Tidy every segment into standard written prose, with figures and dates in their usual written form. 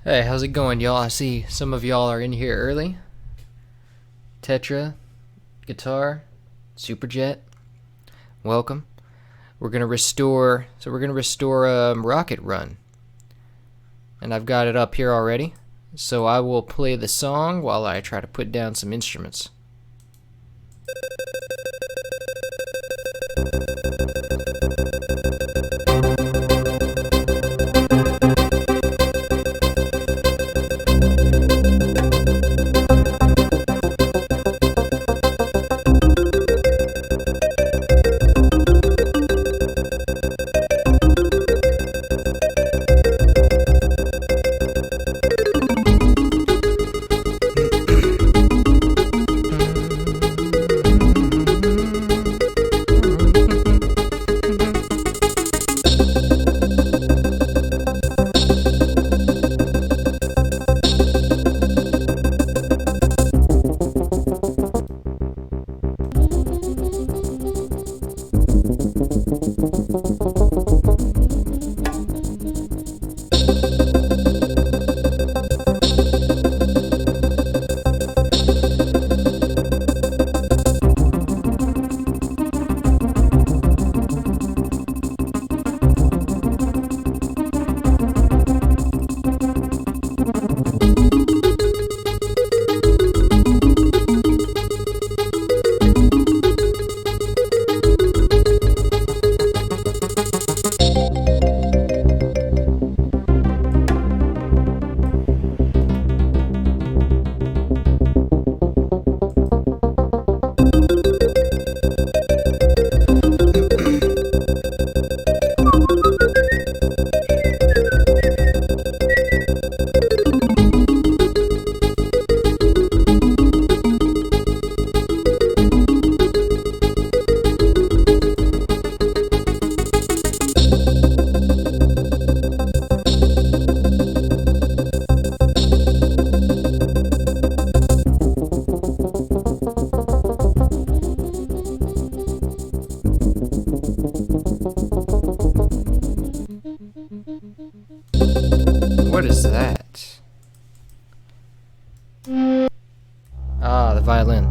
Hey, how's it going, y'all? I see some of y'all are in here early. Tetra, guitar, Superjet, welcome. We're gonna restore Rocket Run, and I've got it up here already. So I will play the song while I try to put down some instruments. What is that? Ah, the violin.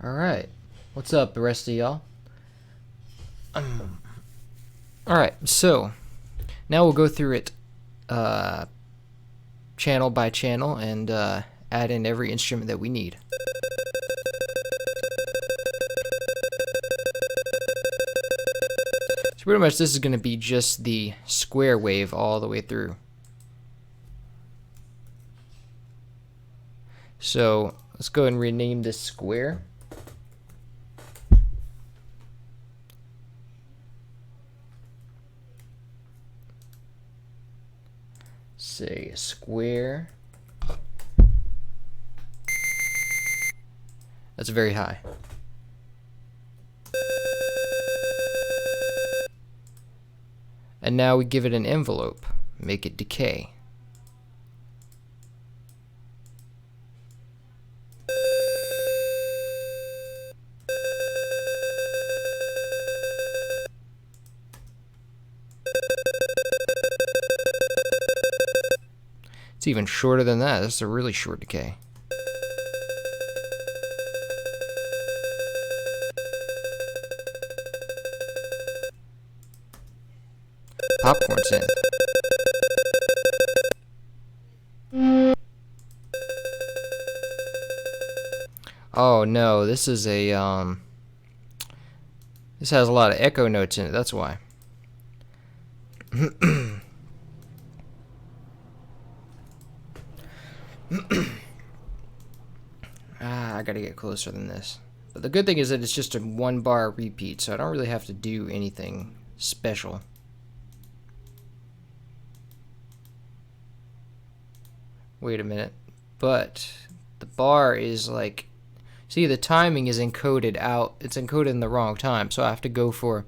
Alright. What's up, the rest of y'all? Alright, so now we'll go through it channel by channel and add in every instrument that we need. So pretty much this is going to be just the square wave all the way through. So let's go ahead and rename this square. Say a square. That's very high. And now we give it an envelope. Make it decay. It's even shorter than that. That's a really short decay. Popcorn's in. Oh no, this is a this has a lot of echo notes in it, that's why. I gotta get closer than this. But the good thing is that it's just a 1-bar repeat, so I don't really have to do anything special. Wait a minute. But the bar is like, see, the timing is encoded out. It's encoded in the wrong time, so I have to go for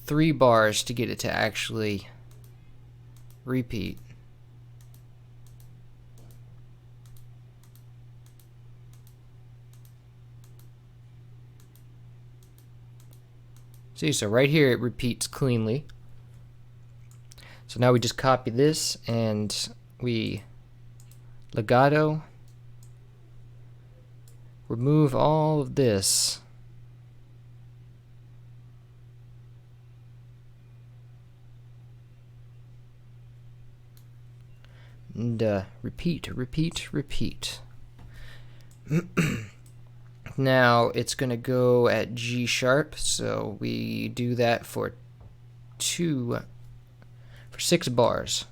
3 bars to get it to actually repeat. See, so right here it repeats cleanly. So now we just copy this and we legato, remove all of this, and repeat. Now it's gonna go at G sharp, so we do that for 6 bars.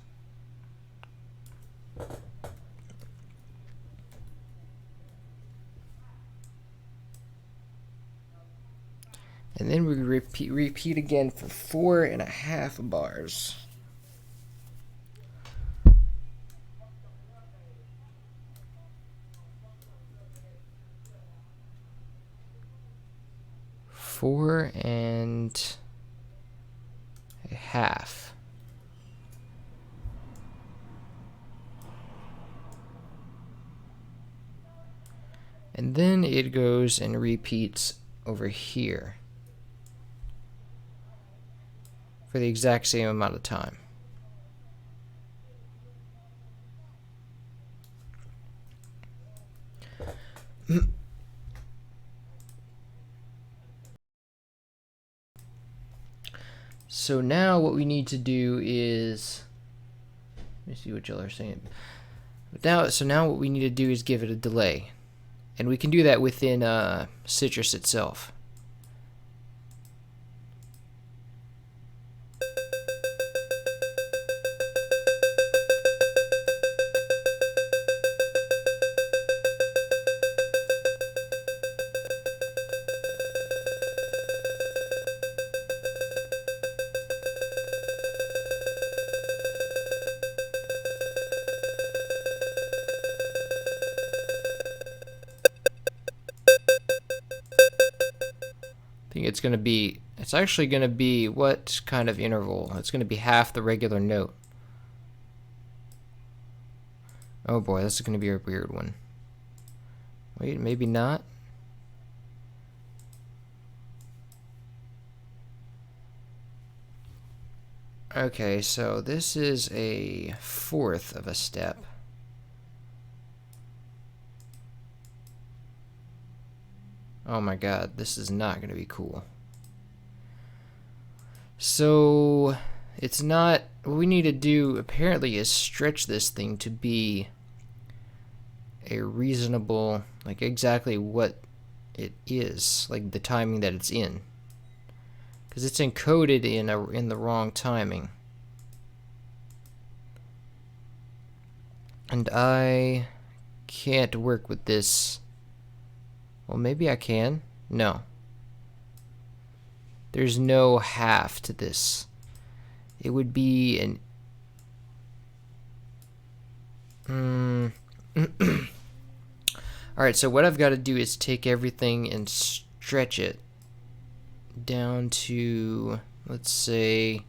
And then we repeat again for 4.5 bars. Four and a half. And then it goes and repeats over here for the exact same amount of time. So now what we need to do is, let me see what y'all are saying. So now what we need to do is give it a delay. And we can do that within Citrus itself. It's actually going to be what kind of interval? It's going to be half the regular note. Oh boy, this is going to be a weird one. Wait, maybe not. Okay, so this is a 1/4 of a step. Oh my god, this is not going to be cool. So, it's not, what we need to do apparently is stretch this thing to be a reasonable, like exactly what it is, like the timing that it's in. Because it's encoded in the wrong timing. And I can't work with this. Well, maybe I can. No. There's no half to this. It would be an... Alright, so what I've got to do is take everything and stretch it down to, let's say,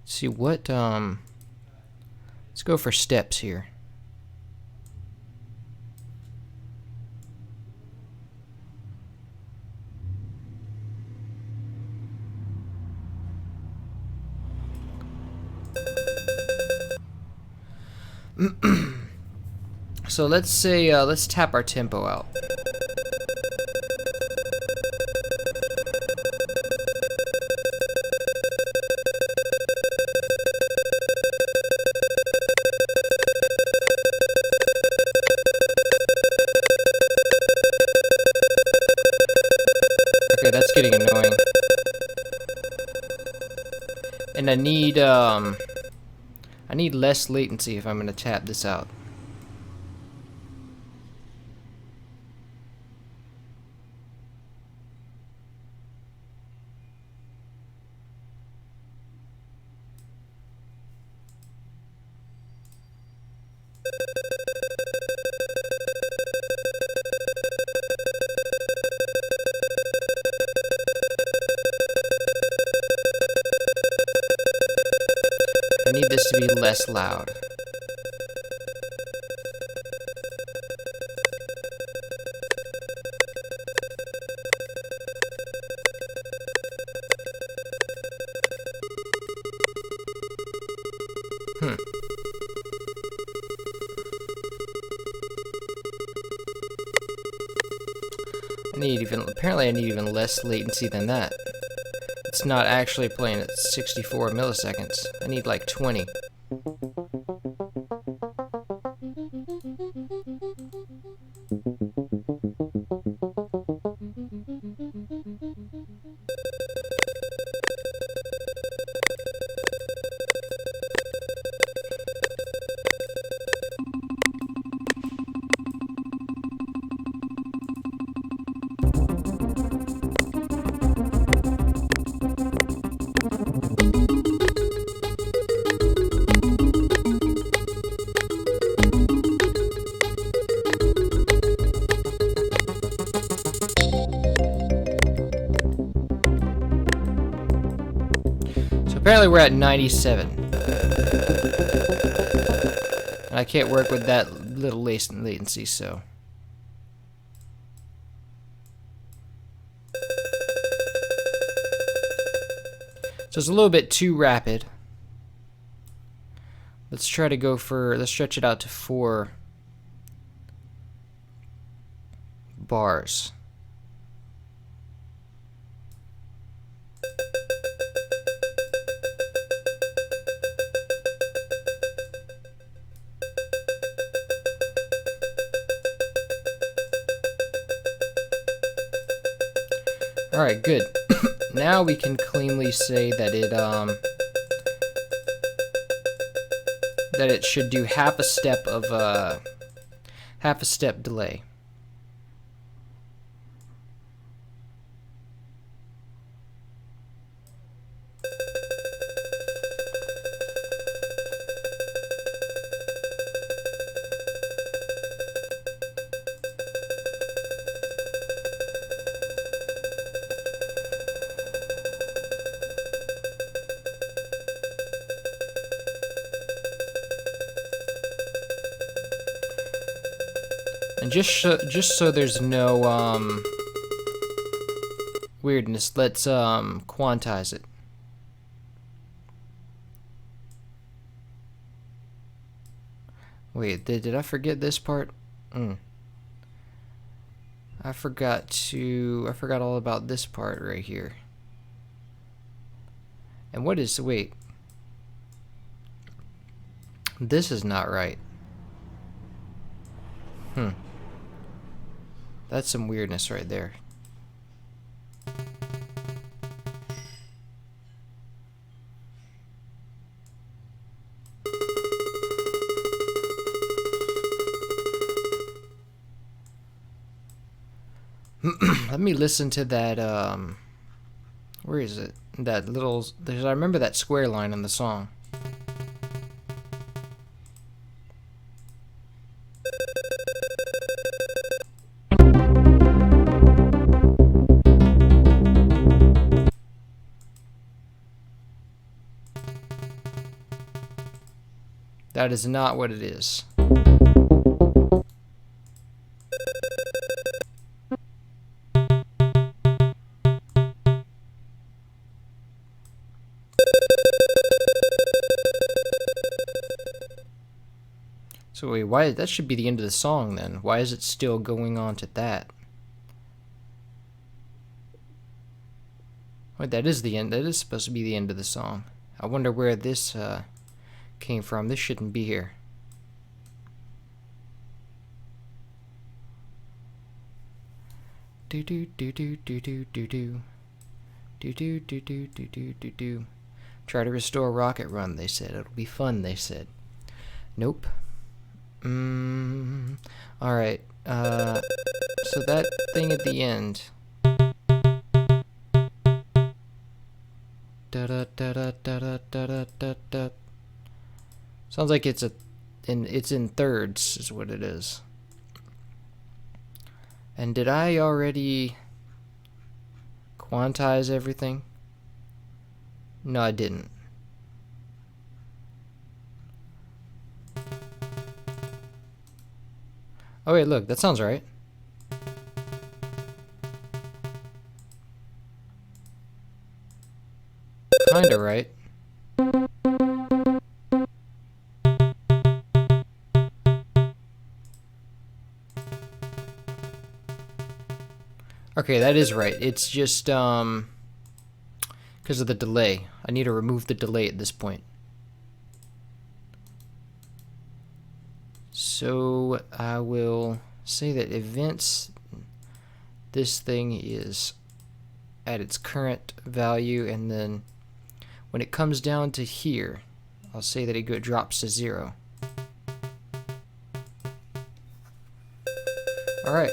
see what, let's go for steps here. So let's say, let's tap our tempo out. Okay, that's getting annoying. And I need less latency if I'm gonna tap this out. I need this to be less loud. Apparently I need even less latency than that. It's not actually playing at 64 milliseconds. I need like 20. Apparently we're at 97. I can't work with that little latency, so. So it's a little bit too rapid. Let's try to go for, let's stretch it out to 4 bars. Alright, good. Now we can cleanly say that it should do half a step delay. And just so there's no weirdness, let's quantize it. Wait, did I forget this part? I forgot all about this part right here. And what is, wait. This is not right. That's some weirdness right there. Let me listen to that, where is it? That little, I remember that square line in the song. That is not what it is. So wait, why? That should be the end of the song then. Why is it still going on to that? Wait, that is the end. That is supposed to be the end of the song. I wonder where this came from. This shouldn't be here. Do do do do do do do do do do do do do do do do. Try to restore Rocket Run. They said it'll be fun. They said. Nope. Alright, so that thing at the end. Da da da da da da da da da. Sounds like it's in thirds, is what it is. And did I already quantize everything? No, I didn't. Oh wait, look, that sounds right. Kinda right. Okay, that is right. It's just because of the delay. I need to remove the delay at this point. So I will say that events, this thing is at its current value, and then when it comes down to here, I'll say that it drops to 0. Alright.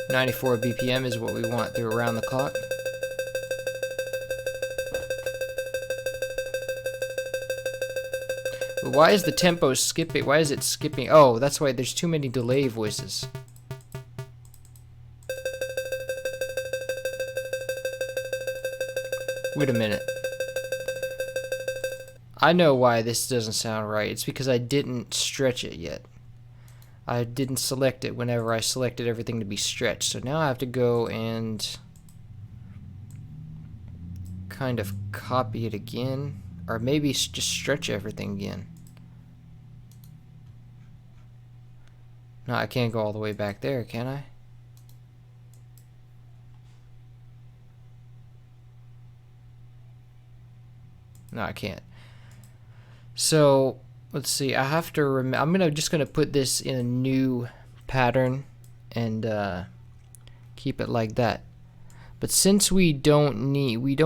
94 BPM is what we want through around the clock. But why is the tempo skipping? Why is it skipping? Oh, that's why there's too many delay voices. Wait a minute. I know why this doesn't sound right. It's because I didn't stretch it yet. I didn't select it whenever I selected everything to be stretched. So now I have to go and kind of copy it again. Or maybe just stretch everything again. No, I can't go all the way back there, can I? No, I can't. So let's see. I have to. I'm just gonna put this in a new pattern and keep it like that. But since we only really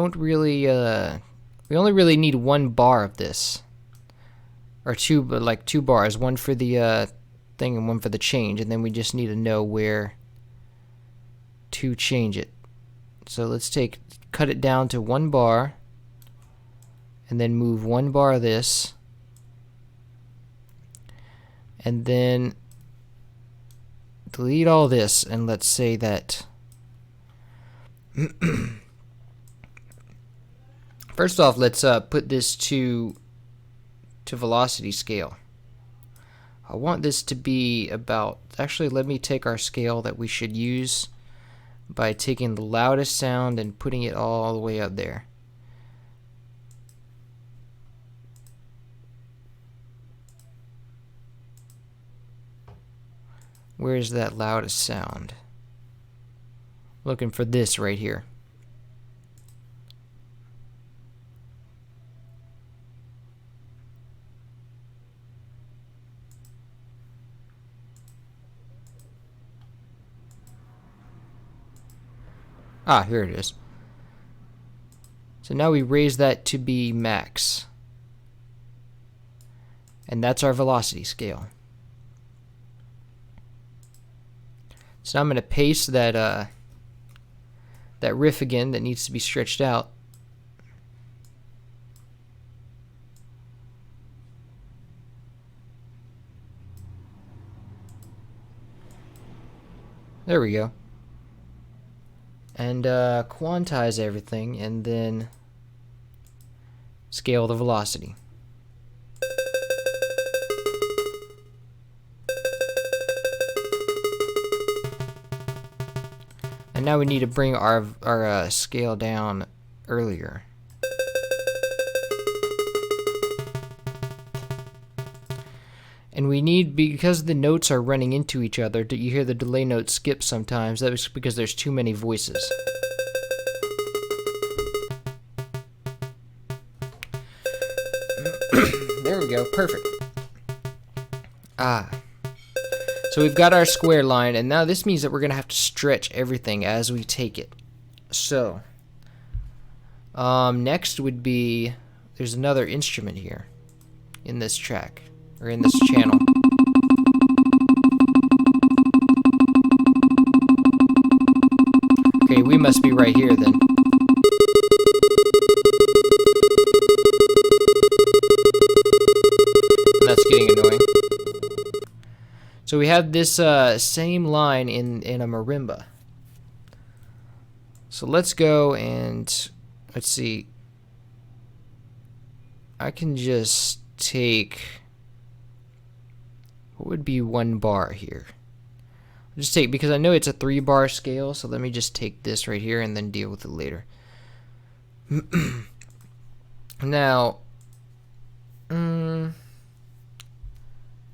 need one bar of this, or two, but like 2 bars, one for the thing and one for the change, and then we just need to know where to change it. So let's cut it down to 1 bar. And then move 1 bar of this, and then delete all this, and let's say that first off, let's put this to velocity scale. I want this to be about, actually let me take our scale that we should use by taking the loudest sound and putting it all the way up there. Where is that loudest sound? Looking for this right here. Ah, here it is. So now we raise that to be max. And that's our velocity scale. So now I'm going to paste that that riff again that needs to be stretched out. There we go. And quantize everything and then scale the velocity. And now we need to bring our scale down earlier. And we need, because the notes are running into each other, you hear the delay notes skip sometimes. That was because there's too many voices. There we go, perfect. So we've got our square line, and now this means that we're going to have to stretch everything as we take it. So, next would be, there's another instrument here in this track, or in this channel. Okay, we must be right here then. That's getting annoying. So we have this same line in a marimba. So let's go and let's see. I can just take, what would be 1 bar here? I'll just take, because I know it's a 3-bar scale, so let me just take this right here and then deal with it later. Now,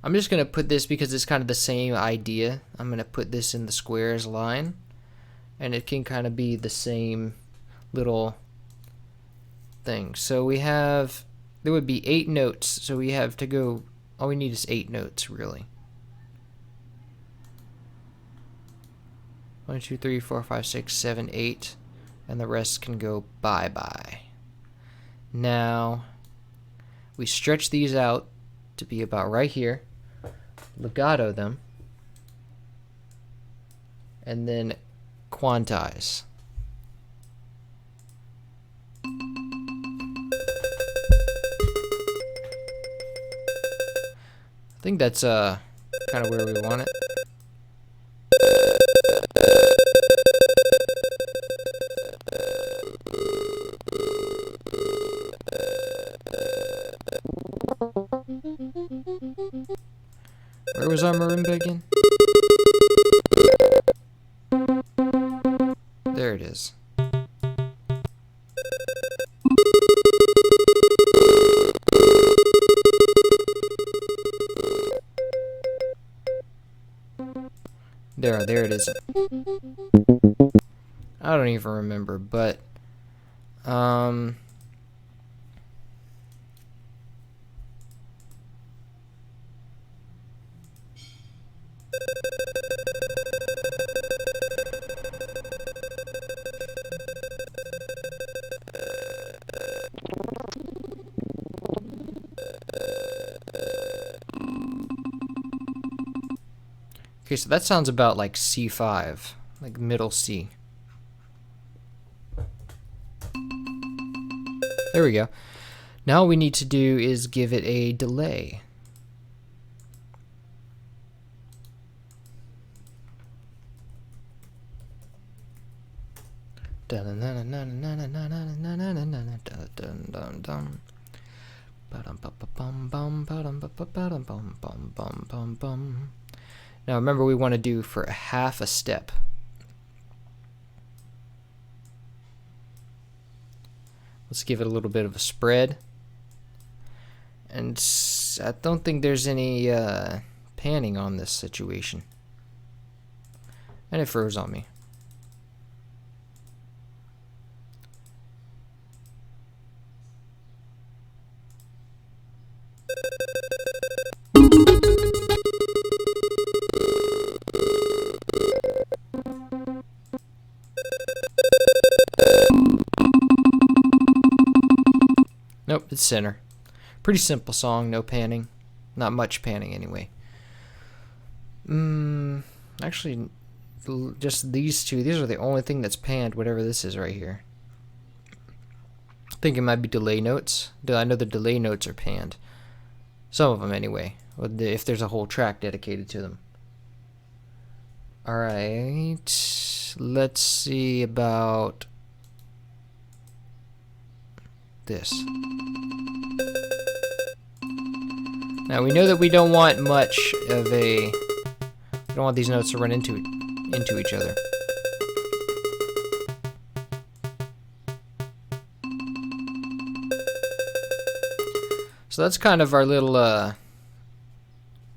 I'm just going to put this, because it's kind of the same idea, I'm going to put this in the squares line, and it can kind of be the same little thing. So we have, there would be 8 notes, so we have to go, all we need is 8 notes, really. 1, 2, 3, 4, 5, 6, 7, 8, and the rest can go bye-bye. Now, we stretch these out to be about right here, legato them, and then quantize. I think that's kind of where we want it. Where was our marimba again? There it is. There it is. I don't even remember, but okay, so that sounds about like C5, like middle C. There we go. Now all we need to do is give it a delay. Now remember, we want to do for a half a step. Let's give it a little bit of a spread. And I don't think there's any panning on this situation. And it froze on me. Nope, it's center. Pretty simple song, no panning. Not much panning anyway. Actually, just these two. These are the only thing that's panned, whatever this is right here. I think it might be delay notes. I know the delay notes are panned. Some of them anyway, if there's a whole track dedicated to them. Alright, let's see about this. Now we know that we don't want much of a, we don't want these notes to run into each other. So that's kind of our little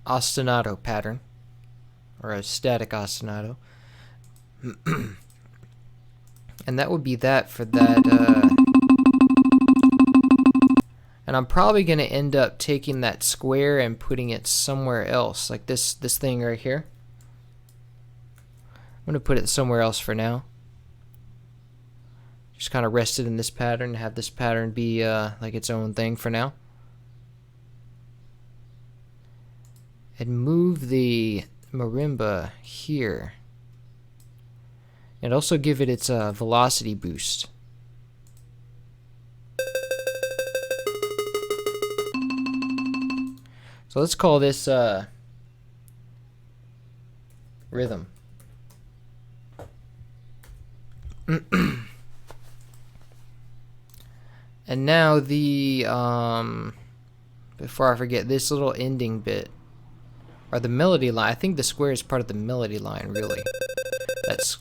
ostinato pattern, or a static ostinato. And that would be that for that. And I'm probably going to end up taking that square and putting it somewhere else, like this thing right here. I'm going to put it somewhere else for now. Just kind of rest it in this pattern, have this pattern be like its own thing for now. And move the marimba here. And also give it its velocity boost. So let's call this rhythm. And now the before I forget, this little ending bit, or the melody line. I think the square is part of the melody line, really. That's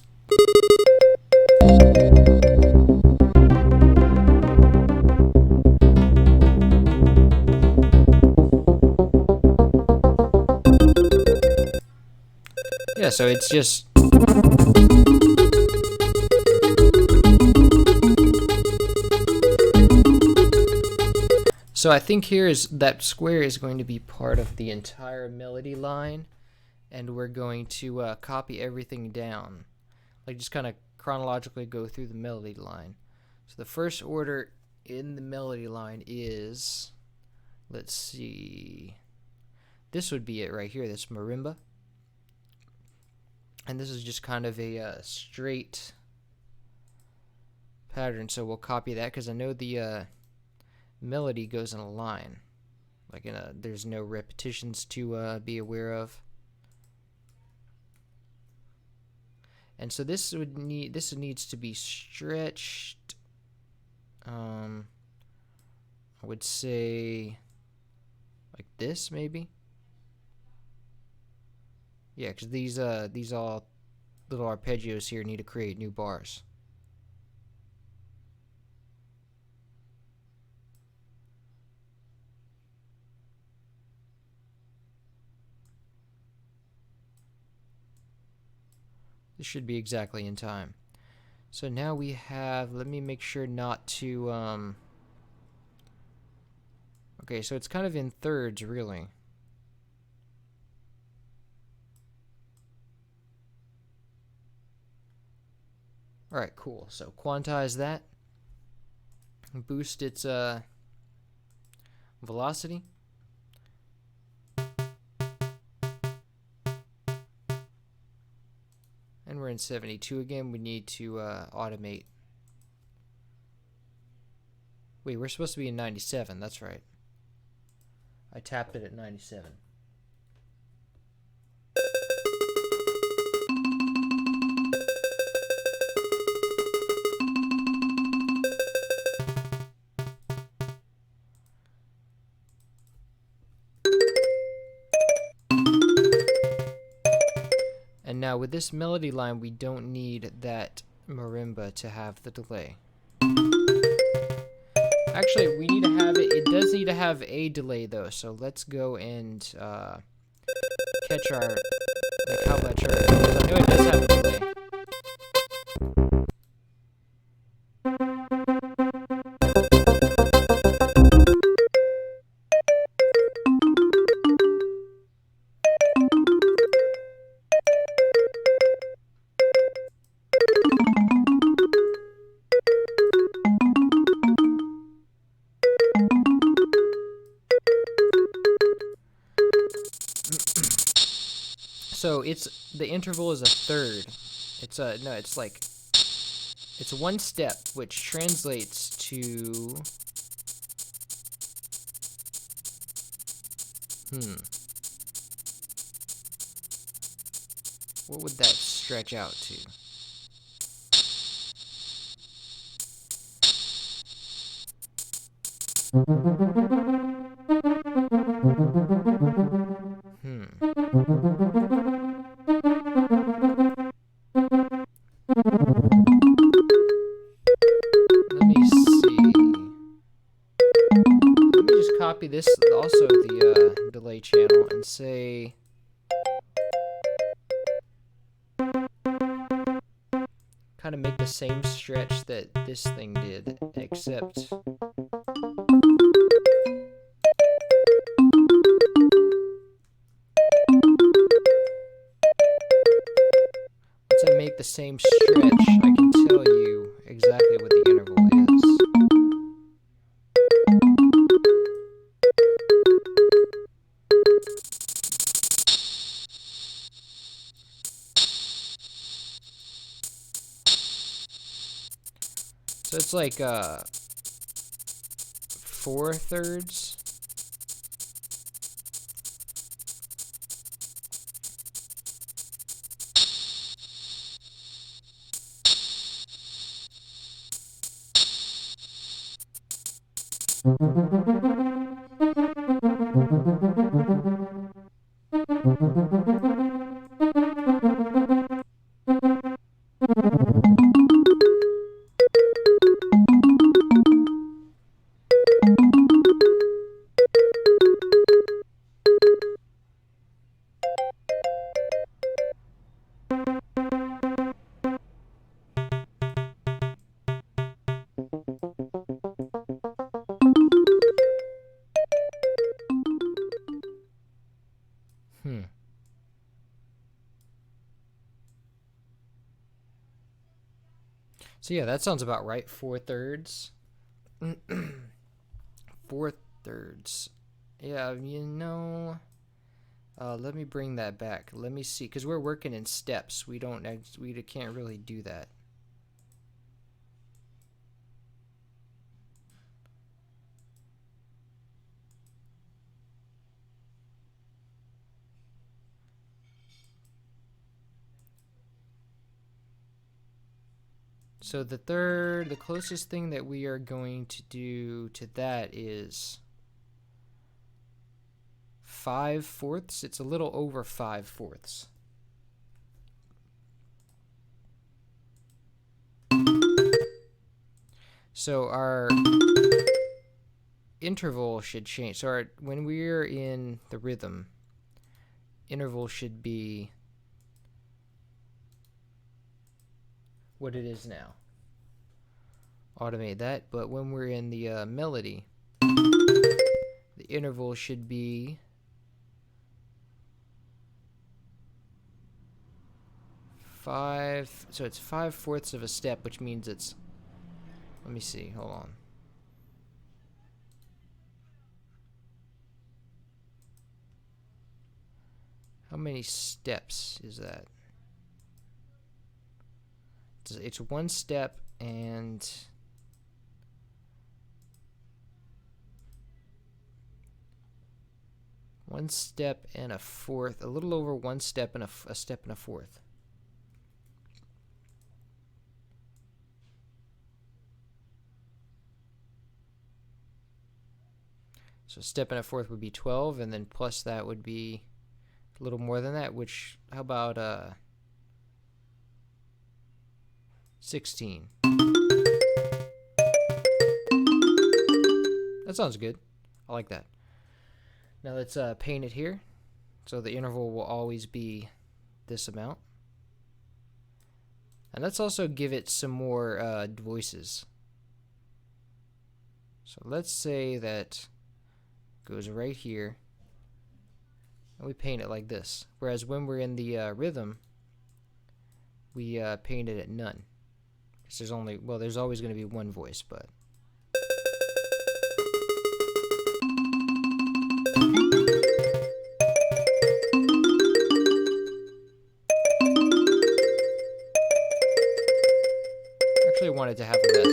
yeah, so it's just so I think here is that square is going to be part of the entire melody line, and we're going to copy everything down, like just kind of chronologically go through the melody line. So the first order in the melody line is, let's see, this would be it right here, this marimba. And this is just kind of a straight pattern, so we'll copy that because I know the melody goes in a line, like there's no repetitions to be aware of. And so this needs to be stretched. I would say like this maybe. Yeah, because these all little arpeggios here need to create new bars. This should be exactly in time. So now we have, let me make sure not to, okay, so it's kind of in thirds, really. Alright, cool. So quantize that. Boost its velocity. And we're in 72 again. We need to automate. Wait, we're supposed to be in 97. That's right. I tapped it at 97. And now with this melody line, we don't need that marimba to have the delay. Actually, we need to have it. It does need to have a delay though. So let's go and catch our how much. Because I know it does have a delay. So the interval is a third. It's no, it's like it's one step, which translates to what would that stretch out to? Let me see. Let me just copy this kind of make the same stretch that this thing did, except once I make the same stretch, I can tell you exactly what the interval is. So it's like 4/3. So yeah, that sounds about right. 4/3. 4/3. Yeah, you know. Let me bring that back. Let me see, because we're working in steps. We can't really do that. So the closest thing that we are going to do to that is 5/4. It's a little over 5/4. So our interval should change. So when we're in the rhythm, interval should be what it is now. Automate that. But when we're in the melody, the interval should be 5. So it's 5/4 of a step, which means it's. Let me see. Hold on. How many steps is that? It's one step and one step and a fourth, a little over one step and a step and a fourth. So a step and a fourth would be 12, and then plus that would be a little more than that, which, how about 16? That sounds good. I like that. Now let's paint it here. So the interval will always be this amount. And let's also give it some more voices. So let's say that goes right here. And we paint it like this. Whereas when we're in the rhythm, we paint it at none. Because there's always going to be one voice, but. Actually, I wanted to have less.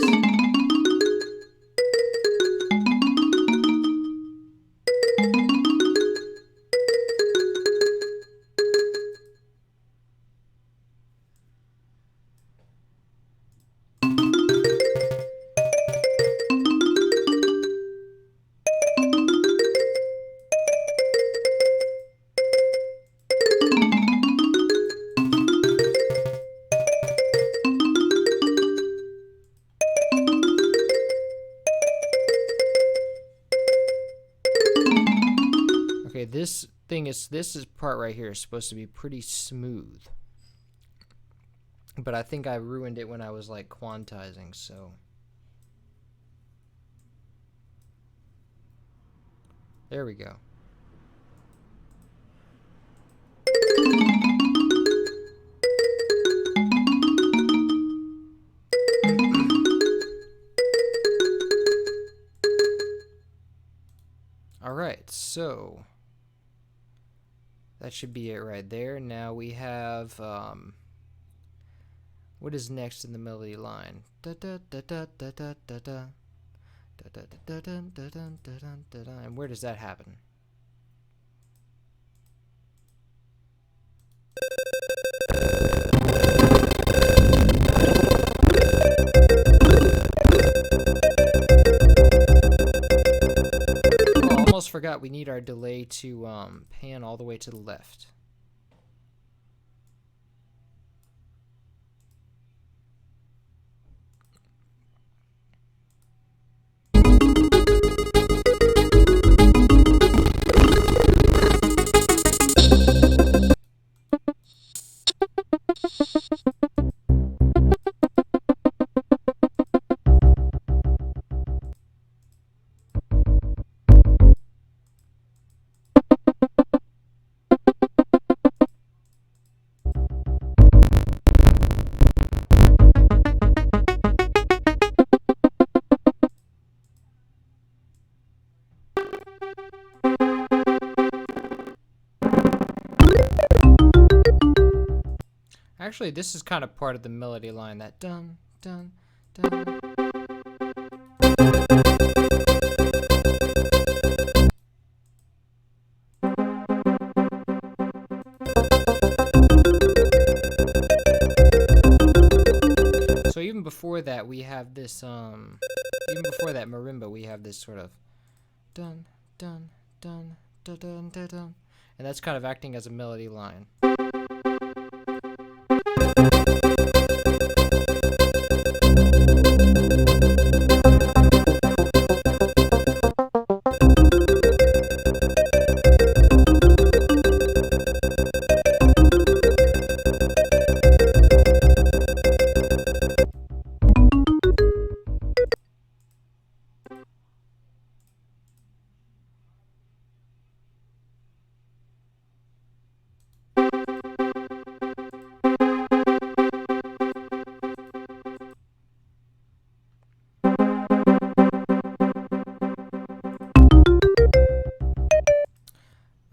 Okay, this part right here is supposed to be pretty smooth. But I think I ruined it when I was like quantizing, so. There we go. Alright, so that should be it right there. Now we have what is next in the melody line? Da da da da da da da da. Da da da da da da da da da. And where does that happen? Oh, almost forgot we need our delay to pan all the way to the left. Actually, this is kind of part of the melody line, that dun dun dun. So even before that, we have this even before that marimba, we have this sort of dun dun dun dun dun dun dun, and that's kind of acting as a melody line.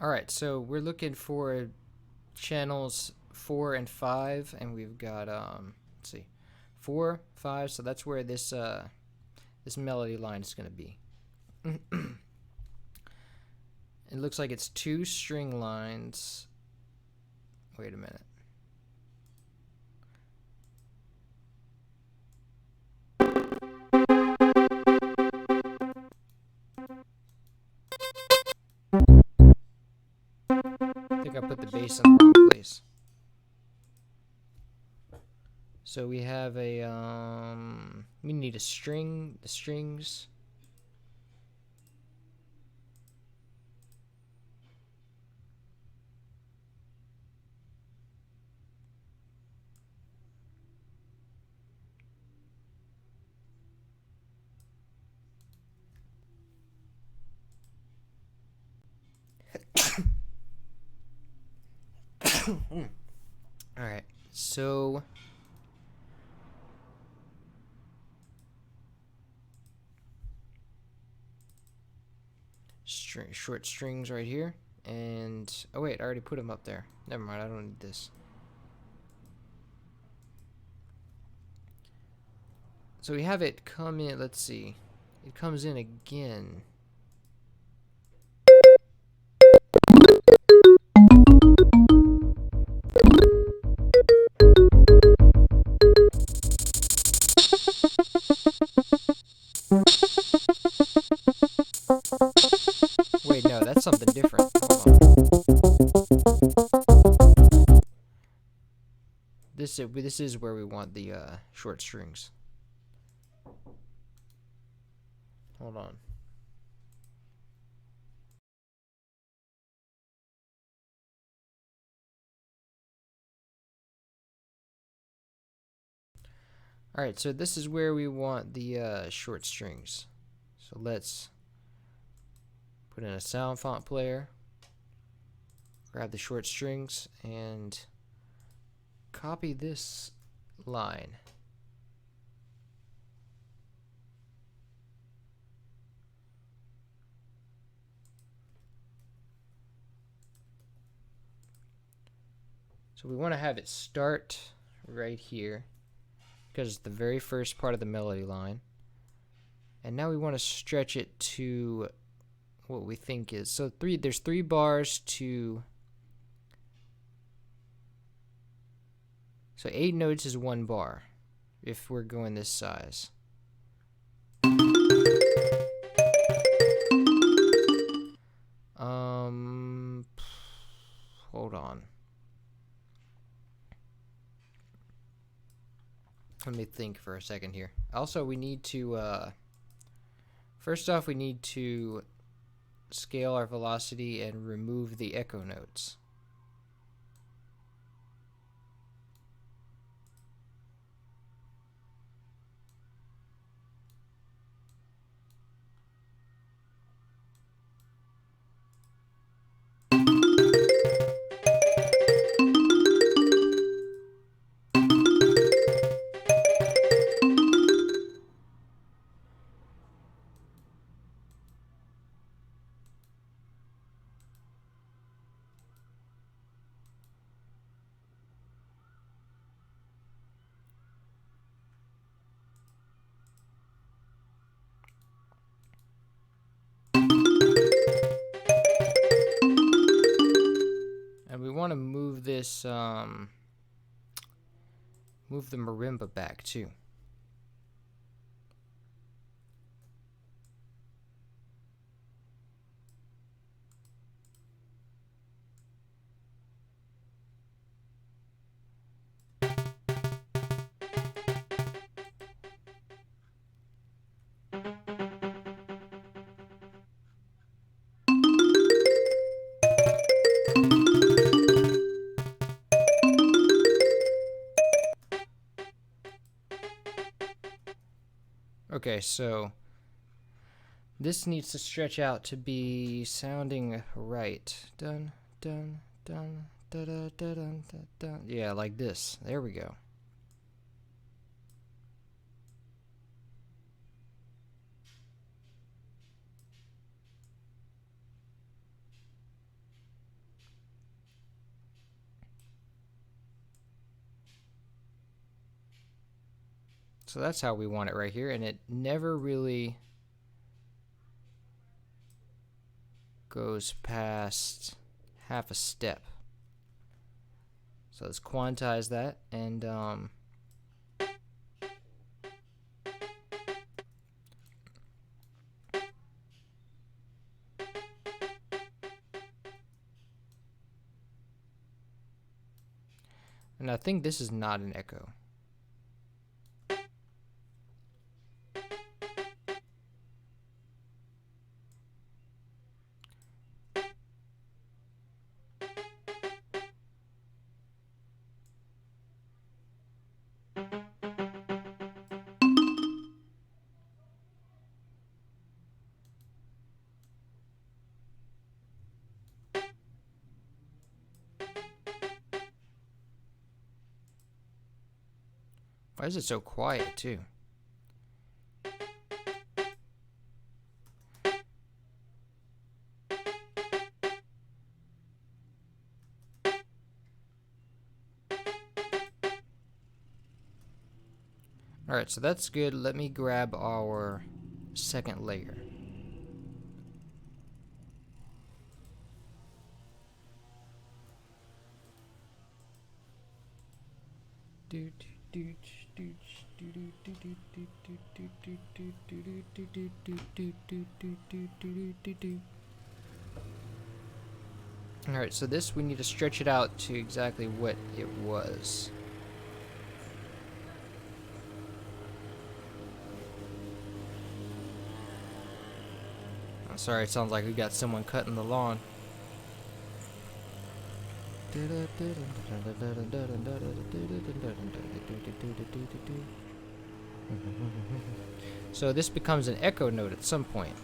Alright, so we're looking for channels 4 and 5, and we've got let's see, 4, 5, so that's where this this melody line is going to be. It looks like it's 2 string lines. Wait a minute. I think I put the bass in the wrong place. So we have a we need a string, the strings. All right. So short strings right here, and oh wait, I already put them up there. Never mind, I don't need this. So we have it come in. Let's see, it comes in again. Wait, no, that's something different. Hold on. This is where we want the short strings. Hold on. Alright, so this is where we want the short strings. So let's put in a sound font player, grab the short strings, and copy this line. So we want to have it start right here because it's the very first part of the melody line. And now we want to stretch it to what we think is, so there's 3 bars to, so 8 notes is 1 bar if we're going this size. Hold on. Let me think for a second here. Also, we need to, first off, we need to scale our velocity and remove the echo notes. And we want to move this, move the marimba back too. Okay, so this needs to stretch out to be sounding right. Dun dun dun da da da dun da dun. Yeah, like this. There we go. So that's how we want it right here, and it never really goes past half a step. So let's quantize that, and I think this is not an echo. Why is it so quiet too? Alright, so that's good. Let me grab our second layer. Alright, so this we need to stretch it out to exactly what it was. I'm sorry, it sounds like we got someone cutting the lawn. So this becomes an echo note at some point.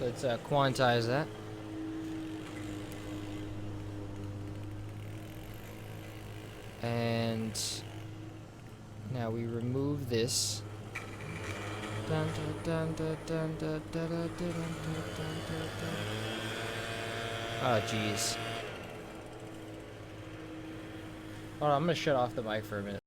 Let's quantize that. And now we remove this. Oh, jeez. Hold on, I'm gonna shut off the mic for a minute.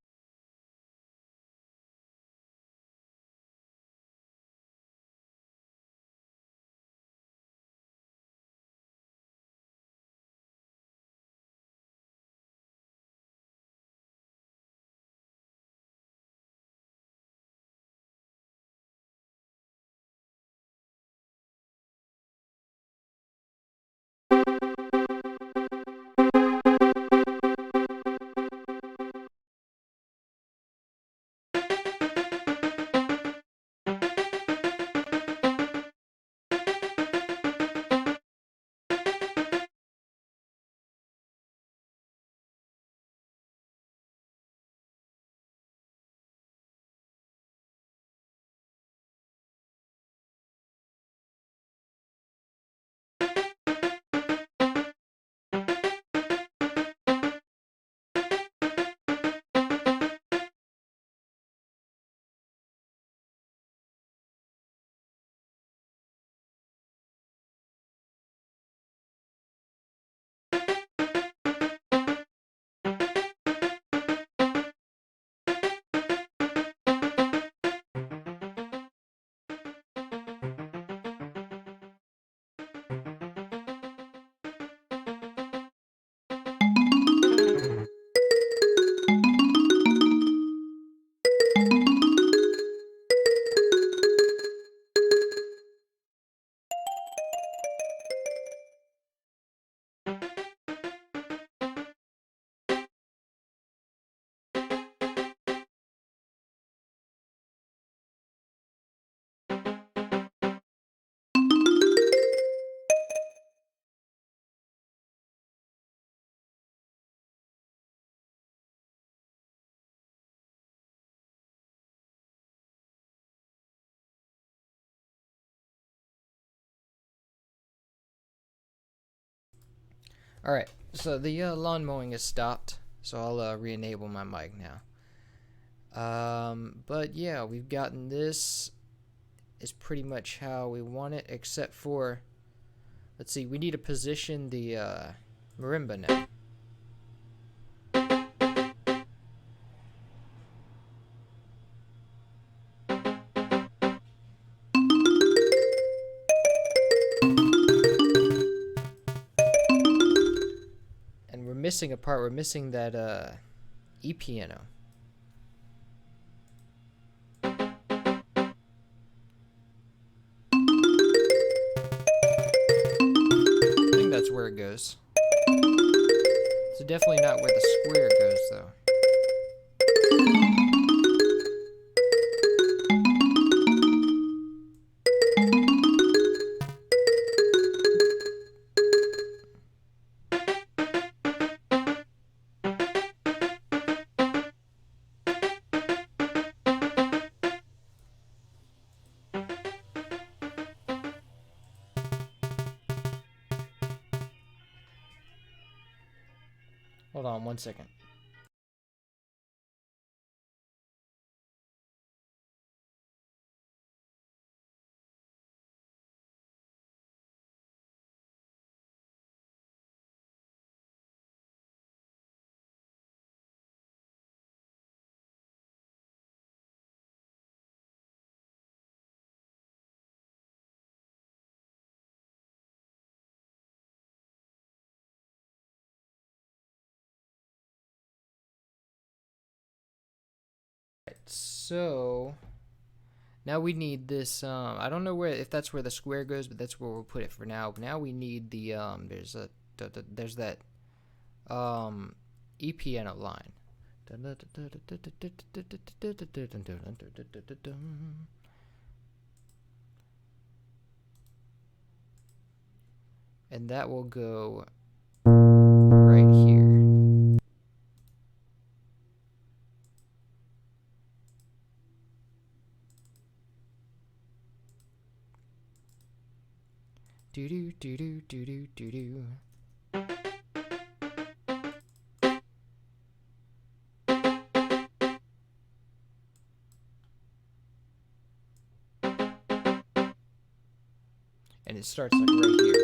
Alright, so the lawn mowing is stopped, so I'll re-enable my mic now. But yeah, we've gotten this is pretty much how we want it, except for, let's see, we need to position the marimba now. And we're missing a part, we're missing that E piano. I think that's where it goes. It's definitely not where the square goes, though. Hold on 1 second. So now we need this. I don't know where if that's where the square goes, but that's where we'll put it for now. Now we need the there's that E piano line. And that will go right here. Do do do do do do do do. And it starts like right here.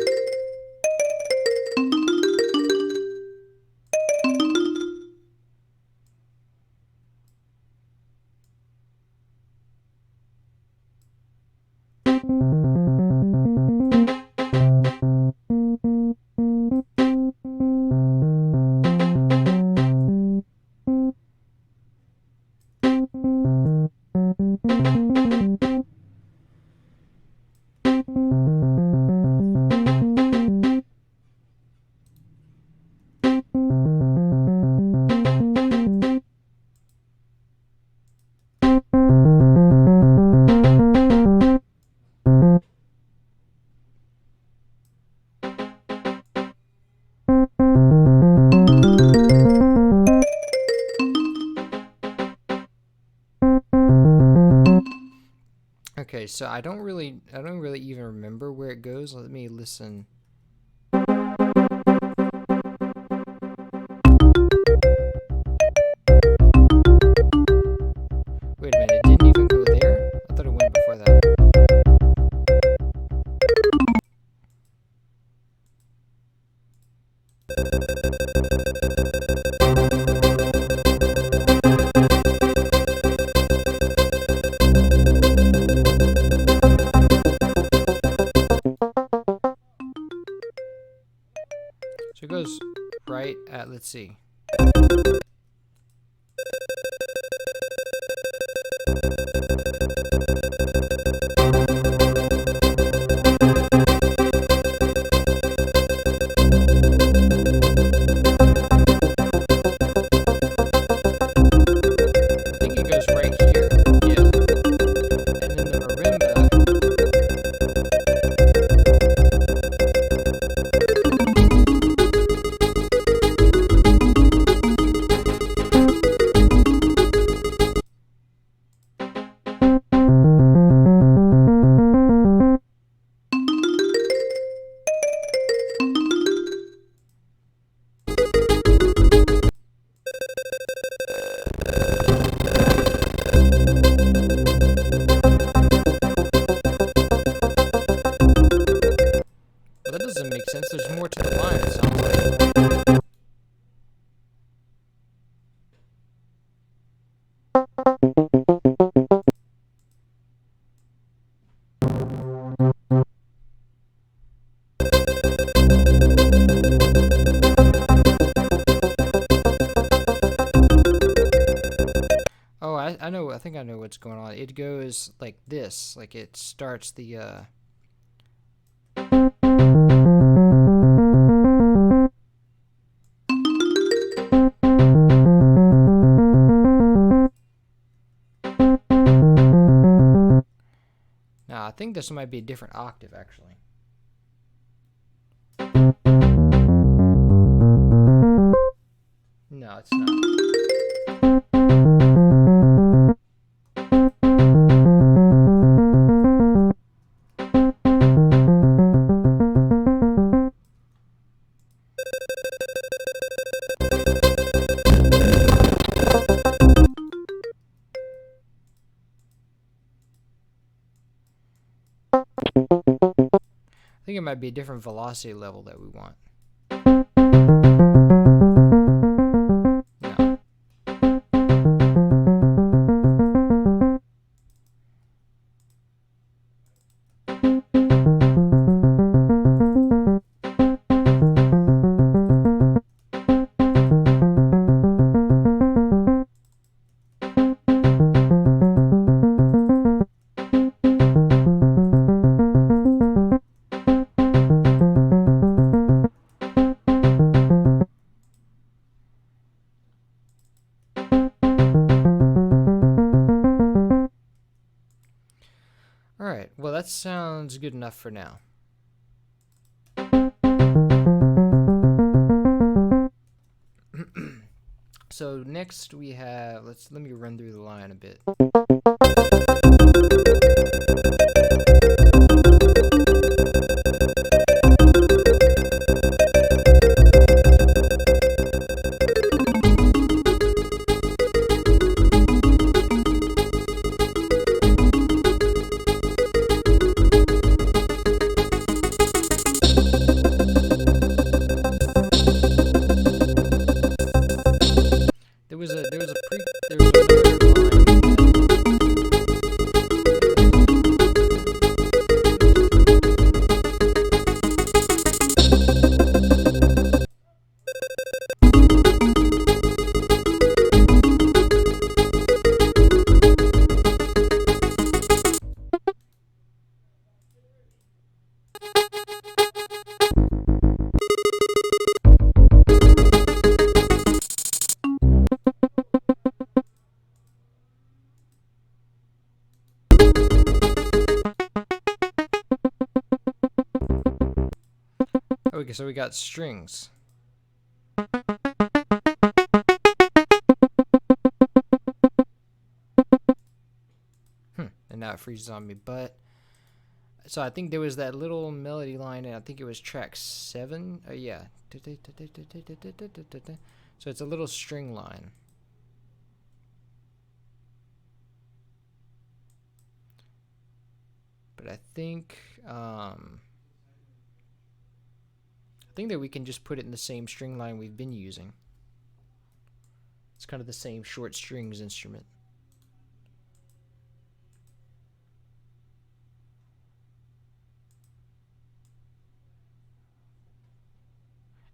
Okay, so I don't really even remember where it goes. Let me listen. Wait a minute, it didn't even go there? I thought it went before that. So it goes right at, let's see. There's more to the line, it sounds like. Oh, I know, I think I know what's going on. It goes like this, like it starts the, Now, I think this might be a different octave, actually. No, it's not. I think it might be a different velocity level that we want. No. Alright, well that sounds good enough for now. So next we have, let me run through the line a bit. There was another line okay, so we got strings. And now it freezes on me, but so I think there was that little melody line, and I think it was track 7. Yeah. So it's a little string line. But I think that we can just put it in the same string line we've been using. It's kind of the same short strings instrument.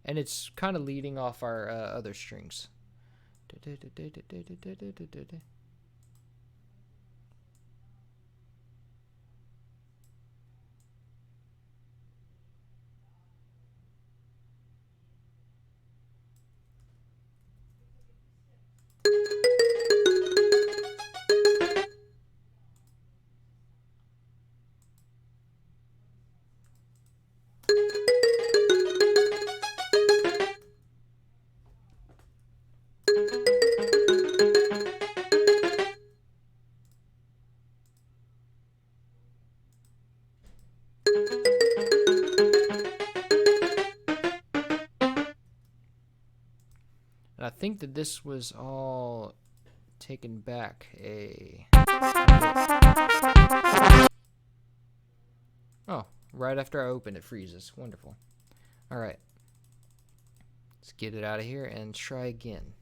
And it's kind of leading off our other strings. And I think that this was all taken back a... Oh, right after I open it freezes. Wonderful. Alright. Let's get it out of here and try again.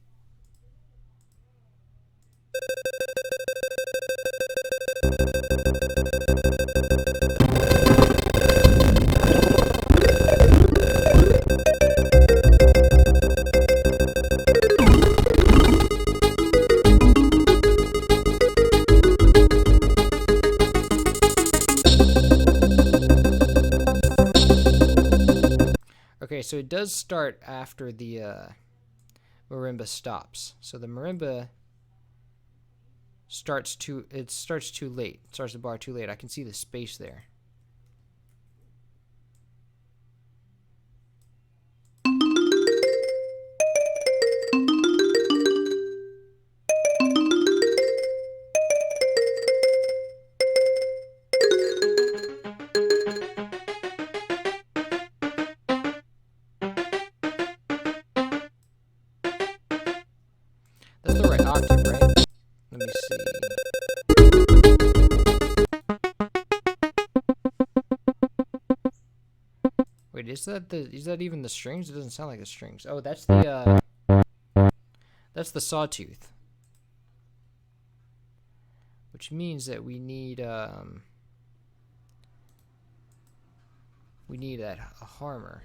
Okay, so it does start after the marimba stops. So the marimba starts too late. It starts the bar too late. I can see the space there. That's the right octave, right? Let me see. Wait, is that even the strings? It doesn't sound like the strings. Oh, that's the sawtooth. Which means that we need that a harmer.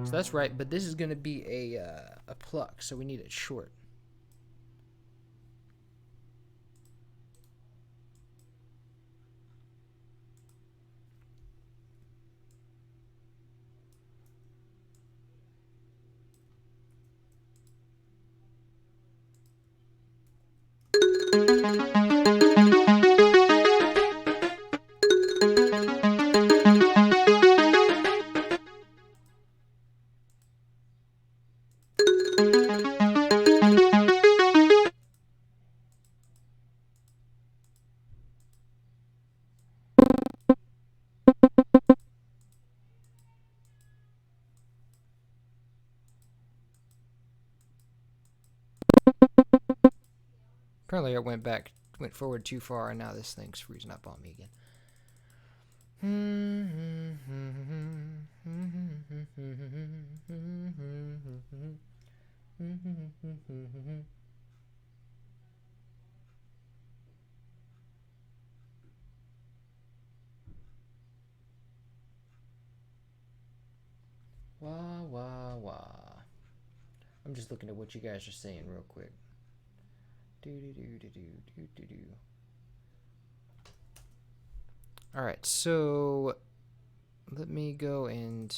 So that's right, but this is going to be a pluck, so we need it short. Apparently, I went forward too far, and now this thing's freezing up on me again. Wah, wah, wah. I'm just looking at what you guys are saying real quick. Alright, so let me go and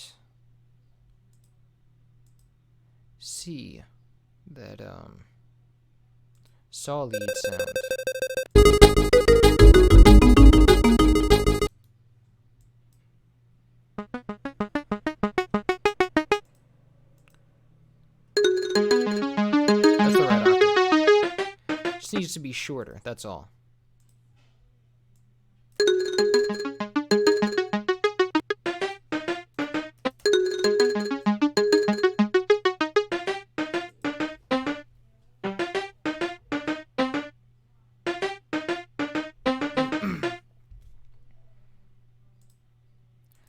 see that saw lead sound. That's the right octave. Just needs to be shorter, that's all.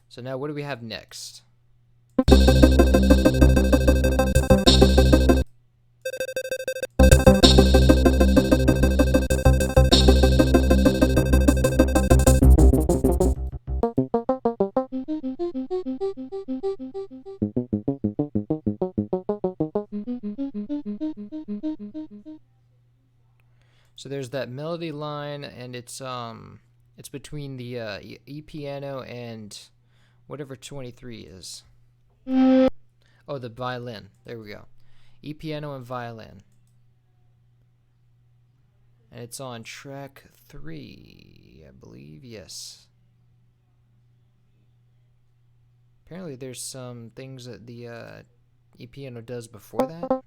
So now what do we have next? So there's that melody line, and it's between the E piano and whatever 23 is. Oh, the violin. There we go. E piano and violin. And it's on track 3, I believe. Yes. Apparently there's some things that the E piano does before that.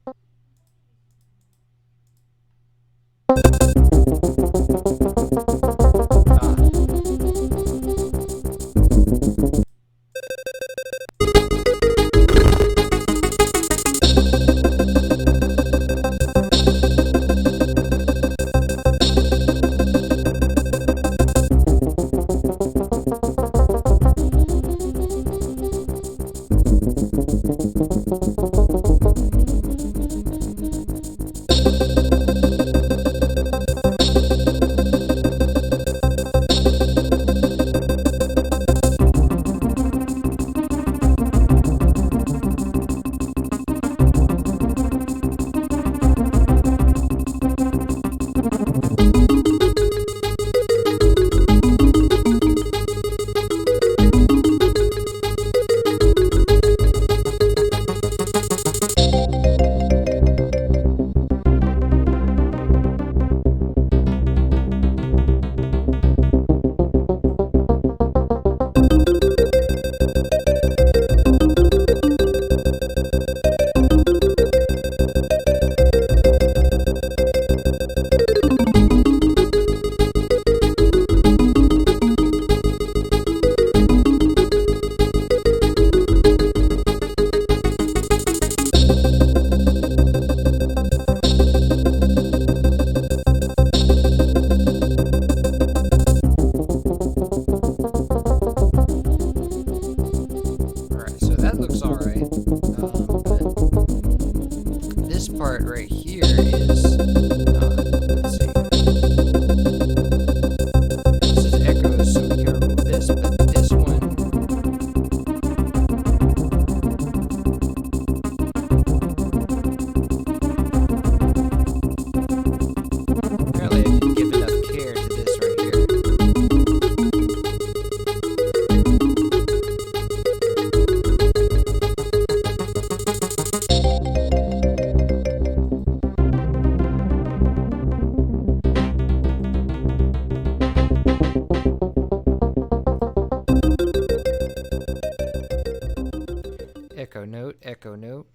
Echo note, echo note.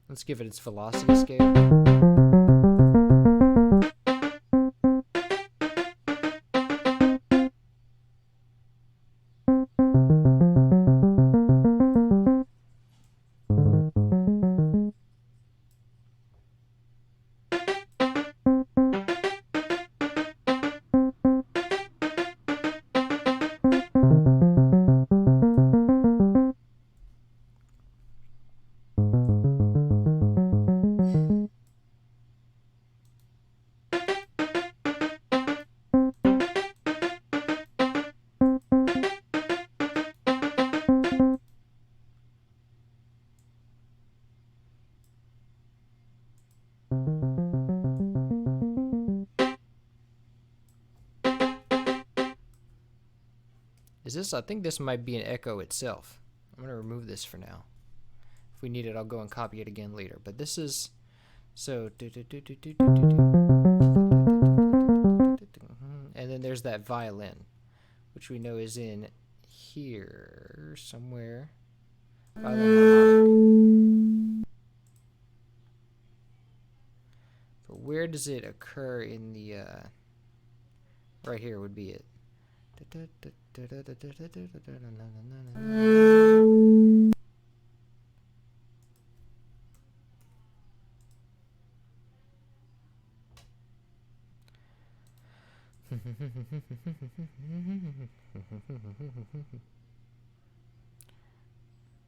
Let's give it its velocity scale. Is this? I think this might be an echo itself. I'm going to remove this for now. If we need it, I'll go and copy it again later. But this is, so, and then there's that violin, which we know is in here somewhere. Violin harmonic. But where does it occur in the, right here would be it.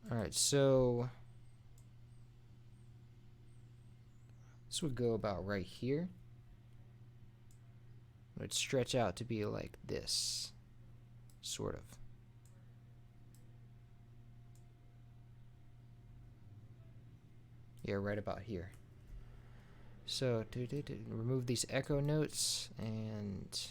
Alright, so this would go about right here. It would stretch out to be like this, sort of. Yeah, right about here. So, remove these echo notes and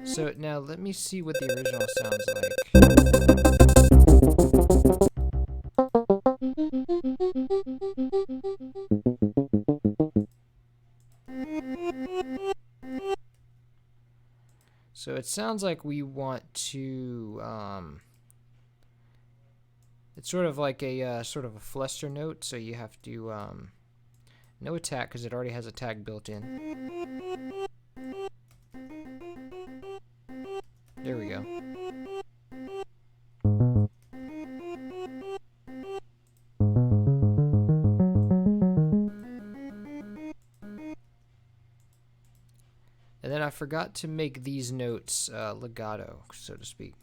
so now let me see what the original sounds like. So it sounds like we want to, it's sort of like a sort of a fluster note, so you have to, no attack because it already has a tag built in. There we go. And then I forgot to make these notes legato, so to speak.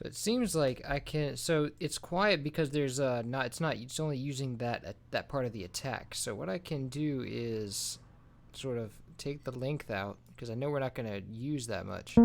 it seems like I can. So it's quiet because there's not. It's not. It's only using that part of the attack. So what I can do is sort of take the length out because I know we're not going to use that much.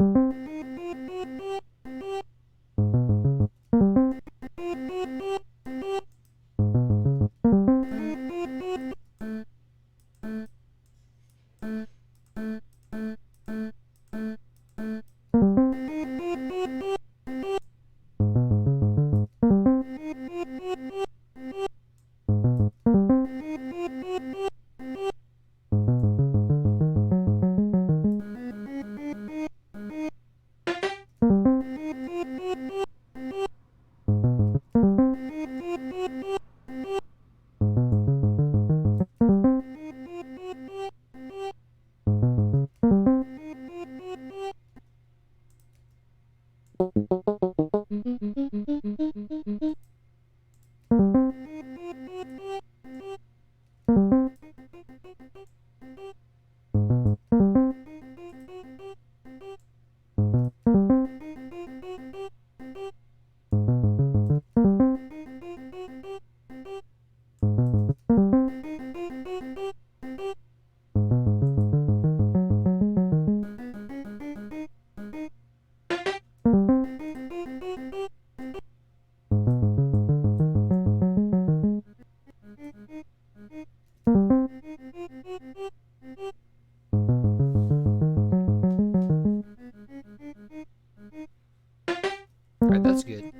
Alright, that's good.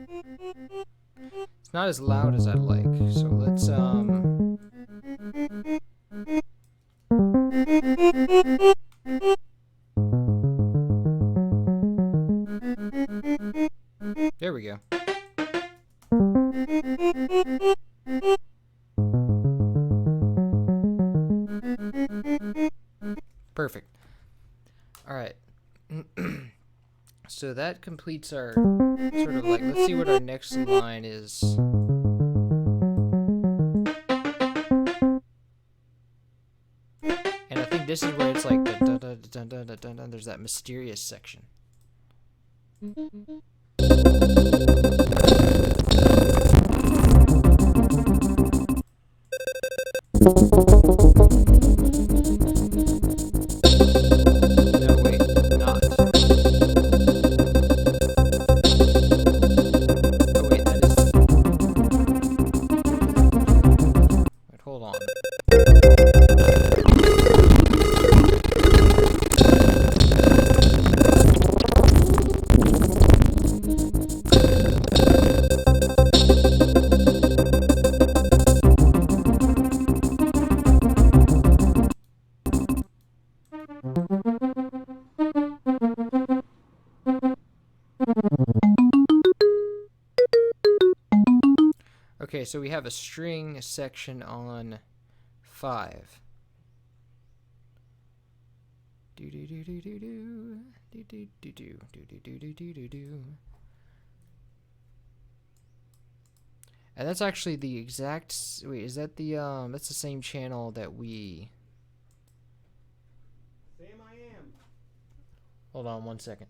It's not as loud as I'd like, so let's there we go. Perfect. Alright. So that completes our sort of like, let's see what our next line is. And I think this is where it's like dun, dun, dun, dun, dun, dun, dun, there's that mysterious section. No, wait, not. Oh, wait, that is. Wait, hold on. Okay, so we have a string section on 5. Do do do do do do do do do do do do do do do do. And that's actually the exact. Wait, is that the That's the same channel that we. Sam, I am. Hold on 1 second.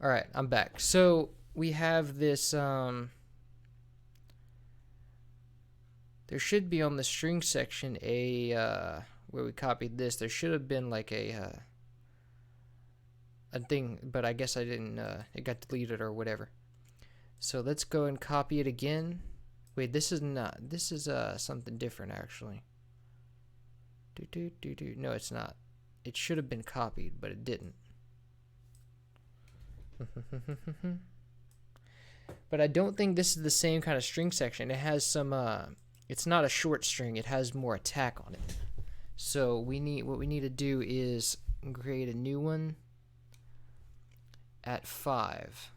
All right, I'm back. So we have this. There should be on the string section a where we copied this. There should have been like a thing, but I guess I didn't. It got deleted or whatever. So let's go and copy it again. Wait, this is not. This is something different actually. No, it's not. It should have been copied, but it didn't. But I don't think this is the same kind of string section. It has some it's not a short string, it has more attack on it. So what we need to do is create a new one at 5.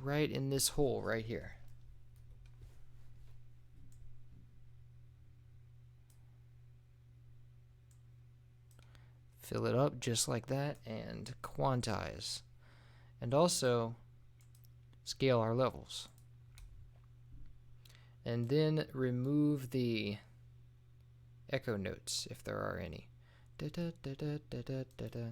Right in this hole right here. Fill it up just like that and quantize. And also scale our levels. And then remove the echo notes if there are any. Da, da, da, da, da, da, da, da.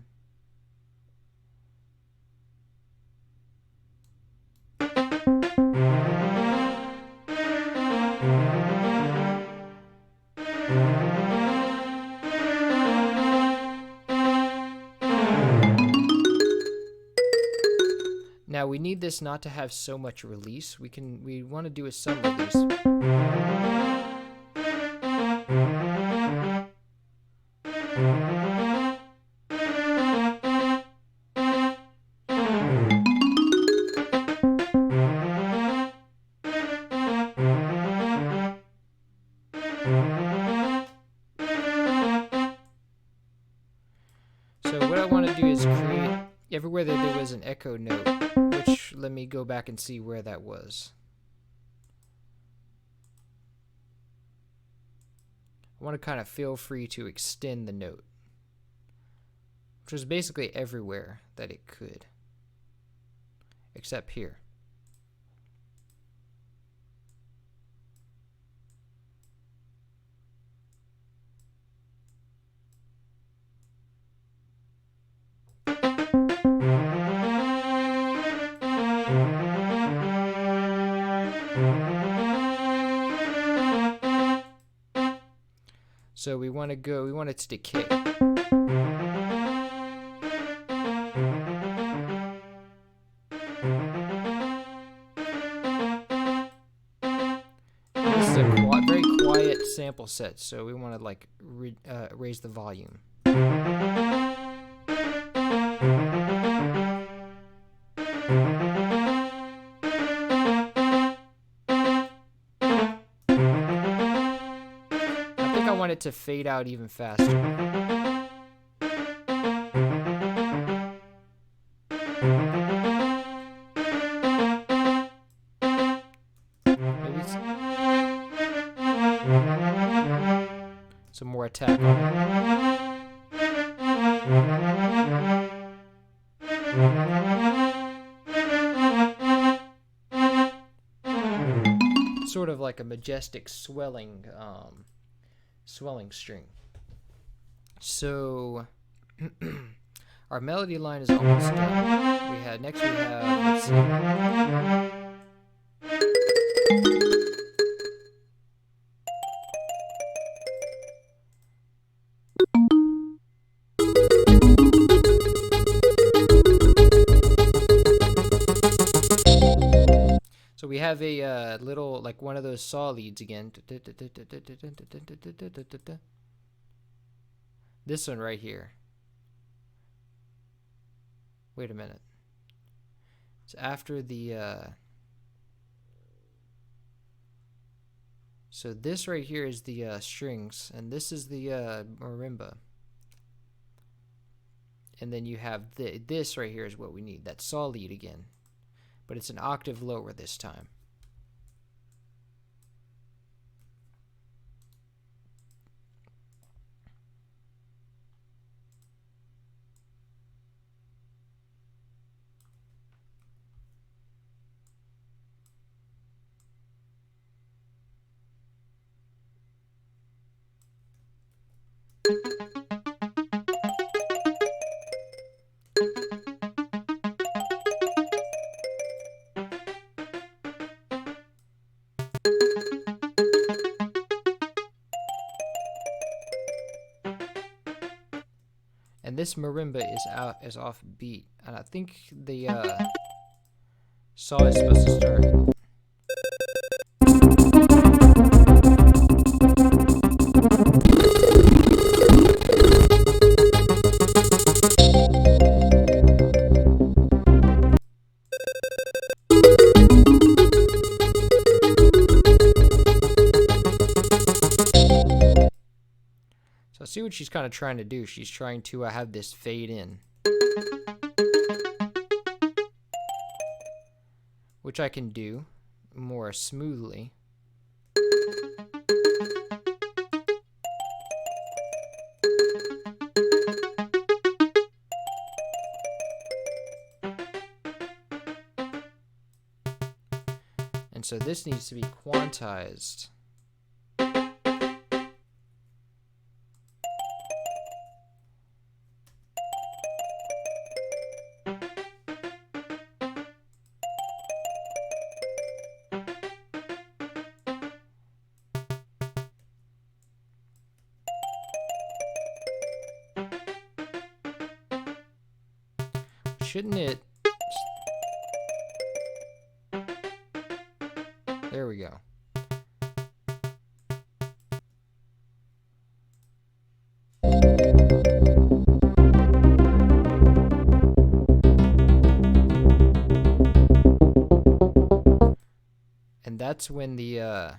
Now we need this not to have so much release. We want to do a some release. So what I want to do is create everywhere that there was an echo note, which let me go back and see where that was. I want to kind of feel free to extend the note, which was basically everywhere that it could, except here. So we want it to decay. This is a very quiet sample set, so we want to like raise the volume. I want it to fade out even faster. Maybe some more attack on it. Sort of like a majestic swelling string. So our melody line is almost done. Next we have, let's see. So we have a little, like one of those saw leads again. This one right here. Wait a minute. It's after the, so this right here is the strings, and this is the marimba. And then you have this right here is what we need, that saw lead again. But it's an octave lower this time. And this marimba is off beat. And I think the saw is supposed to start. So see what she's kind of trying to do. She's trying to have this fade in, which I can do more smoothly. And so this needs to be quantized. Shouldn't it? There we go. And that's when the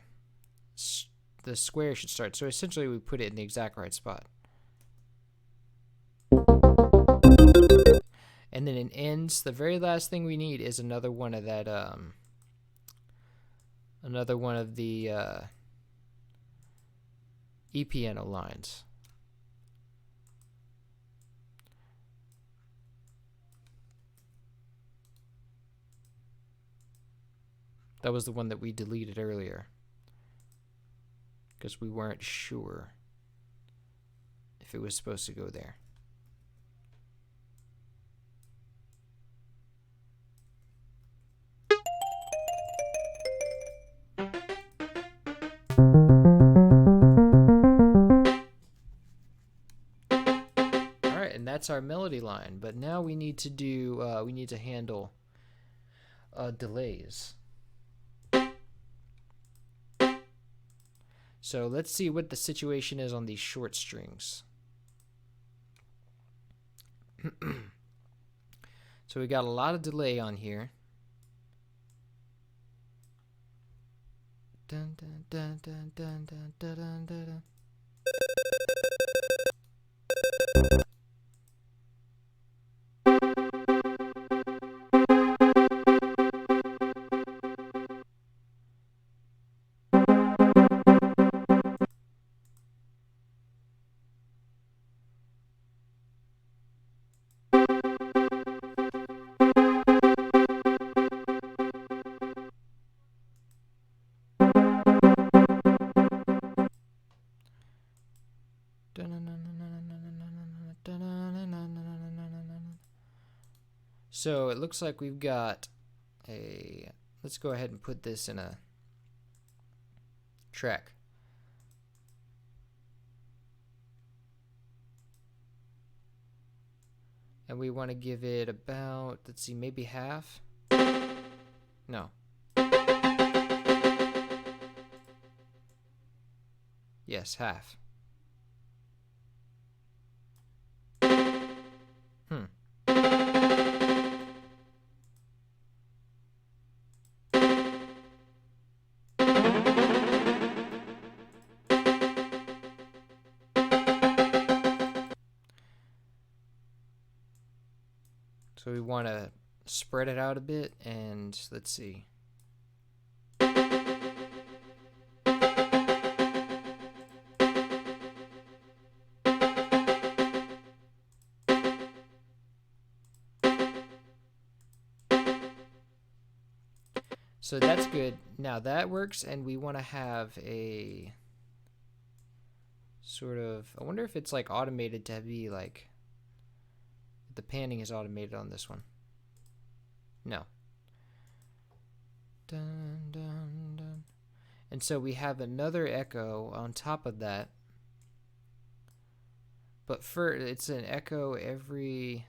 square should start. So essentially we put it in the exact right spot. And then it ends. The very last thing we need is another one of that another one of the E piano lines. That was the one that we deleted earlier because we weren't sure if it was supposed to go there. Alright, and that's our melody line, but now we need to do we need to handle delays. So let's see what the situation is on these short strings. So we got a lot of delay on here. Dun, dun, dun, dun, dun, dun, dun, dun, dun. So it looks like we've got a, let's go ahead and put this in a track. And we want to give it about, let's see, maybe half? No. Yes, half. So we want to spread it out a bit, and let's see. So that's good. Now that works, and we want to have a sort of, I wonder if it's like automated to be like, the panning is automated on this one. No. Dun, dun, dun. And so we have another echo on top of that But it's an echo every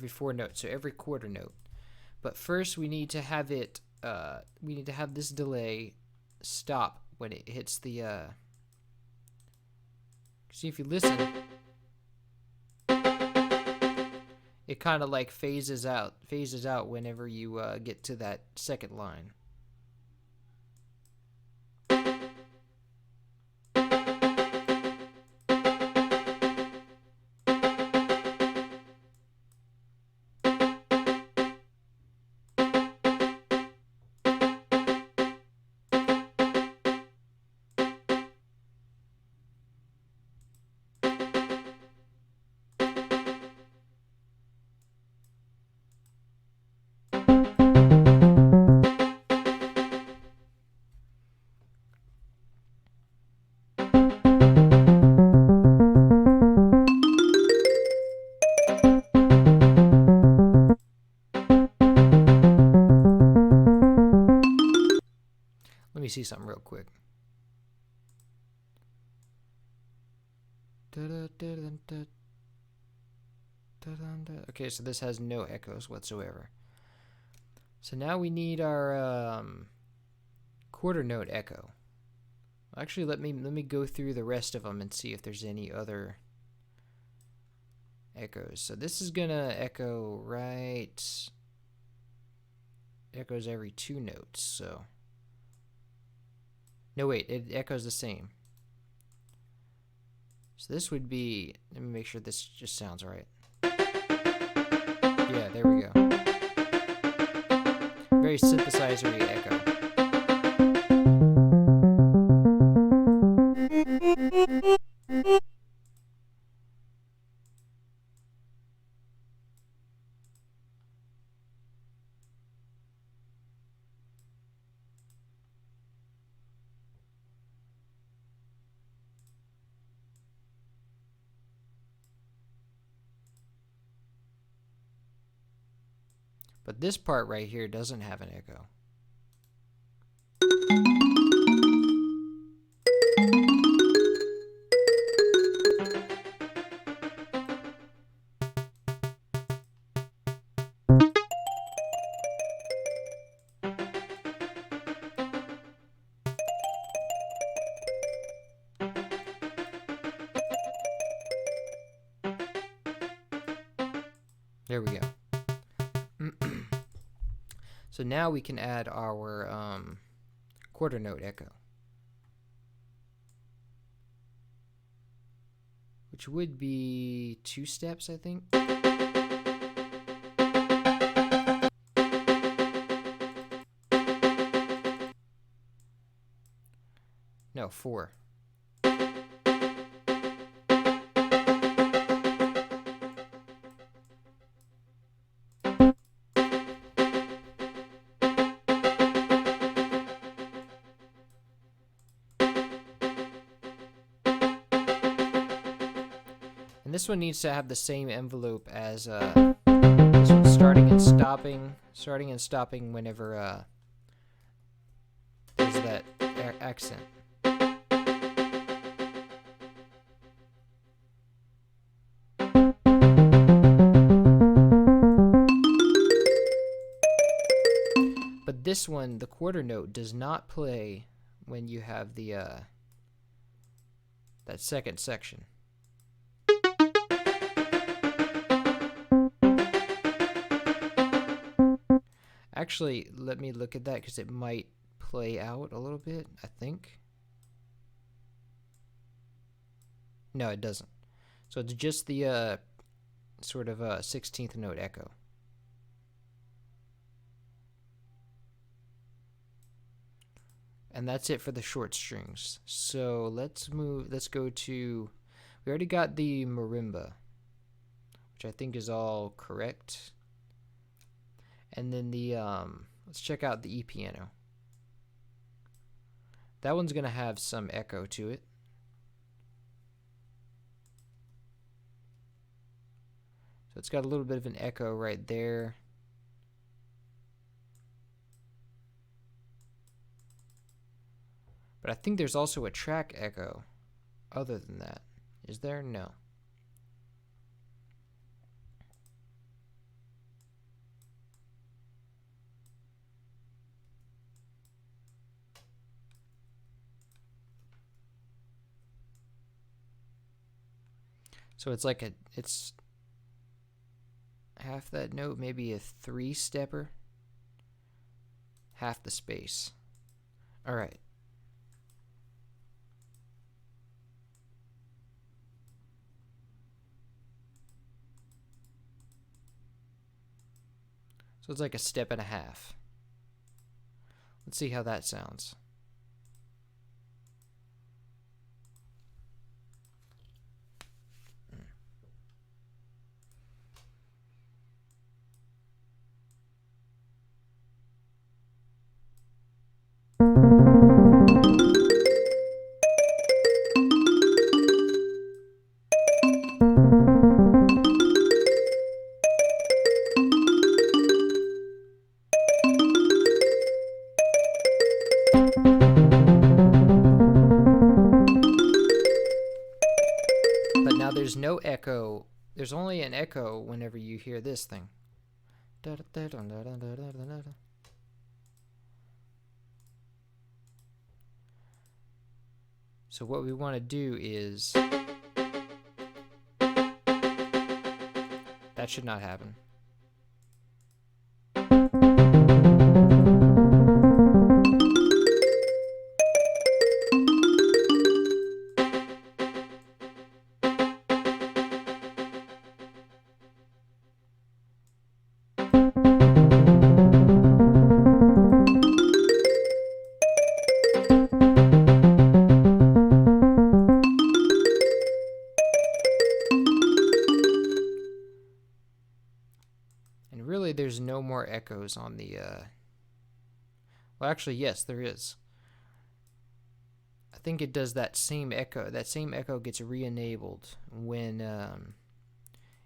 4 notes, so every quarter note. But first we need to have it we need to have this delay stop when it hits the see, if you listen, it kind of like phases out whenever you get to that second line. Let me see something real quick. Okay, so this has no echoes whatsoever. So now we need our quarter note echo. Actually, let me go through the rest of them and see if there's any other echoes. So this is gonna echo right. Echoes every 2 notes. So no, wait, it echoes the same. So this would be. Let me make sure this just sounds right. Yeah, there we go. Very synthesizer-y echo. But this part right here doesn't have an echo. There we go. So now we can add our quarter note echo, which would be 2 steps, I think. No, 4. And this one needs to have the same envelope as this one, starting and stopping whenever there's that accent. But this one, the quarter note, does not play when you have the that second section. Actually, let me look at that because it might play out a little bit, I think. No, it doesn't. So it's just the sort of 16th note echo. And that's it for the short strings. So let's go to, we already got the marimba, which I think is all correct. And then the, let's check out the E piano. That one's going to have some echo to it. So it's got a little bit of an echo right there. But But I think there's also a track echo other than that. Is there? No. So it's like it's half that note, maybe a 3-stepper, half the space. All right. So it's like a step and a half. Let's see how that sounds. There's no echo. There's only an echo whenever you hear this thing. So what we want to do is... that should not happen. There's no more echoes on the well, actually, yes, there is. I think it does that same echo. That same echo gets re-enabled when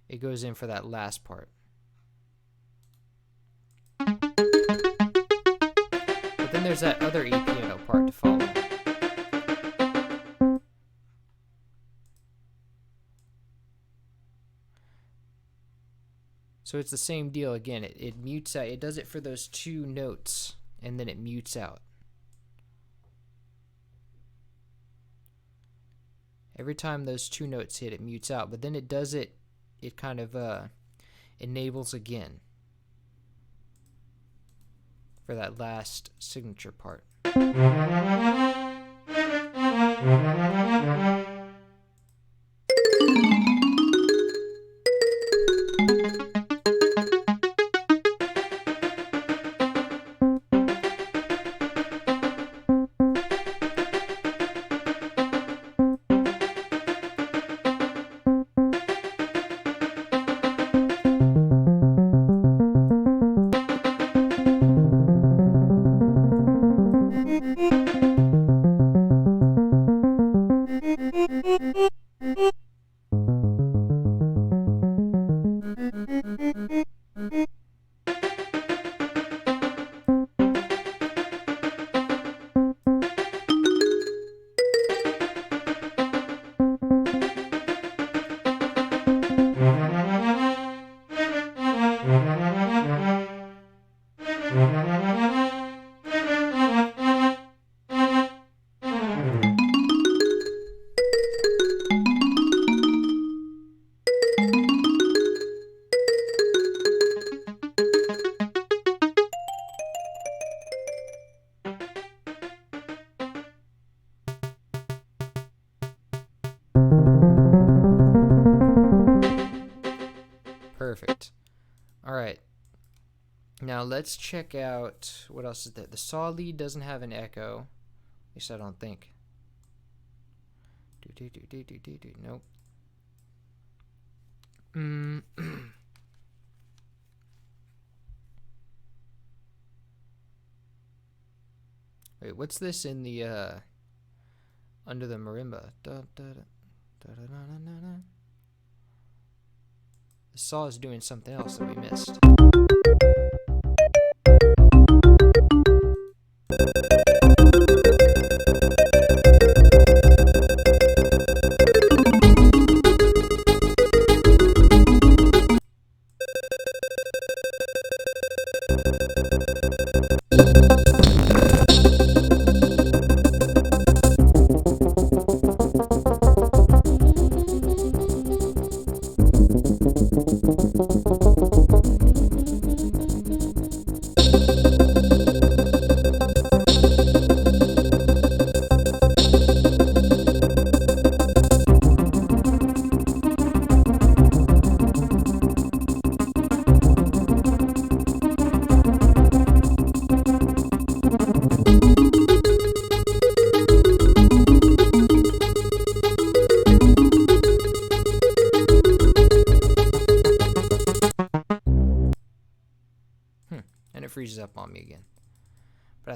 it goes in for that last part. But then there's that other E piano part to follow. So it's the same deal again. It mutes out. It does it for those 2 notes, and then it mutes out. Every time those 2 notes hit, it mutes out. But then it does it. It kind of enables again for that last signature part. Perfect. All right. Now let's check out what else is there. The saw lead doesn't have an echo. At least I don't think. Nope. Wait, what's this in the under the marimba? The saw is doing something else that we missed.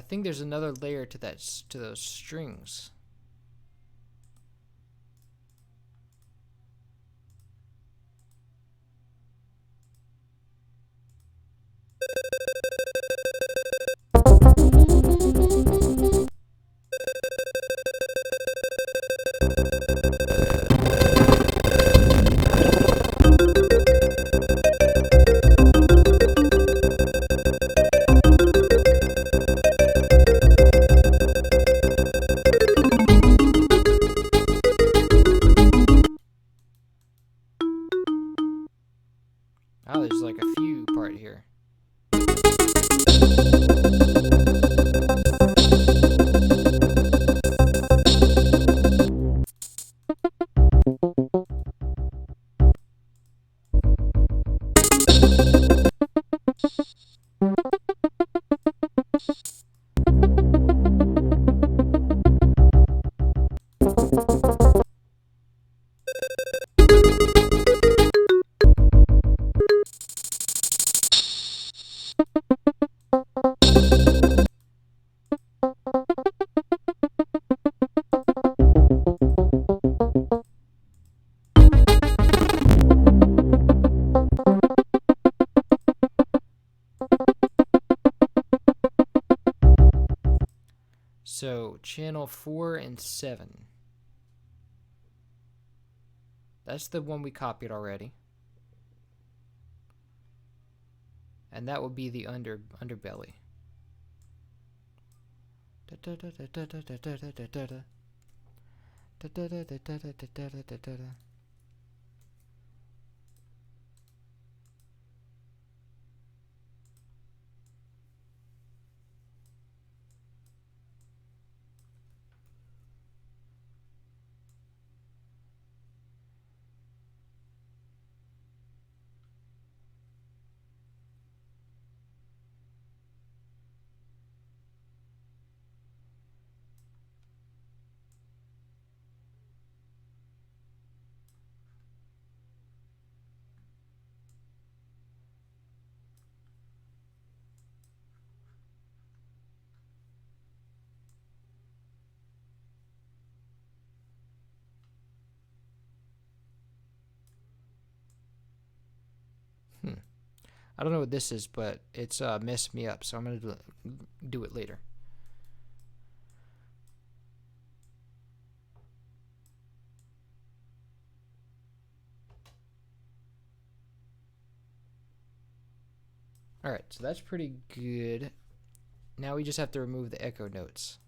think there's another layer to those strings. Oh, there's like a few part here. So channel 4 and 7. That's the one we copied already. And that would be the underbelly. I don't know what this is, but it's messed me up, so I'm going to do it later. Alright, so that's pretty good. Now we just have to remove the echo notes.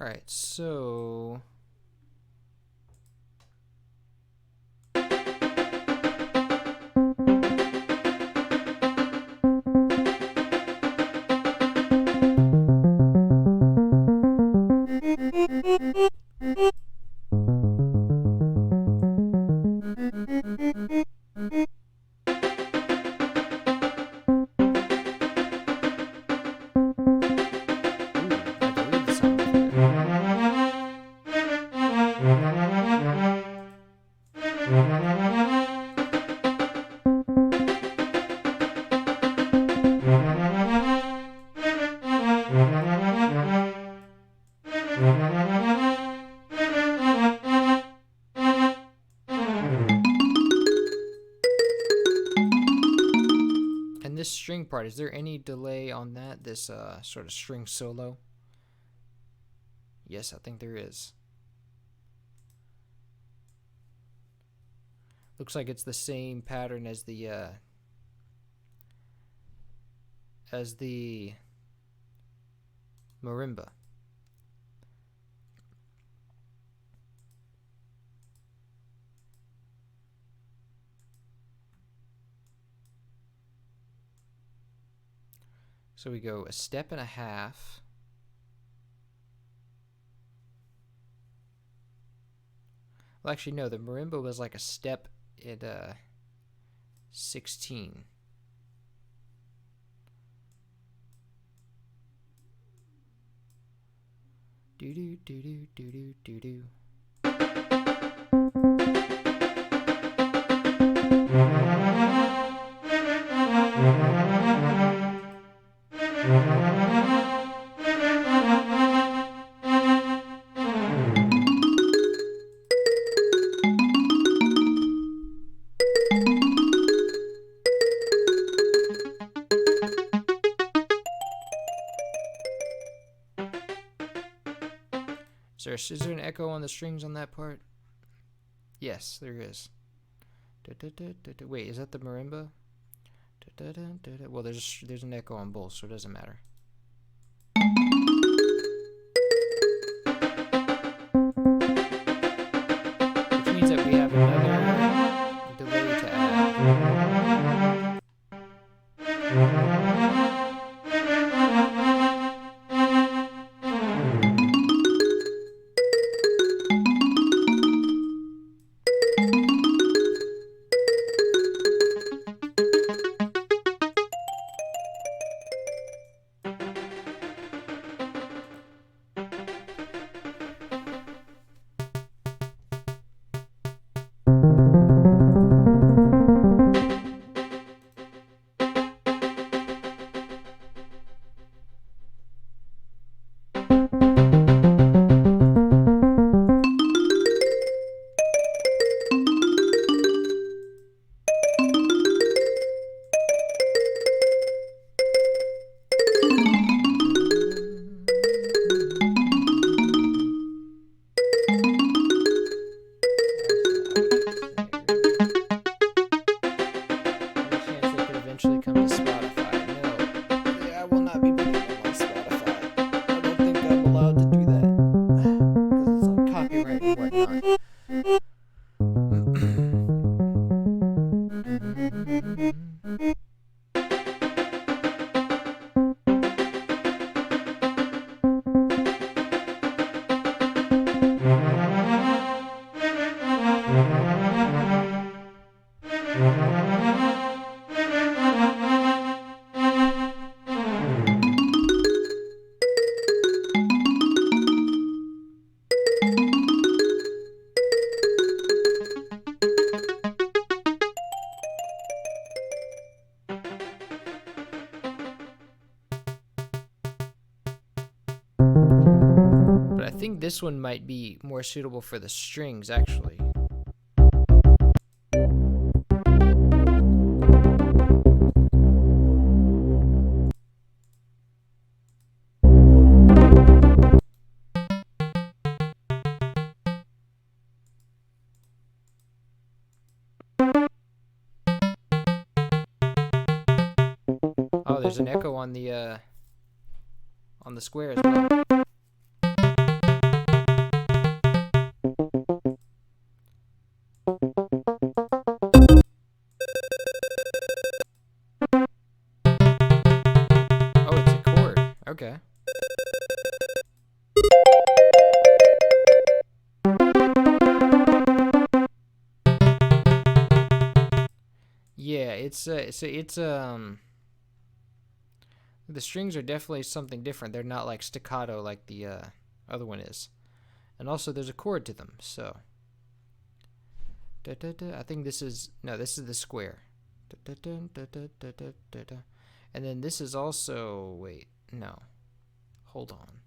Alright, so... And this string part, is there any delay on that? This sort of string solo? Yes, I think there is. Looks like it's the same pattern as the marimba. So we go a step and a half. Well, actually, no, the marimba was like a step at 16. Do do do do do do do do. Is there an echo on the strings on that part? Yes, there is. Wait, is that the marimba? Well, there's an echo on both, so it doesn't matter. Which means that we have another delay to add. But I think this one might be more suitable for the strings, actually. Oh, there's an echo on the square as well. it's the strings are definitely something different. They're not like staccato like the other one is. And also there's a chord to them, so I think this is the square. And then this is also, wait, no. Hold on.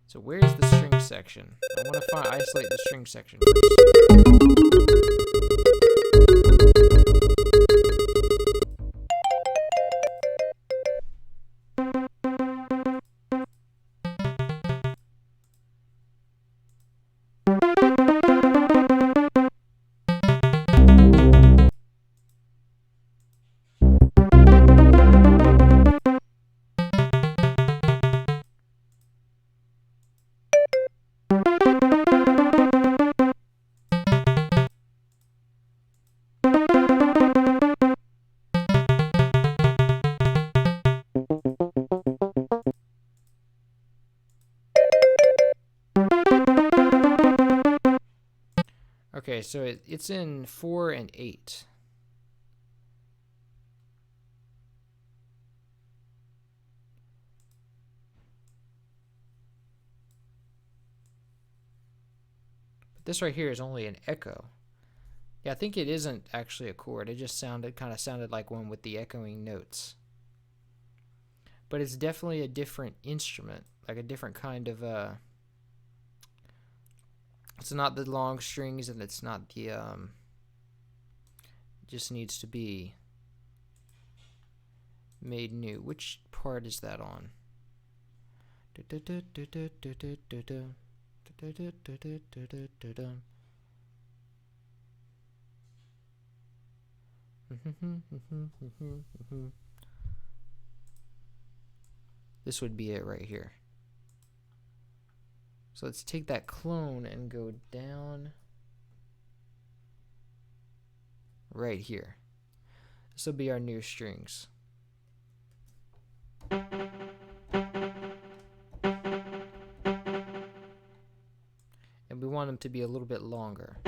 So where is the string section? I want to isolate the string section Okay, so it's in 4 and 8. But this right here is only an echo. Yeah, I think it isn't actually a chord. It just kind of sounded like one with the echoing notes. But it's definitely a different instrument, like a different kind of it's not the long strings, and it's not the just needs to be made new. Which part is that on? This would be it right here. So let's take that clone and go down right here. This will be our new strings. And we want them to be a little bit longer.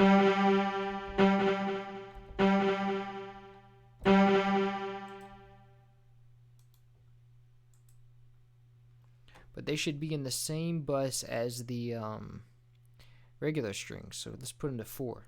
But they should be in the same bus as the regular strings. So let's put them to 4.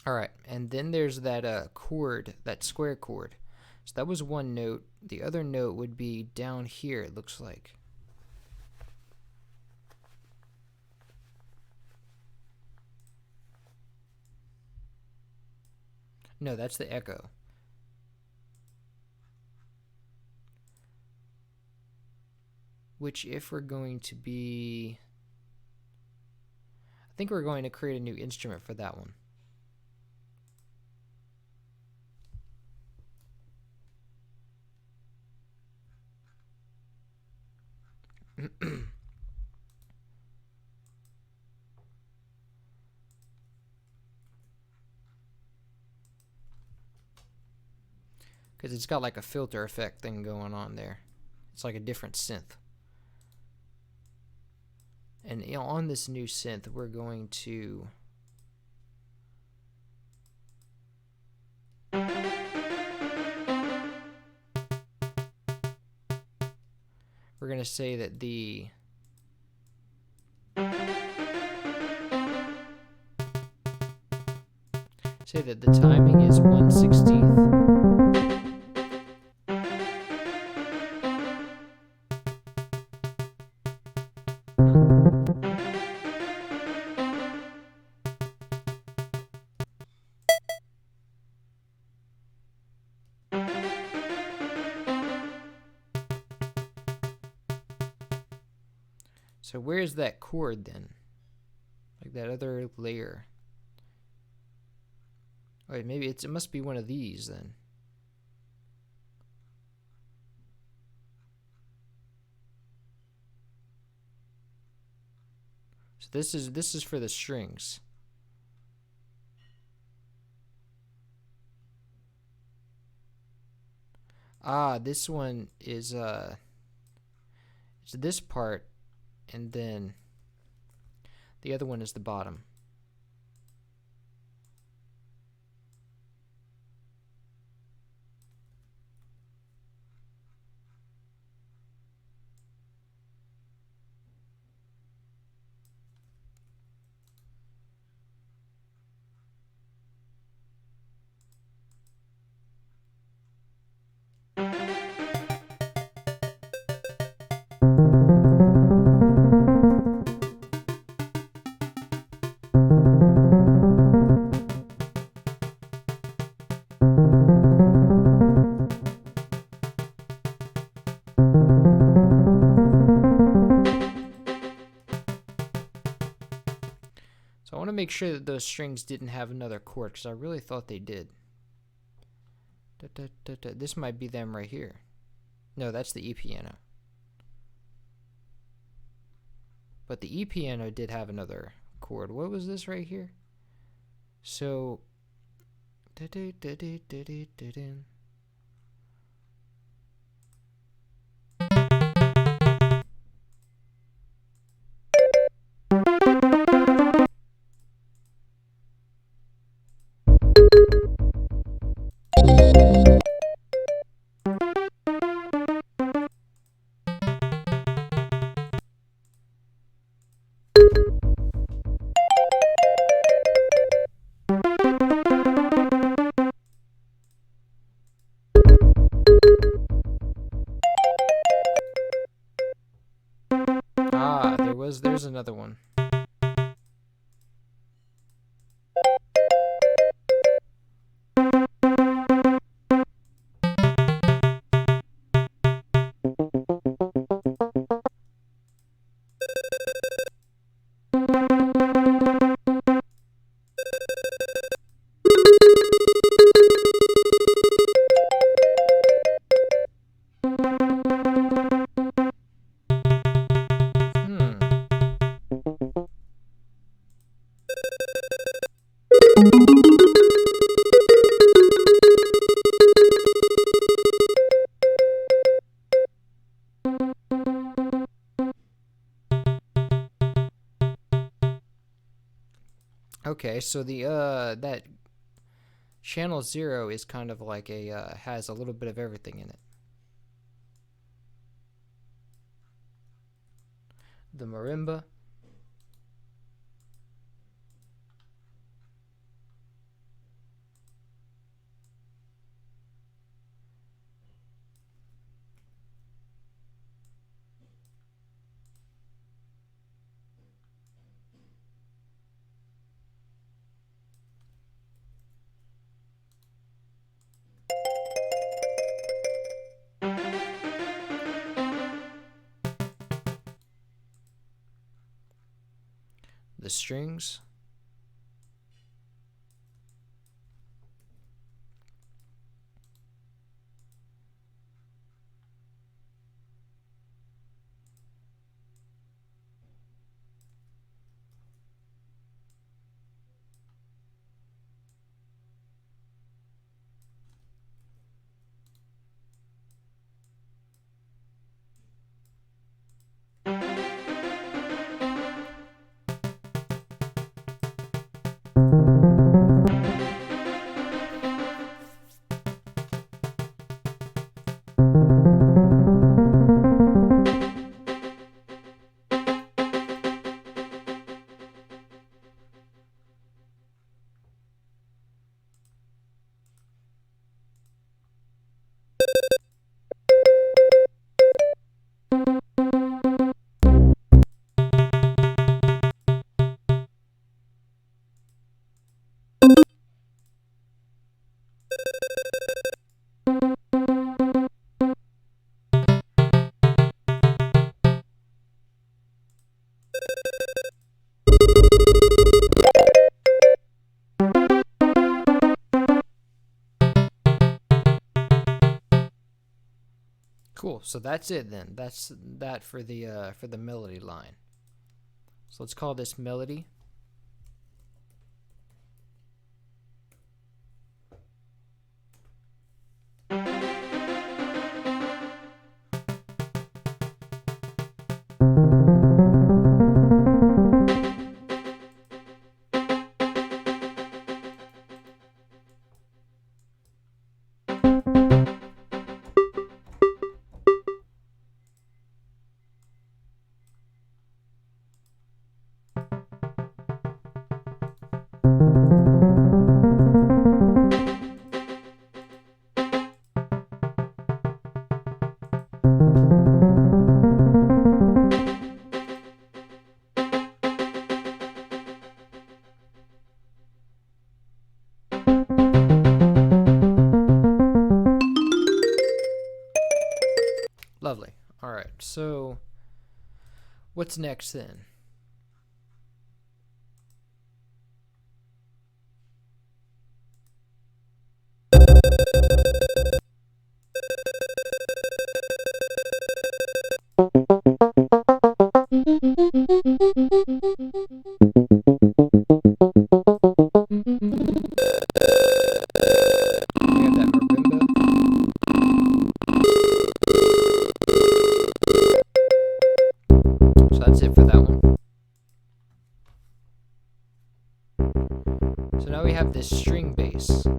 Alright, and then there's that chord, that square chord. So that was one note. The other note would be down here, it looks like. No, that's the echo. Which, if we're going to be... I think we're going to create a new instrument for that one. Because it's got like a filter effect thing going on there. It's like a different synth. And on this new synth, we're going to say that the timing is 1/16. So where's that cord then? Like that other layer. Wait, maybe it must be one of these then. So this is for the strings. Ah, this one is it's this part, and then the other one is the bottom. So I want to make sure that those strings didn't have another chord, because I really thought they did. This might be them right here. No, that's the E piano. But the E piano did have another chord. What was this right here? So there's another one. Okay, so the that channel 0 is kind of like a has a little bit of everything in it. The marimba. The strings. Cool. So that's it then. That's that for the melody line. So let's call this melody. Lovely. All right. So what's next then? We have that marimba. So that's it for that one. So now we have this string bass. So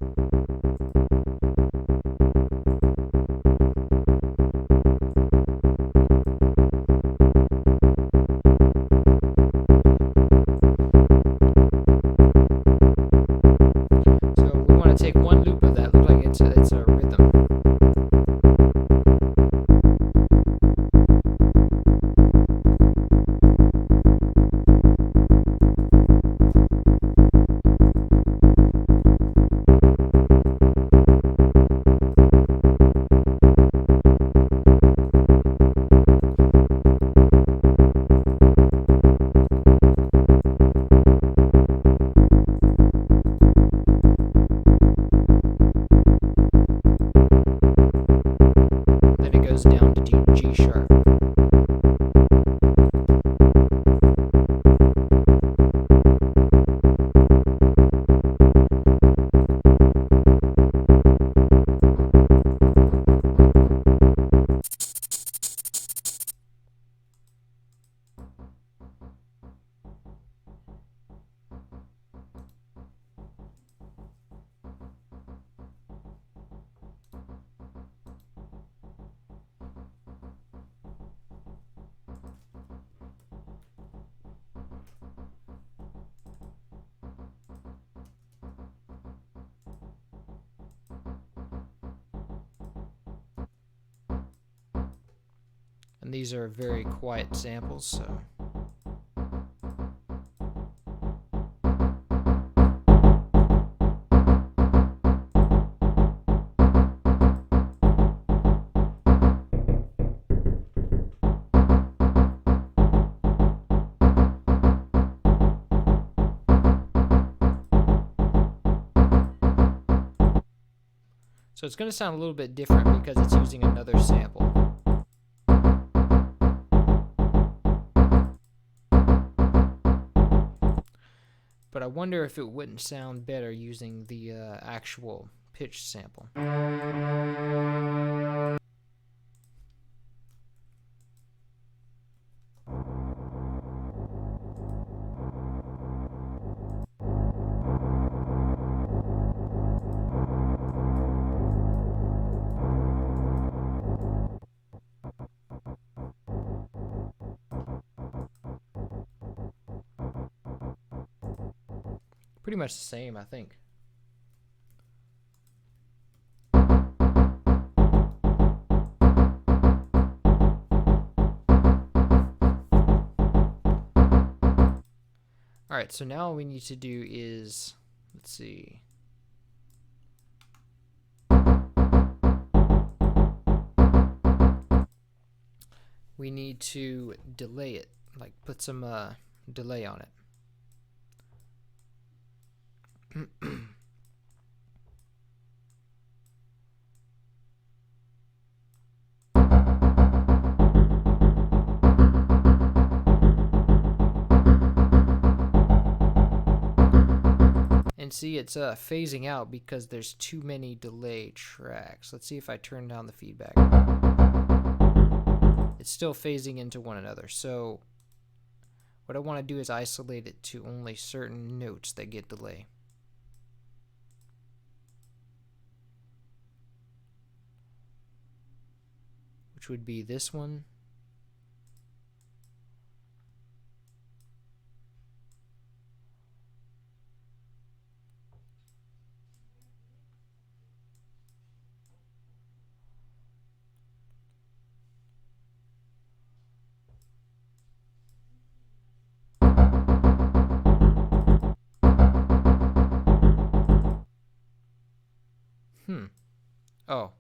we want to take one loop of that. Look like it's a rhythm. Then it goes down to G sharp. And these are very quiet samples, so it's going to sound a little bit different because it's using another sample. But I wonder if it wouldn't sound better using the actual pitch sample. Pretty much the same, I think. Alright, so now all we need to do is, let's see. We need to delay it, like put some delay on it. And see, it's phasing out because there's too many delay tracks. Let's see if I turn down the feedback. It's still phasing into one another. So what I want to do is isolate it to only certain notes that get delay. Which would be this one. Oh.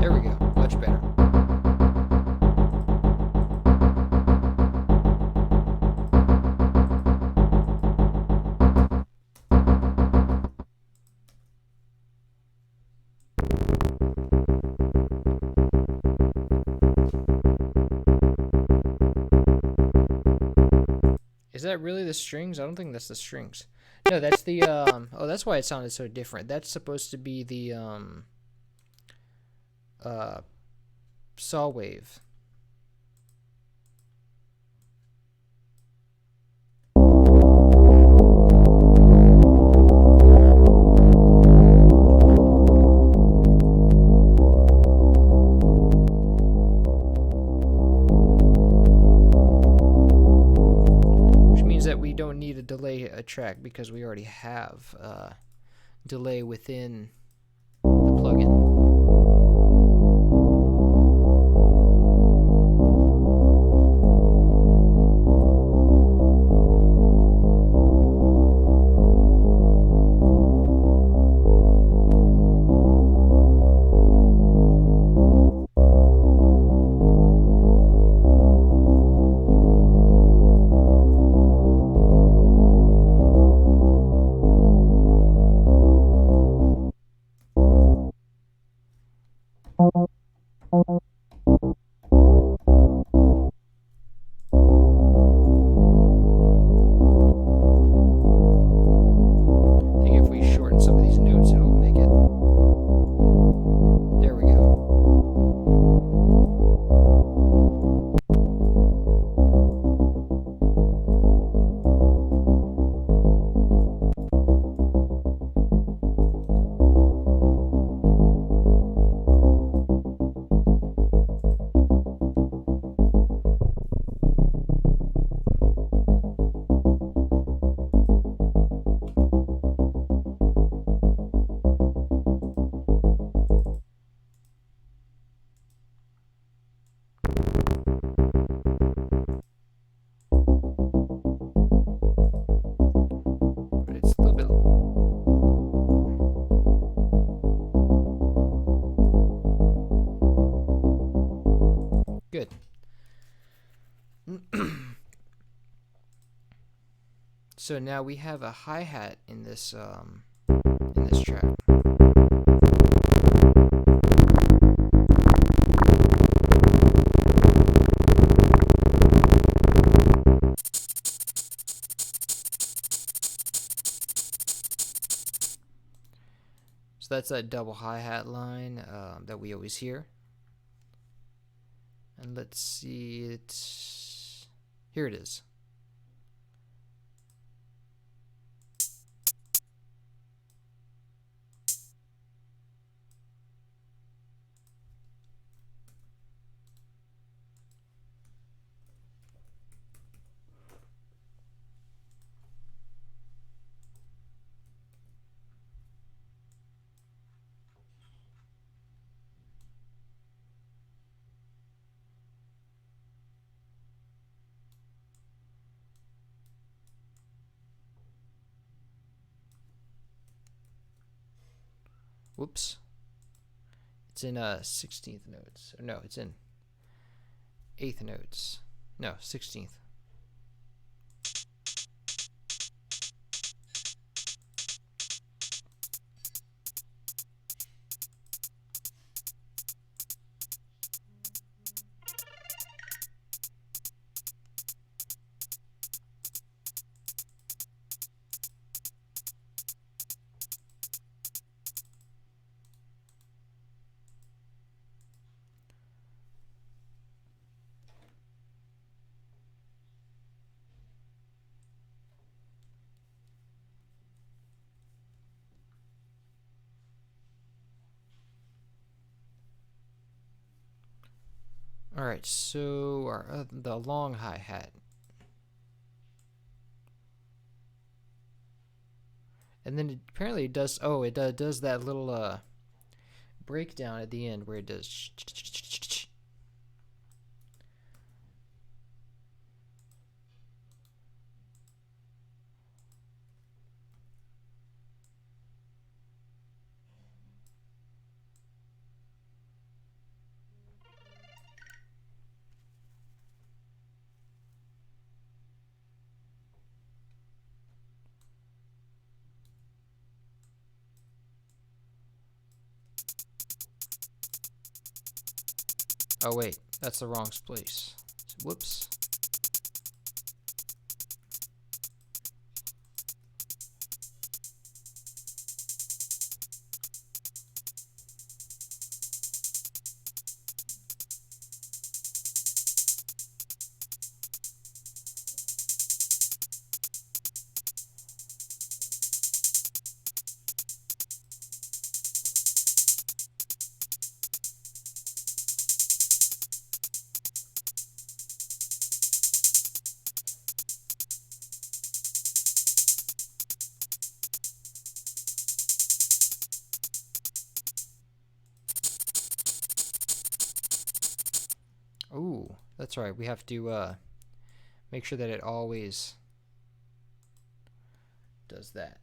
There we go. Much better. Is that really the strings? I don't think that's the strings. No, that's the oh, that's why it sounded so different. That's supposed to be the saw wave. We don't need to delay a track because we already have delay within the plugin. Good. So now we have a hi-hat in this track. So that's that double hi-hat line that we always hear. And let's see it. Here it is. Whoops. It's in 16th notes. No, it's in eighth notes. No, 16th. All right, so our the long hi-hat. And then apparently it does, oh, it does that little breakdown at the end where it does. Oh wait, that's the wrong place. Whoops. Ooh, that's right. We have to make sure that it always does that.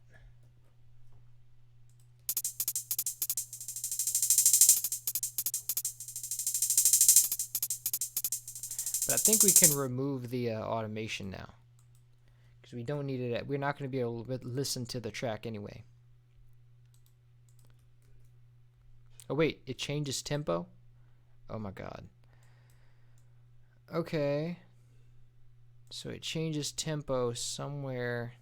But I think we can remove the automation now, because we don't need it. We're not going to be able to listen to the track anyway. Oh wait, it changes tempo? Oh my god. Okay. So it changes tempo somewhere.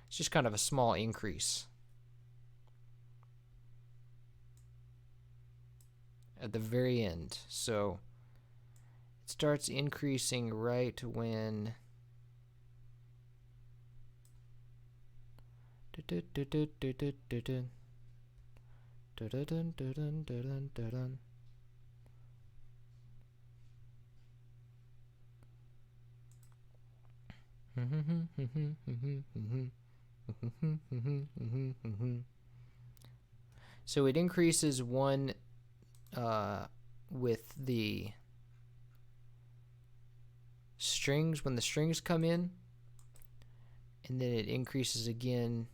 It's just kind of a small increase at the very end. So it starts increasing right when so it increases one with the strings when the strings come in, and then it increases again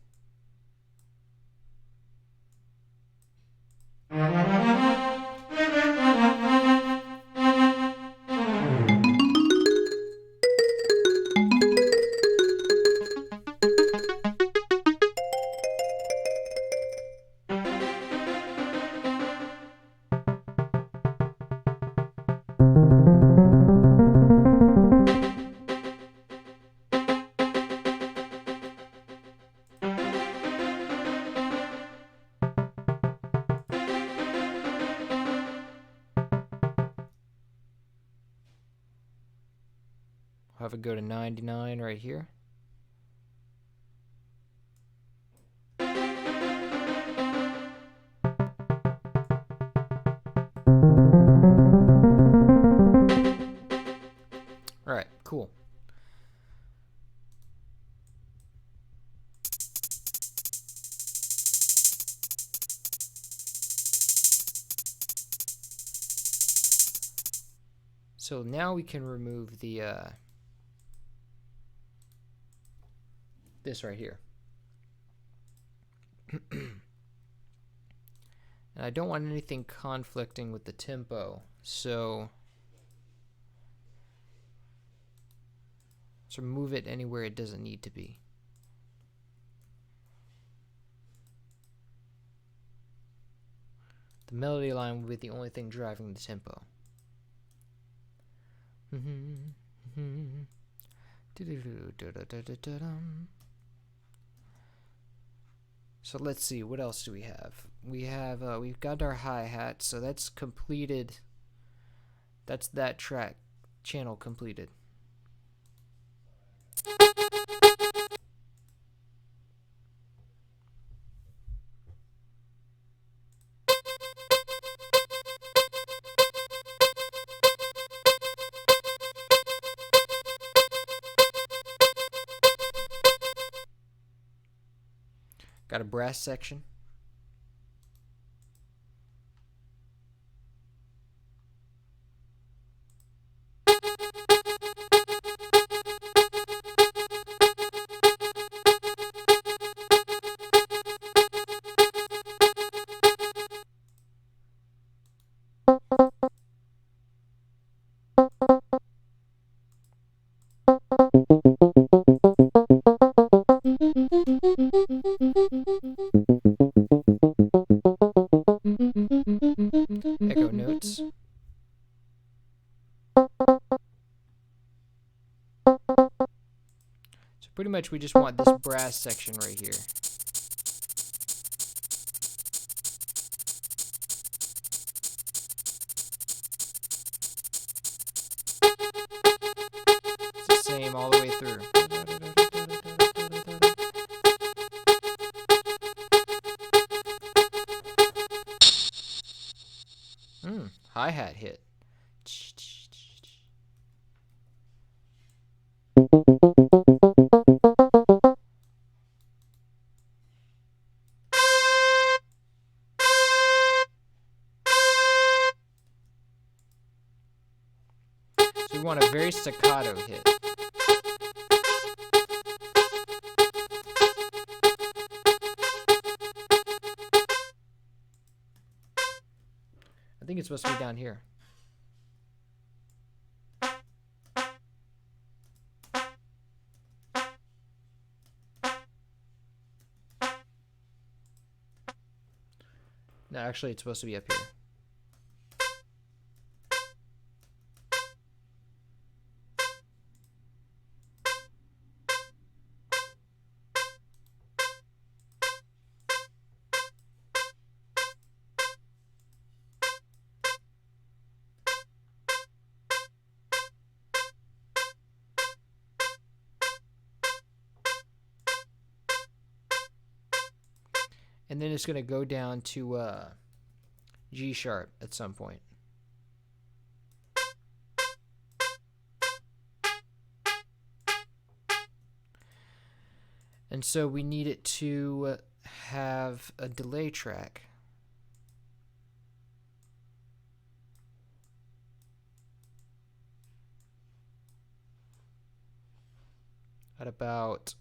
I'll have it go to 99 right here. All right, cool. So now we can remove the this right here. And I don't want anything conflicting with the tempo, so let's remove it anywhere it doesn't need to be. The melody line will be the only thing driving the tempo. So let's see, what else do we have? We've got our hi-hat, so that's completed. That's that track channel completed. Got a brass section. Echo notes. So pretty much we just want this brass section right here. It's the same all the way through. Hi-hat hit. So we want a very staccato hit. I think it's supposed to be down here. No, actually it's supposed to be up here. And then it's going to go down to G sharp at some point. And so we need it to have a delay track. At about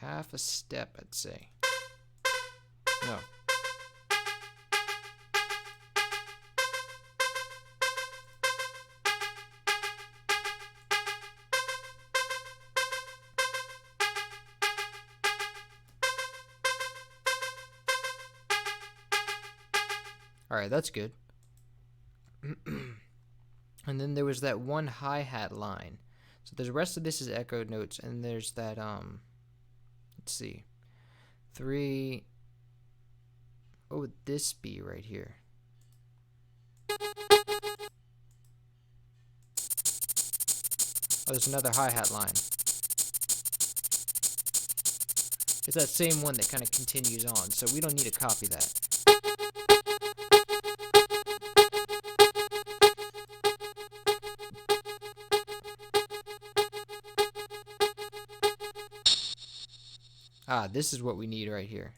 half a step, I'd say. No. Alright, that's good. And then there was that one hi-hat line. So the rest of this is echoed notes, and there's that, let's see. 3, what would this be right here? Oh, there's another hi-hat line. It's that same one that kind of continues on, so we don't need to copy that. Ah, this is what we need right here.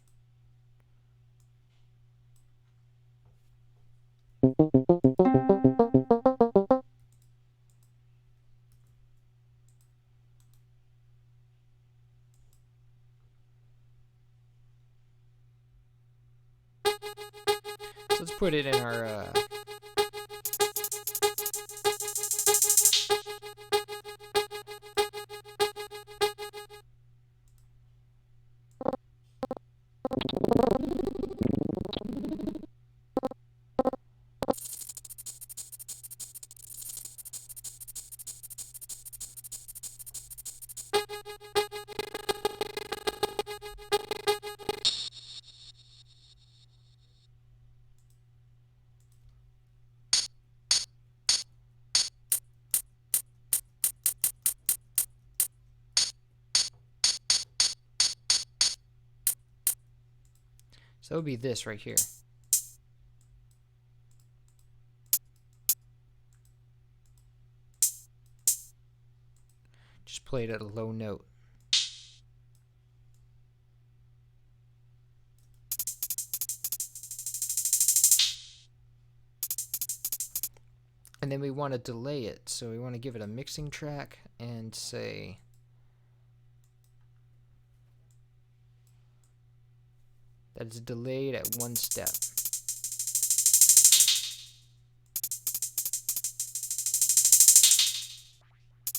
put it in our so it would be this right here. Just play it at a low note. And then we want to delay it, so we want to give it a mixing track and say that it's delayed at 1 step.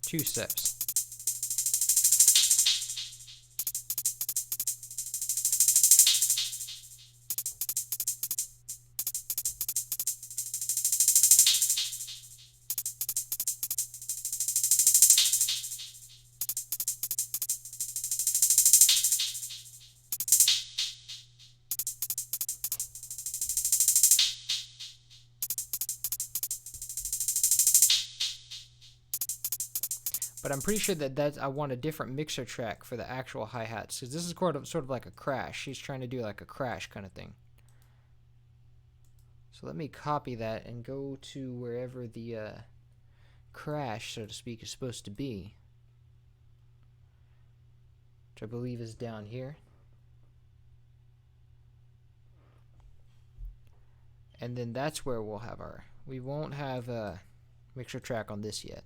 Two steps. But I'm pretty sure that I want a different mixer track for the actual hi-hats, because this is sort of like a crash. She's trying to do like a crash kind of thing. So let me copy that and go to wherever the crash, so to speak, is supposed to be, which I believe is down here. And then that's where we'll have our, we won't have a mixer track on this yet.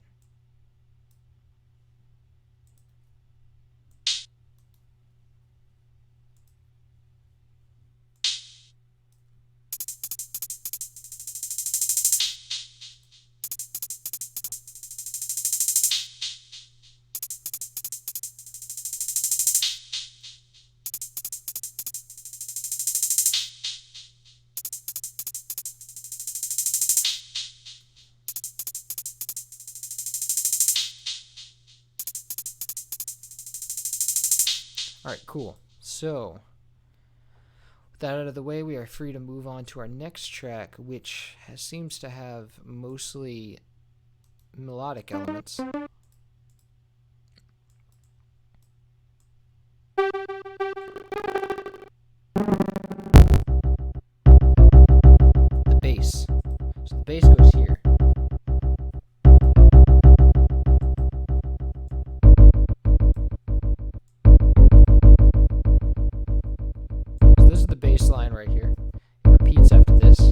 Alright, cool. So, with that out of the way, we are free to move on to our next track, which seems to have mostly melodic elements. The bass. So the bass goes here. This is the bass line right here. It repeats after this.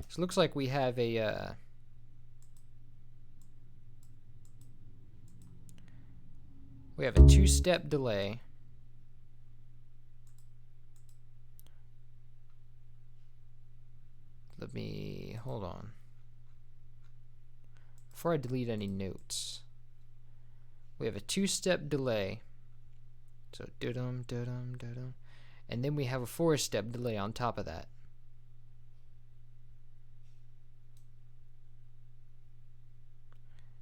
So it looks like we have a two-step delay. Let me hold on. Before I delete any notes, we have a two-step delay. So dum dum dum, and then we have a four-step delay on top of that.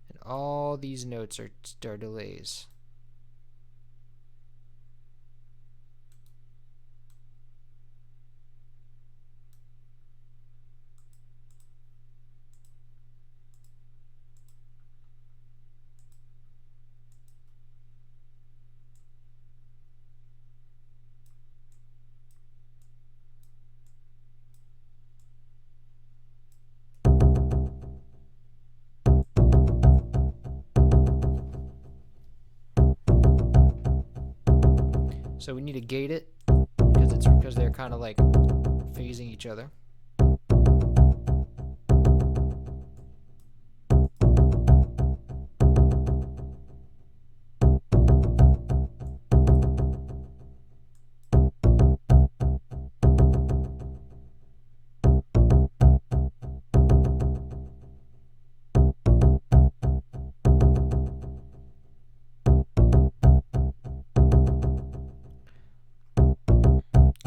And all these notes are delays. So we need to gate it because they're kind of like phasing each other.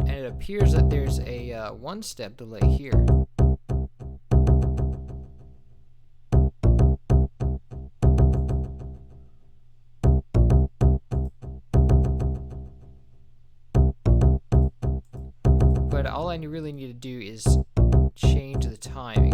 It appears that there's a one-step delay here. But all I really need to do is change the timing.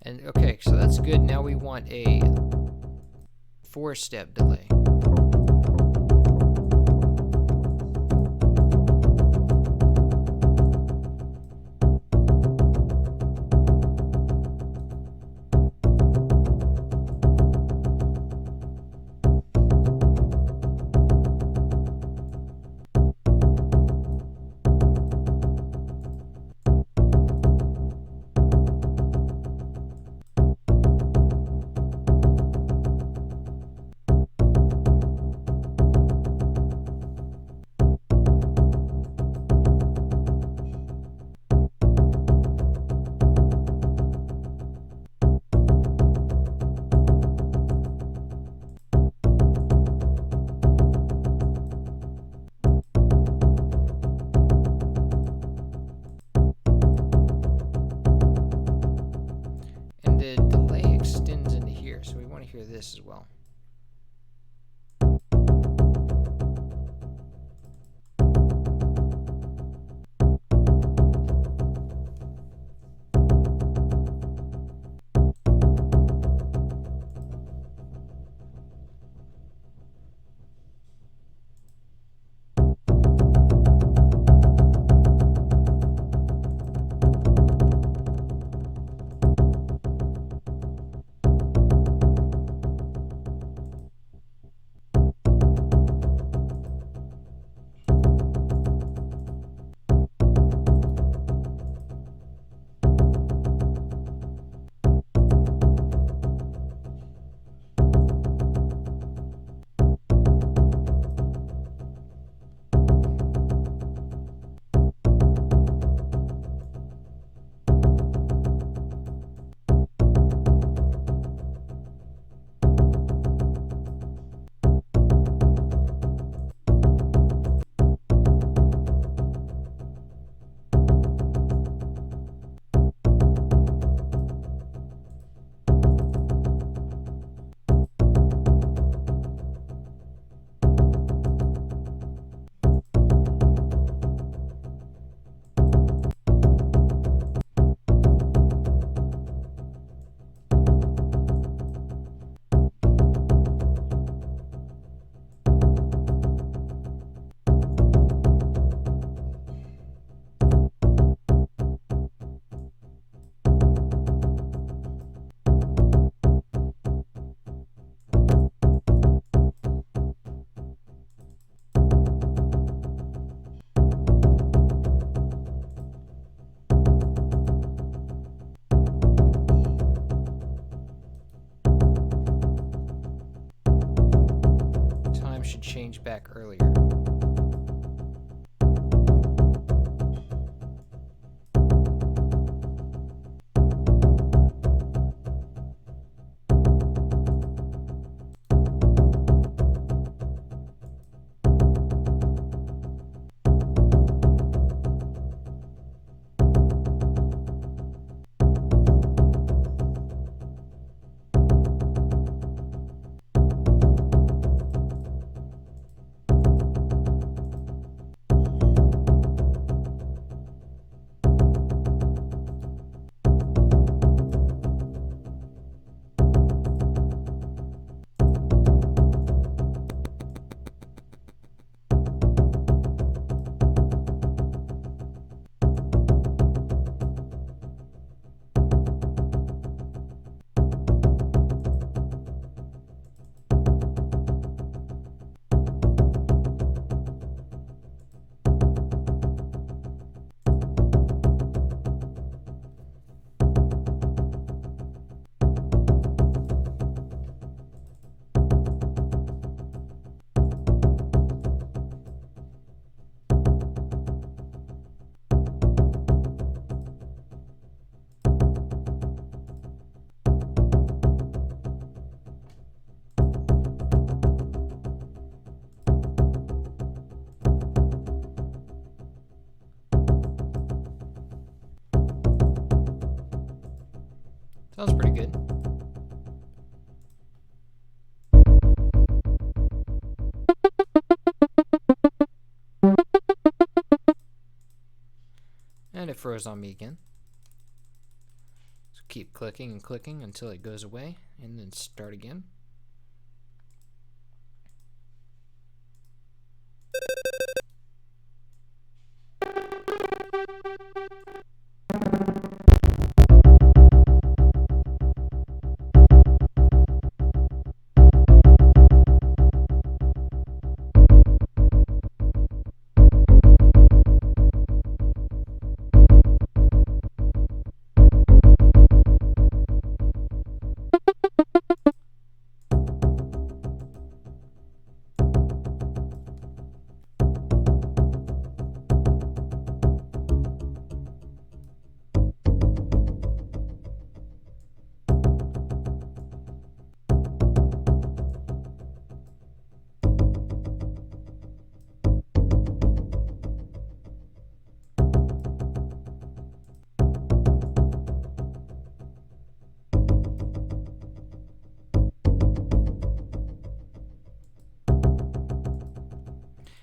And okay, so that's good. Now we want a 4-step delay. Hear this as well. change back earlier. Sounds pretty good. And it froze on me again. So keep clicking and clicking until it goes away, and then start again.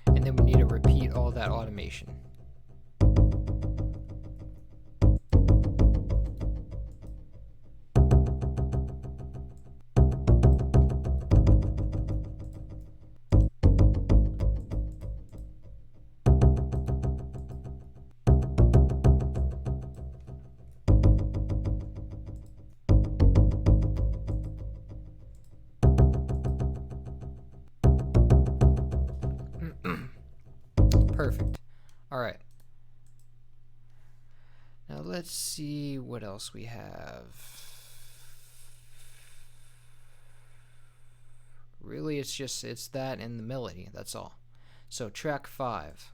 And then we need to repeat all that automation. Perfect. All right. Now let's see what else we have. Really, it's that and the melody. That's all. So track 5.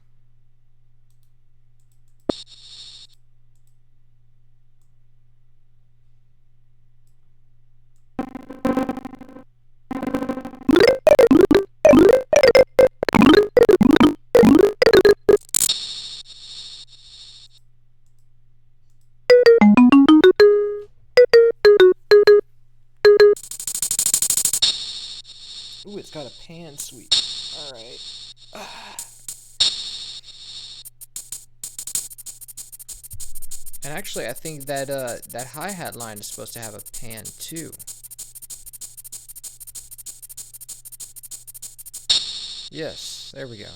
Ooh, it's got a pan sweep. All right. And actually, I think that that hi-hat line is supposed to have a pan too. Yes, there we go.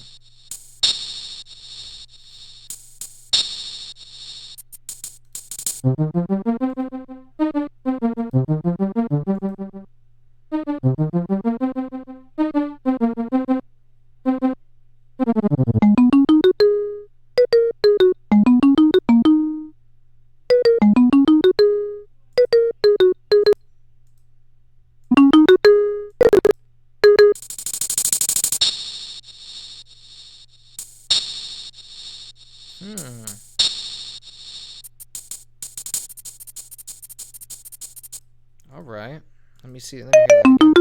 Let me see. Let me hear that again.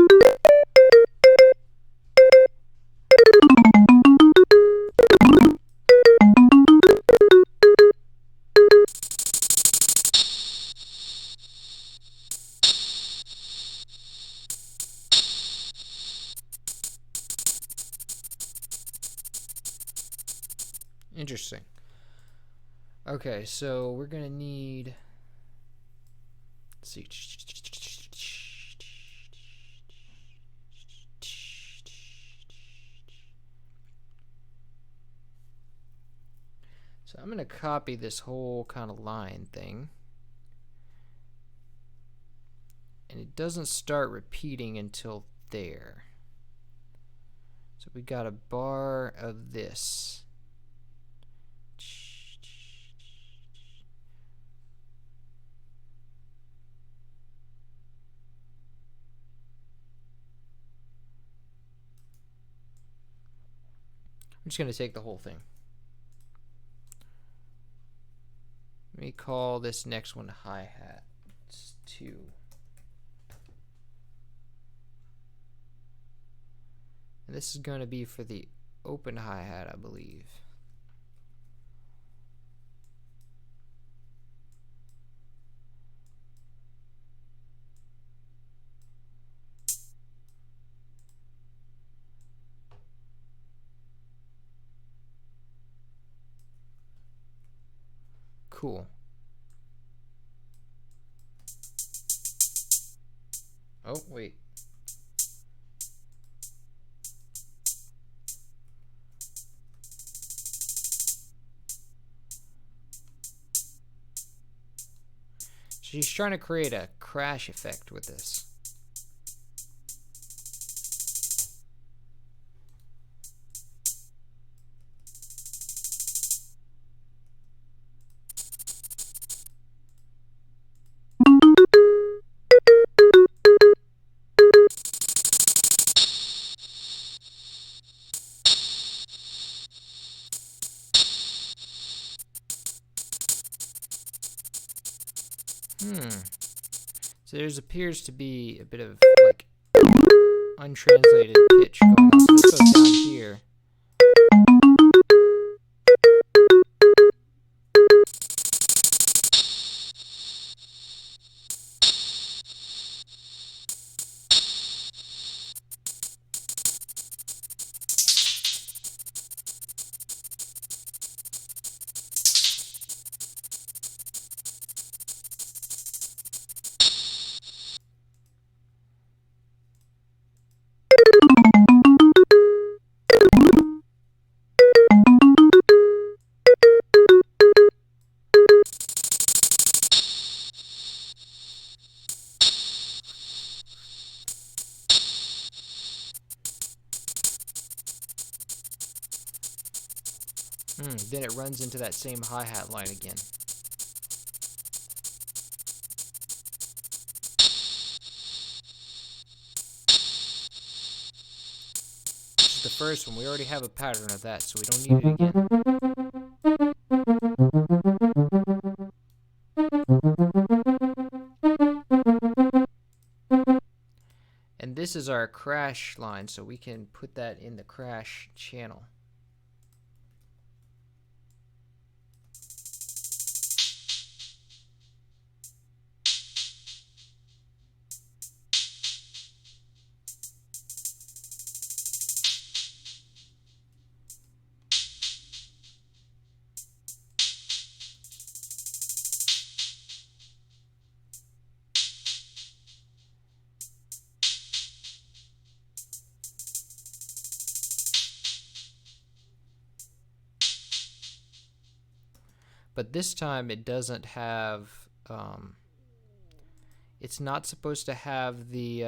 Interesting. Okay, so we're gonna need. Let's see. So I'm gonna copy this whole kind of line thing, and it doesn't start repeating until there. So we got a bar of this. I'm just going to take the whole thing. Let me call this next one hi-hat. It's 2. And this is going to be for the open hi-hat, I believe. Cool. Oh, wait. She's trying to create a crash effect with this. So there appears to be a bit of like untranslated pitch going on. So this goes down here. Then it runs into that same hi-hat line again. This is the first one. We already have a pattern of that, so we don't need it again. And this is our crash line, so we can put that in the crash channel. But this time it doesn't have, it's not supposed to have the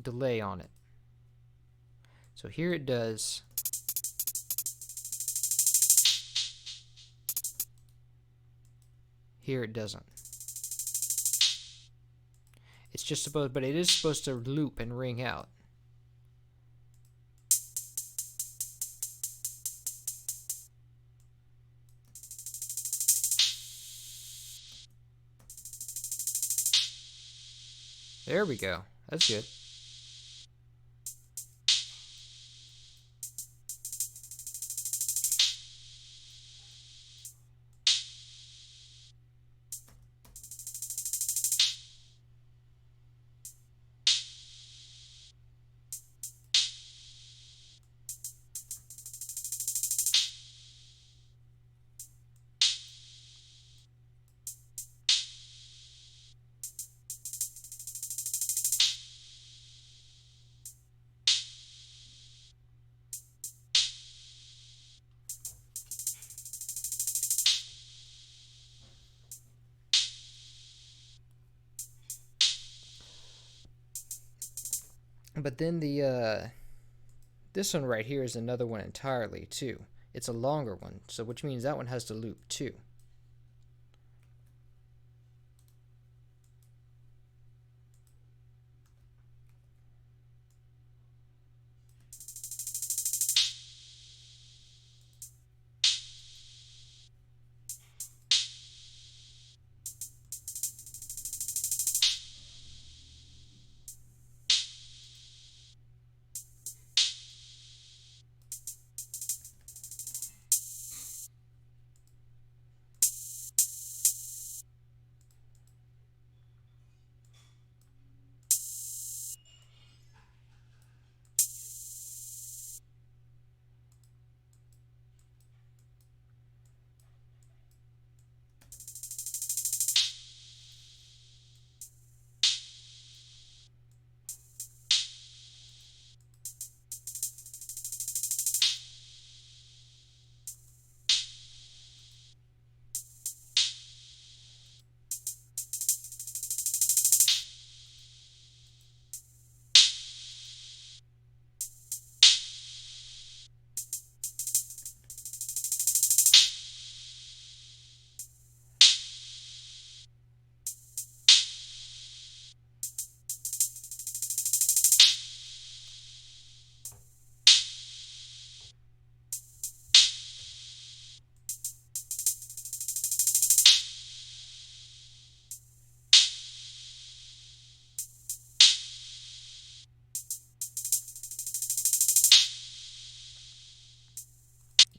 delay on it. So here it does. Here it doesn't. It's just supposed, but it is supposed to loop and ring out. There we go. That's good. But then the this one right here is another one entirely too. It's a longer one, so which means that one has to loop too.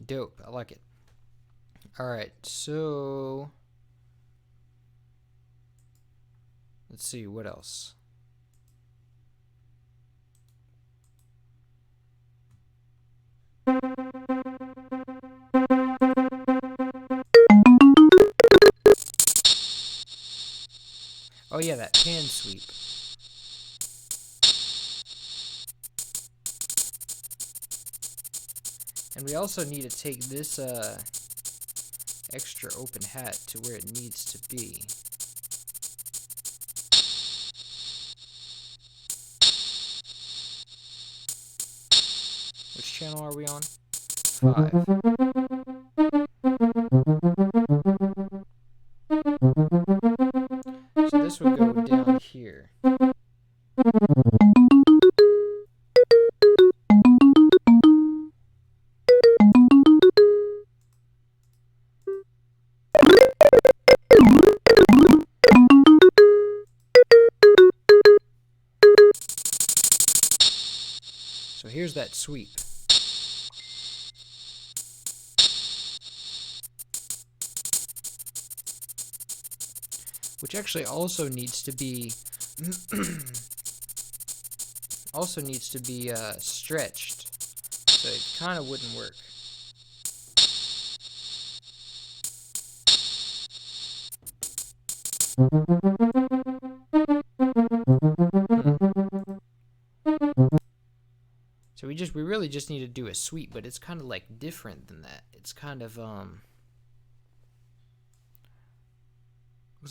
Dope. I like it. Alright, so let's see what else. Oh yeah, that pan sweep. And we also need to take this extra open hat to where it needs to be. Which channel are we on? 5. So this would go down here. So here's that sweep. Which actually also needs to be stretched, so it kind of wouldn't work. So we really just need to do a sweep, but it's kind of like different than that. It's kind of looks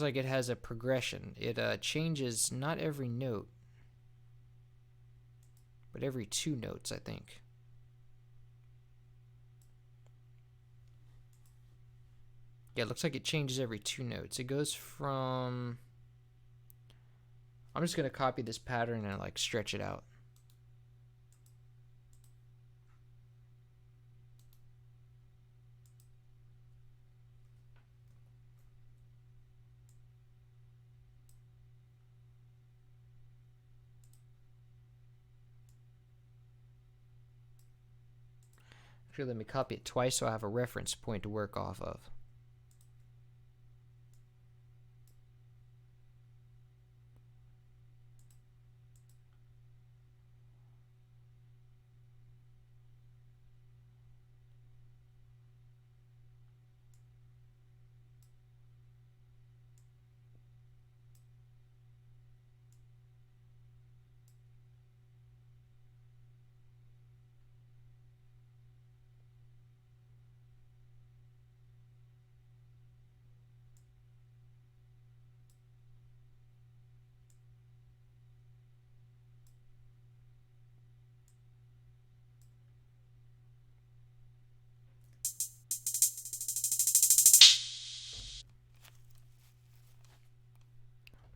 like it has a progression. It changes not every note, but every 2 notes, I think. Yeah, it looks like it changes every 2 notes. It goes from... I'm just going to copy this pattern and like stretch it out. Actually, let me copy it twice so I have a reference point to work off of.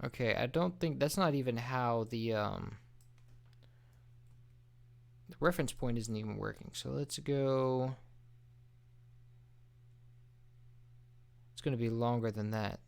Okay, I don't think that's not even how the reference point isn't even working. So let's go. It's going to be longer than that.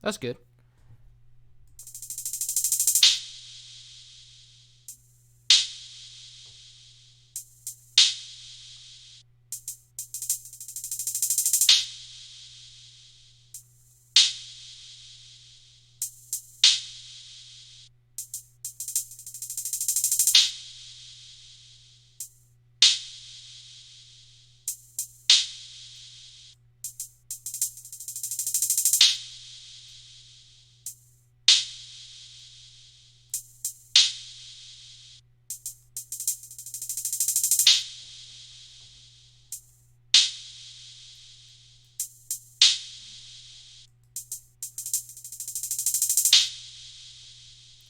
That's good.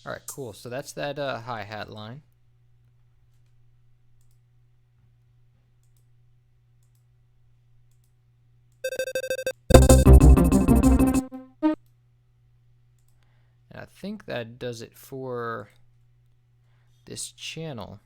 All right, cool. So that's that hi-hat line. And I think that does it for this channel.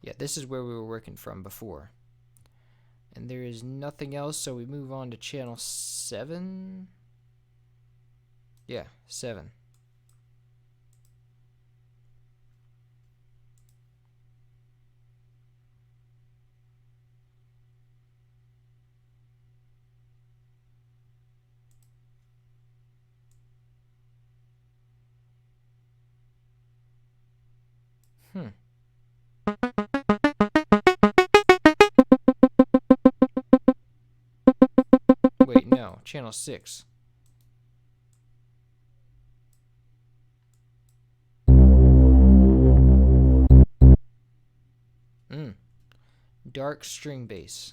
Yeah, this is where we were working from before. And there is nothing else, so we move on to channel 7. Yeah, 7. Wait, no, channel 6. Dark string bass.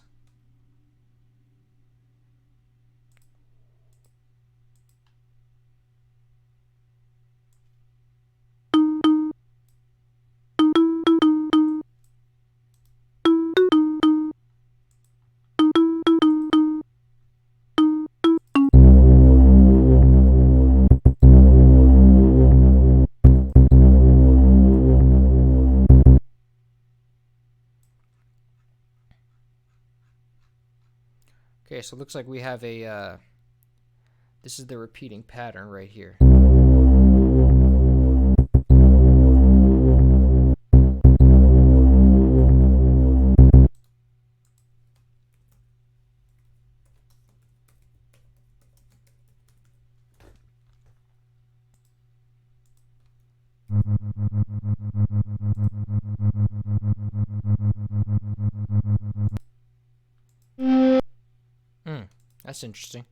Okay, so it looks like we have a, this is the repeating pattern right here. That's interesting.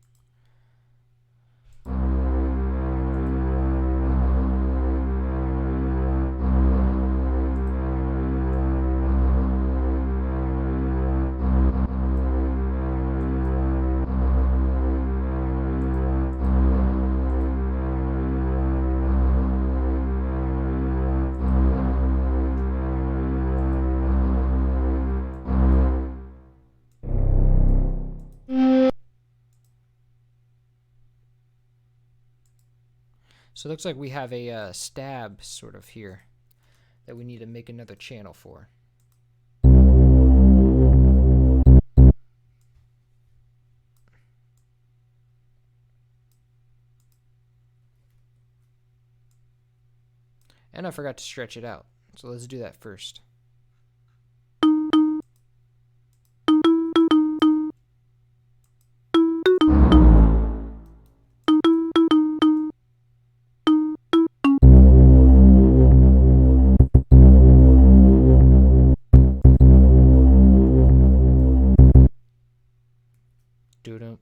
So it looks like we have a stab sort of here that we need to make another channel for. And I forgot to stretch it out. So let's do that first. Doo-dum,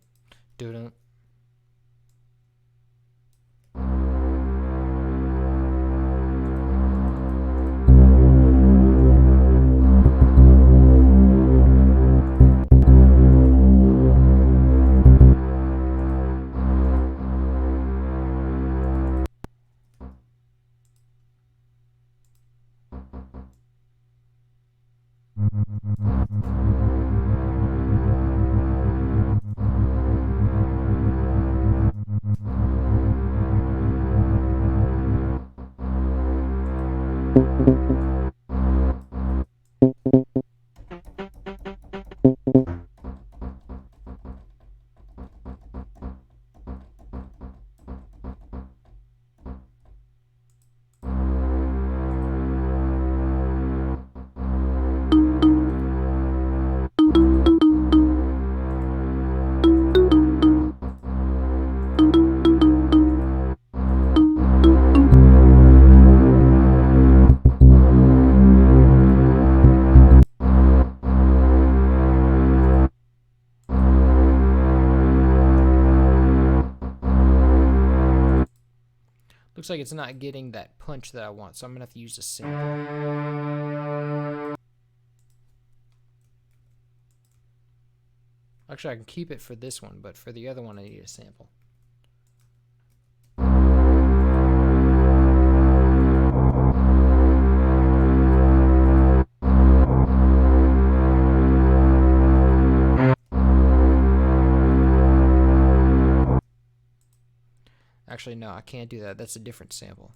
doo-dum. Looks like it's not getting that punch that I want, so I'm gonna have to use a sample. Actually, I can keep it for this one, but for the other one I need a sample. Actually, no, I can't do that. That's a different sample.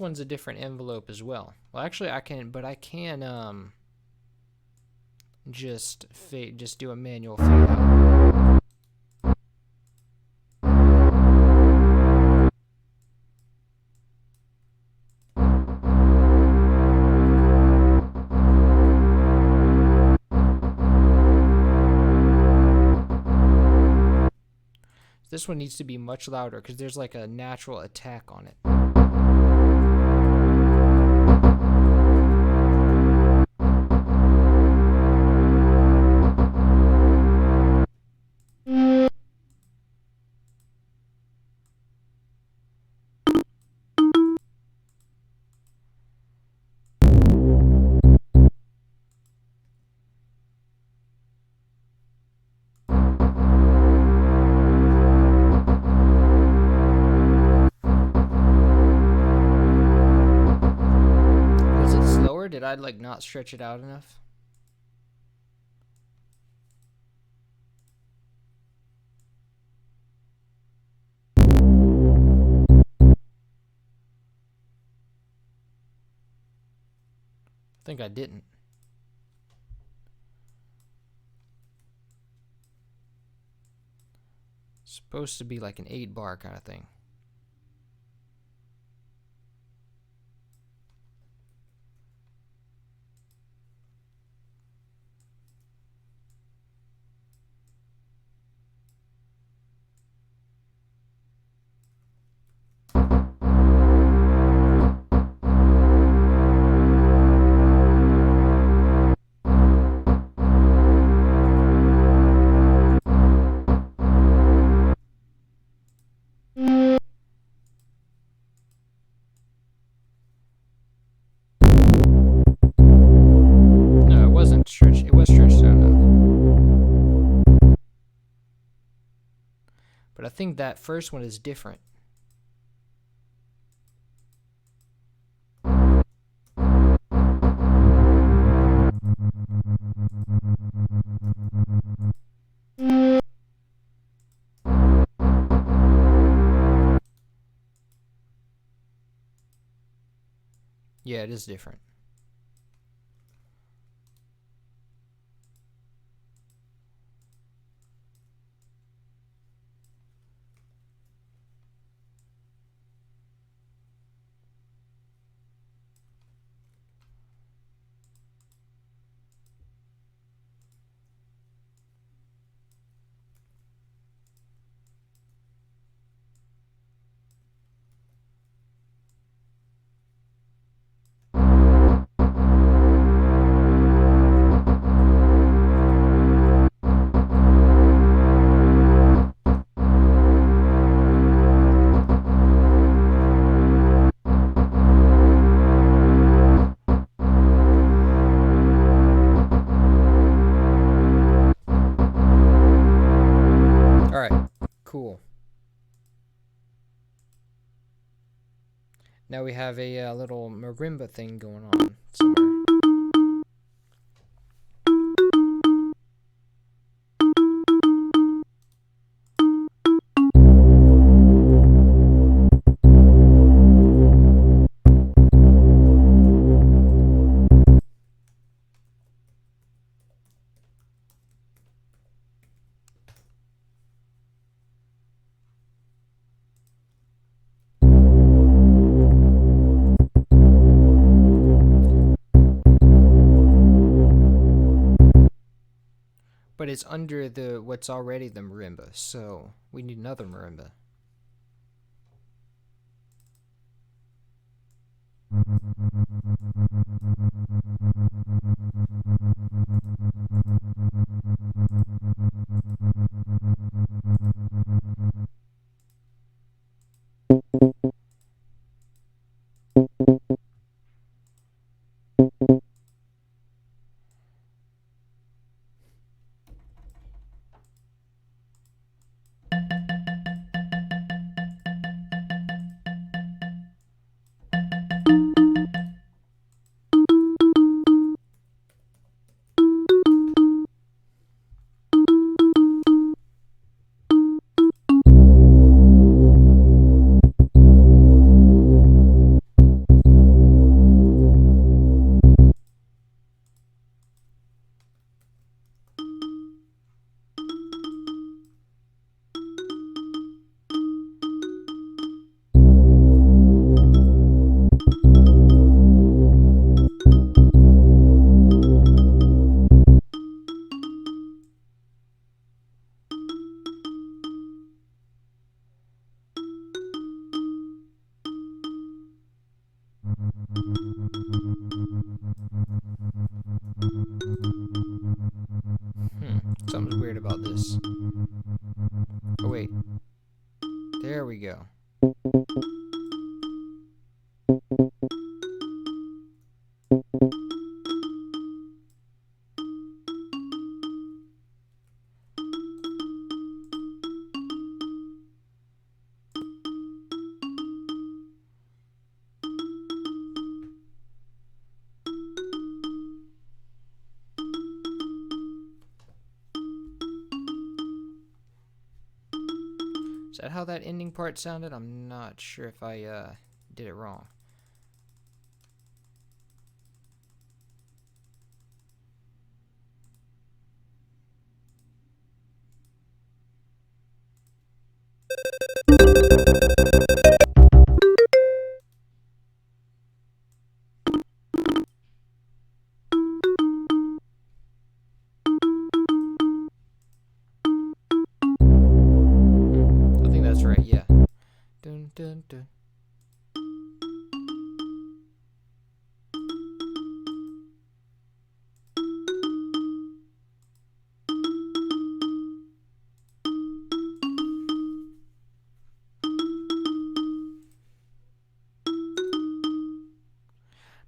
One's a different envelope as well. Well, actually, I can just do a manual fade out. This one needs to be much louder because there's like a natural attack on it. I like not stretch it out enough? I think I didn't. It's supposed to be like an 8-bar kind of thing. It was stretched out enough. But I think that first one is different. Yeah, it is different. Cool. Now we have a little marimba thing going on somewhere. But it's under the what's already the marimba, so we need another marimba. Something's weird about this. Oh wait. There we go. Is that how that ending part sounded? I'm not sure if I did it wrong. I think that's right, yeah. Dun, dun, dun.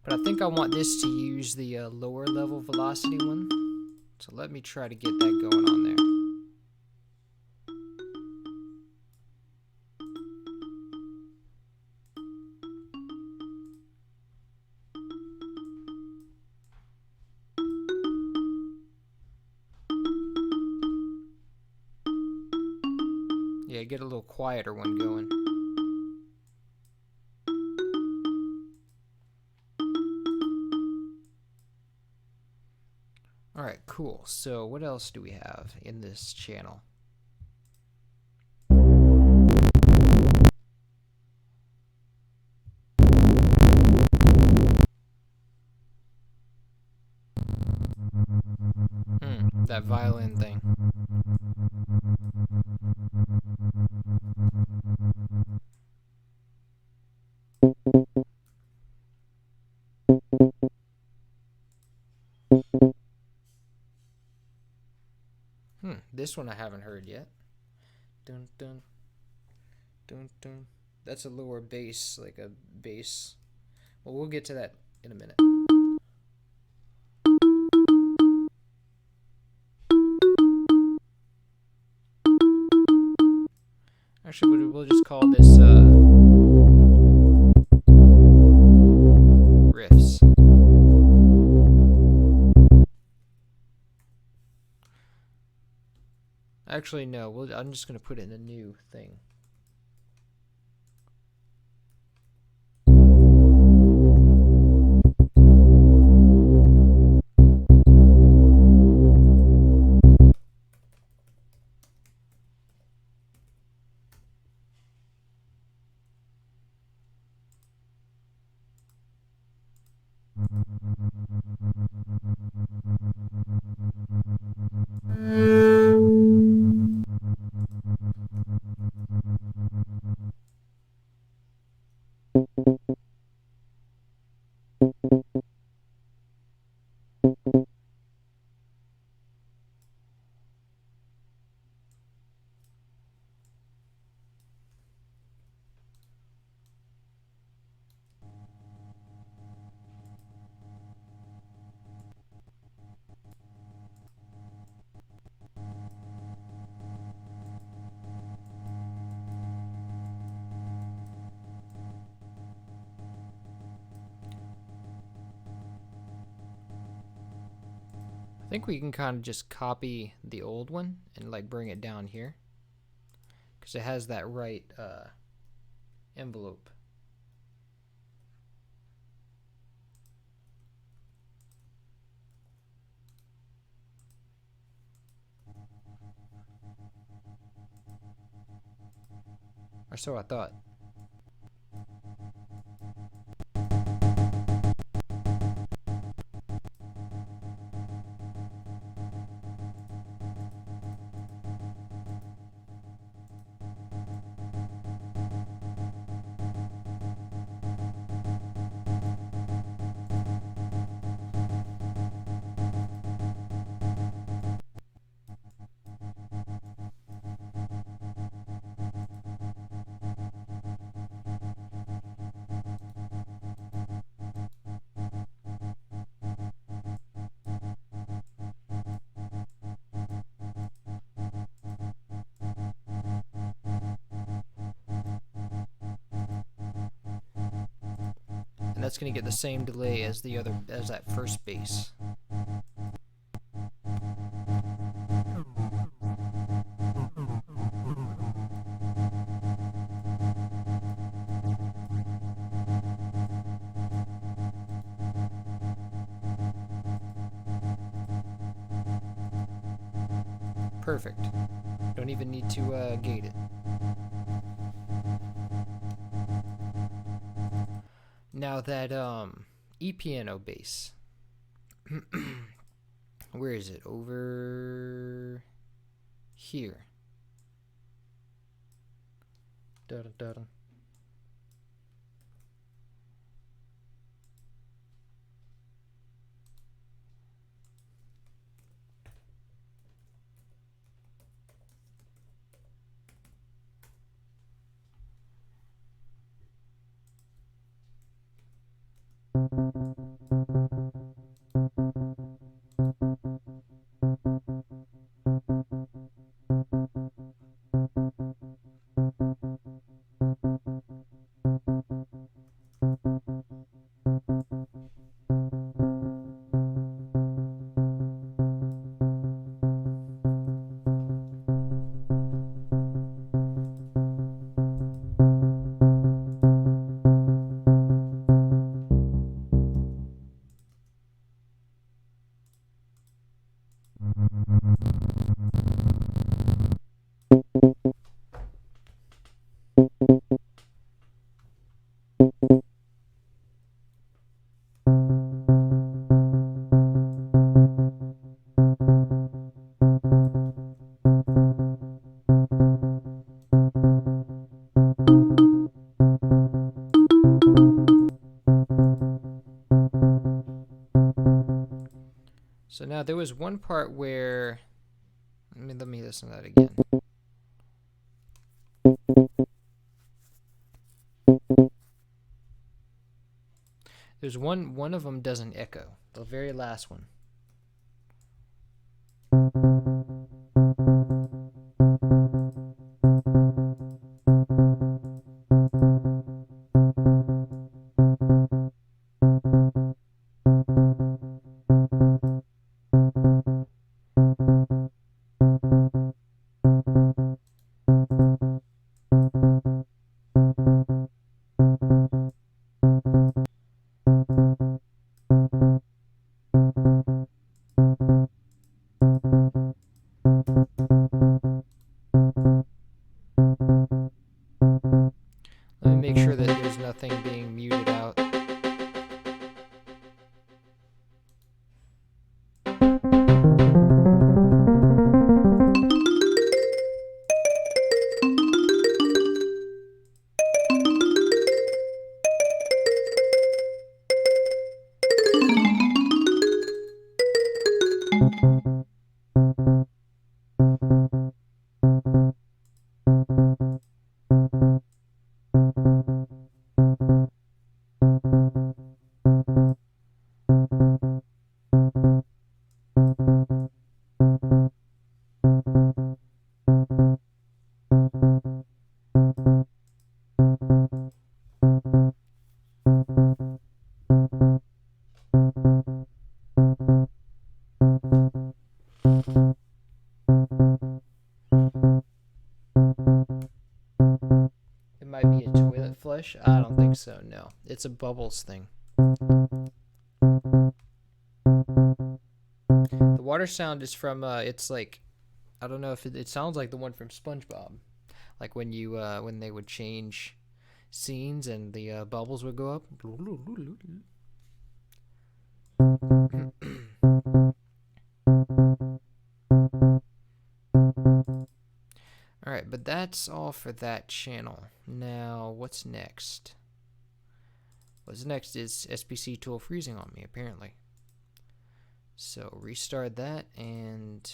But I think I want this to use the lower level velocity one. So let me try to get that going on there. Yeah, get a little quieter one going. Alright, cool. So what else do we have in this channel? That violin thing. This one I haven't heard yet. Dun dun dun dun. That's a lower bass, like a bass. Well, we'll get to that in a minute. Actually, we'll just call this riffs. Actually, no. I'm just going to put it in a new thing. I think we can kind of just copy the old one and like bring it down here because it has that right envelope. Or so I thought. And that's going to get the same delay as that first bass. Perfect. Don't even need to gate it. Now that E piano bass, where is it? Over here. Da-da-da-da. So now there was one part where let me listen to that again. There's one of them doesn't echo. The very last one. Let me make sure that there's nothing being muted out. It might be a toilet flush. I don't think so. No, it's a bubbles thing. The water sound is from. It's like, I don't know if it sounds like the one from SpongeBob, like when you when they would change scenes and the bubbles would go up. Alright, but that's all for that channel. Now, what's next? What's next is SPC tool freezing on me, apparently. So, restart that and...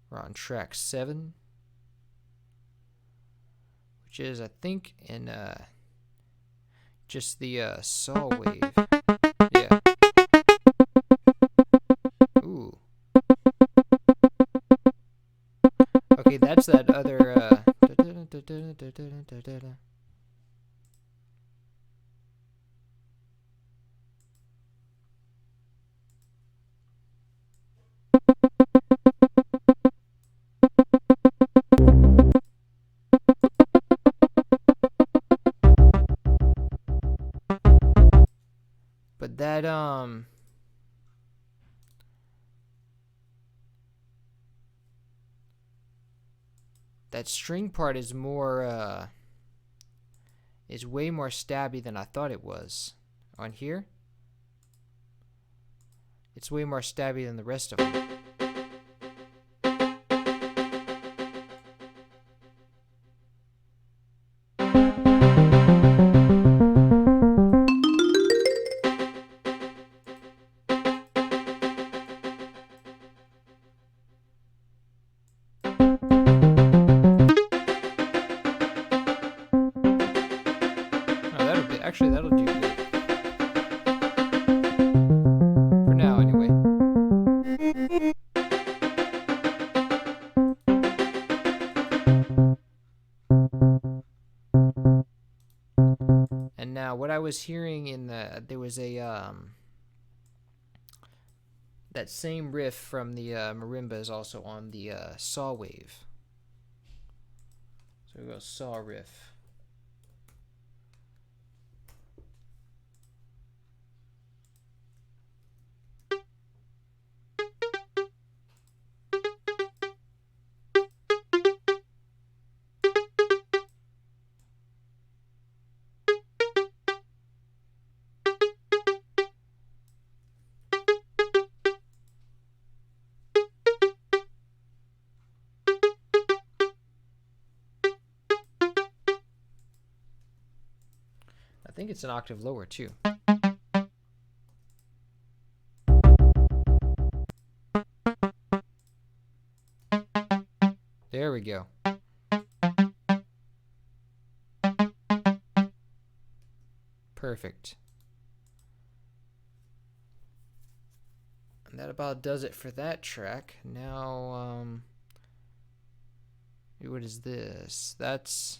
we're on track 7. Which is, I think, in just the saw wave. Yeah. Ooh. Okay, that's that other. that string part is more, is way more stabby than I thought it was. On here, it's way more stabby than the rest of them. Actually, that'll do good. For now, anyway. And now, what I was hearing in there was a, that same riff from the marimba is also on the saw wave. So we go saw riff. I think it's an octave lower too. There we go. Perfect. And that about does it for that track. Now, what is this? That's,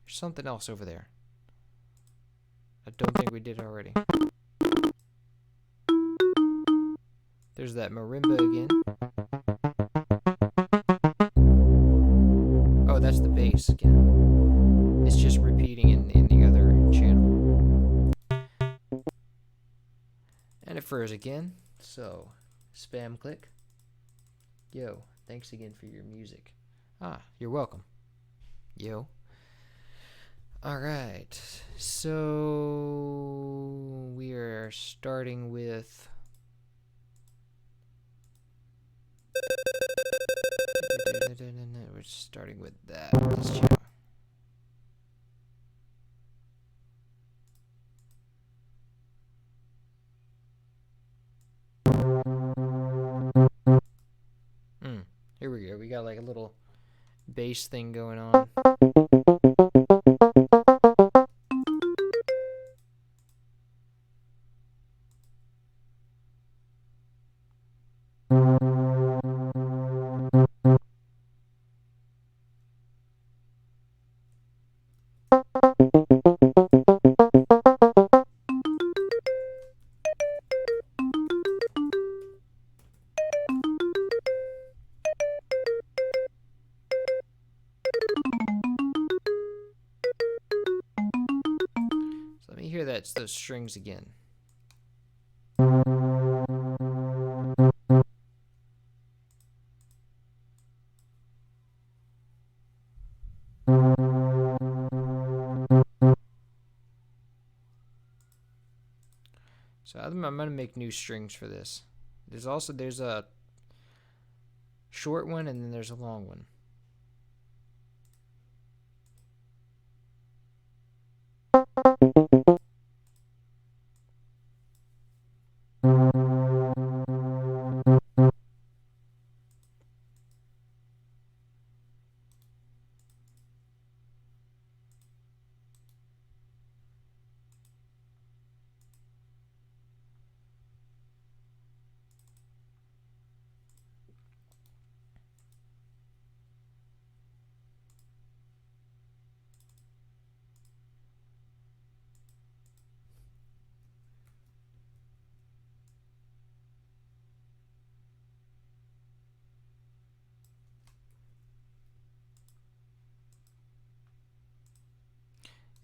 there's something else over there. I don't think we did already. There's that marimba again. Oh, that's the bass again. It's just repeating in the other channel. And it furs again. So, spam click. Yo, thanks again for your music. Ah, you're welcome. Yo. Alright, so we are starting with we're starting with that. This channel. Here we go. We got like a little bass thing going on. Let me hear those strings again. So I'm gonna make new strings for this. There's a short one and then there's a long one.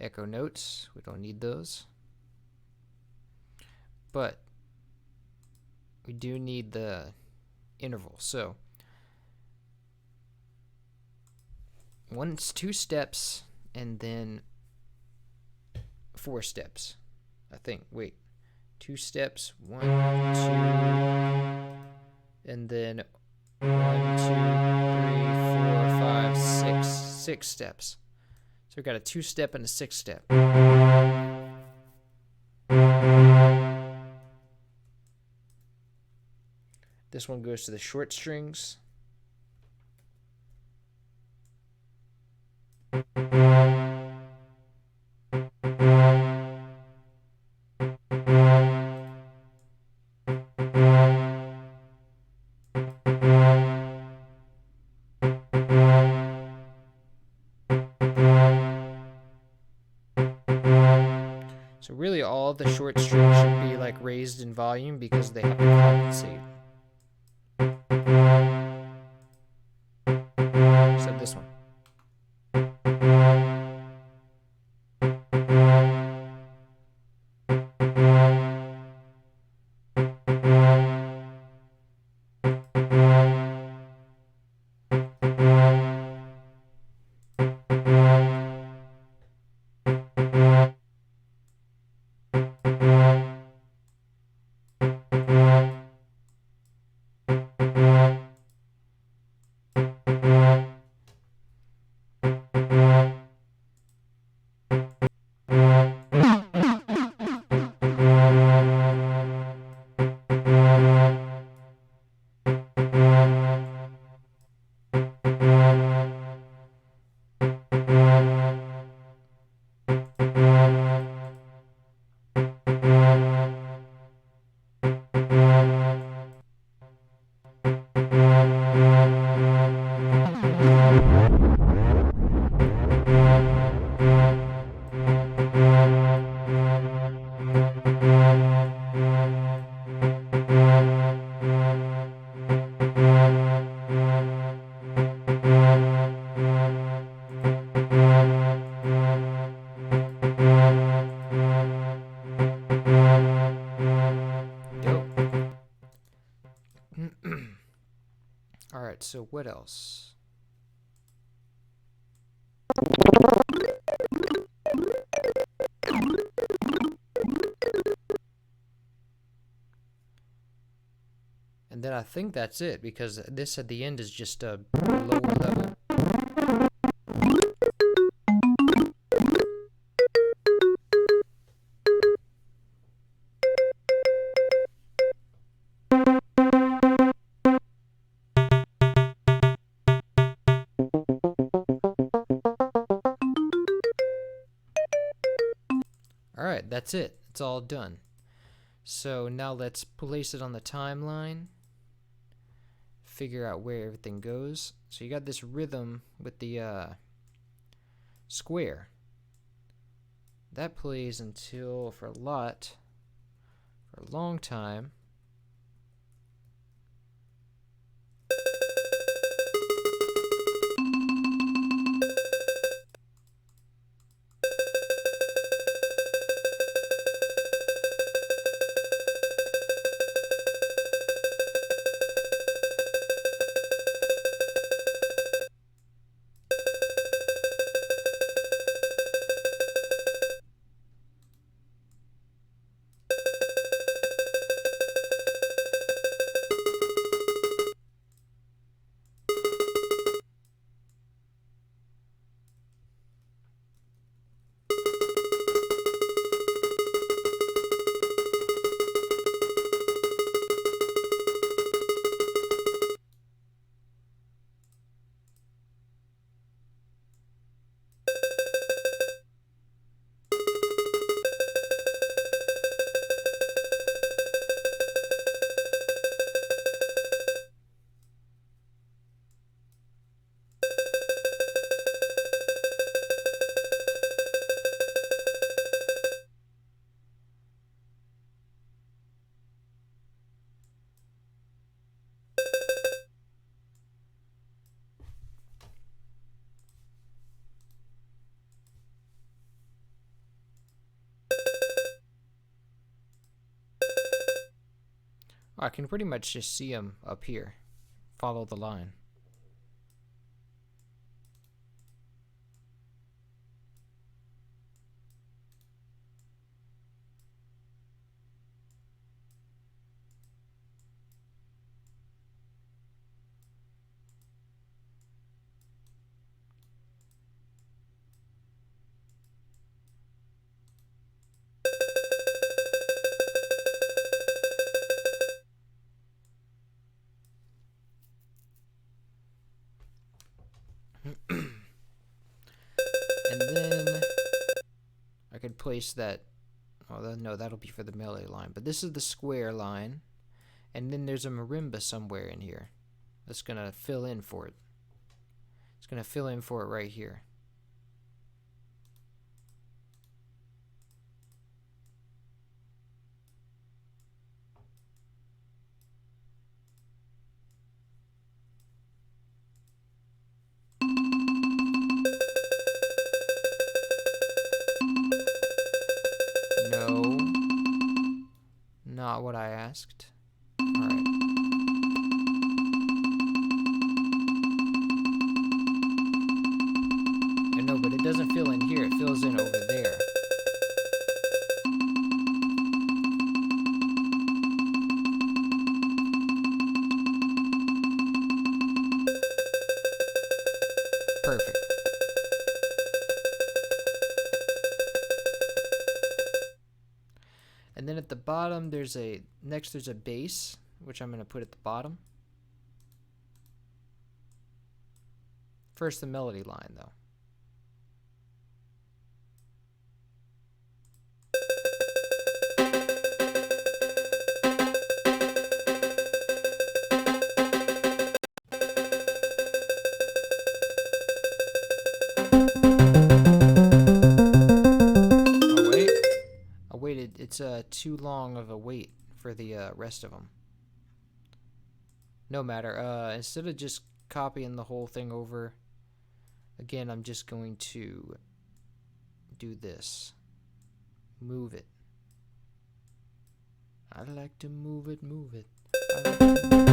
Echo notes, we don't need those. But we do need the interval. So 2 steps and then 4 steps. I think. Wait. 2 steps. 1, 2, and then 1, 2, 3, 4, 5, 6. 6 steps. So we've got a 2 step and a 6 step. This one goes to the short strings. So really all the short strings should be like raised in volume because they have to compensate. Except this one. Alright, so what else? And then I think that's it, because this at the end is just a lower level. Alright, that's it. It's all done. So now let's place it on the timeline. Figure out where everything goes. So you got this rhythm with the square. That plays until, for a long time. I can pretty much just see them up here. Follow the line. place that. Well, no, that'll be for the melody line. But this is the square line, and then there's a marimba somewhere in here that's gonna fill in for it. It's gonna fill in for it right here. No, not what I asked. Alright. I know, but it doesn't fill in here, it fills in over there. Perfect. And then at the bottom, there's a bass, which I'm going to put at the bottom. First, the melody line, though. It's too long of a wait for the rest of them. No matter. Instead of just copying the whole thing over, again, I'm just going to do this. Move it. I like to move it, move it. I like to move it.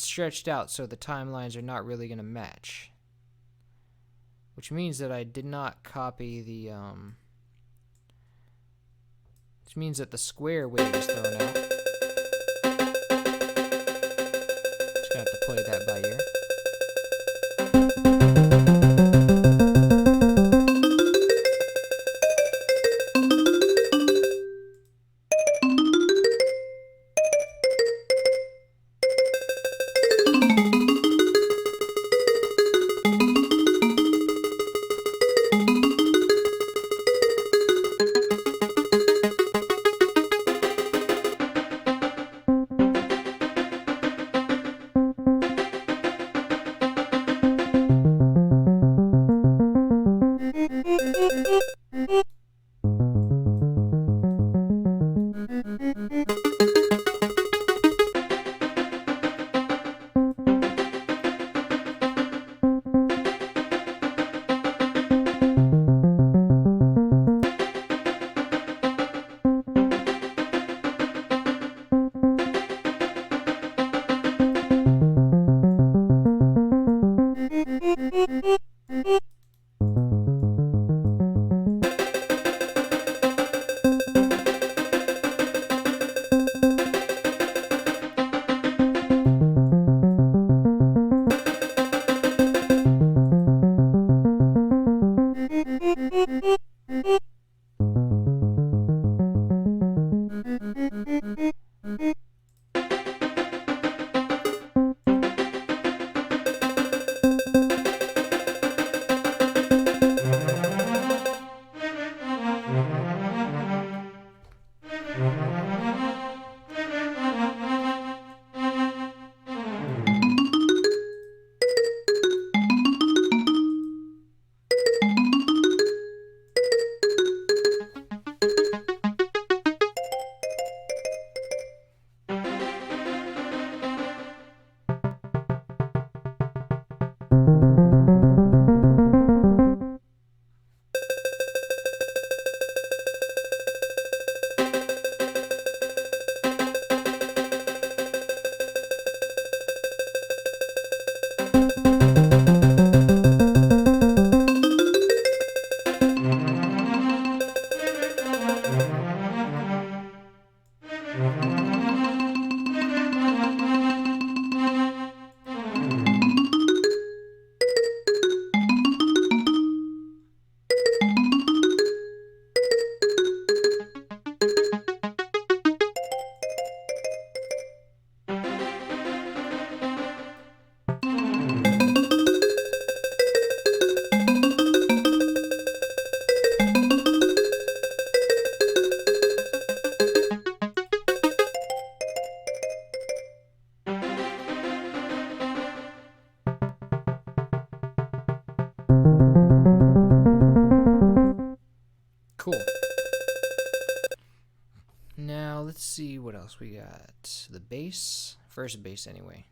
Stretched out, so the timelines are not really going to match, which means that I did not copy the which means that the square wave is thrown out. Just gonna have to play that by ear. Cool. Now let's see what else we got. The bass, first bass anyway.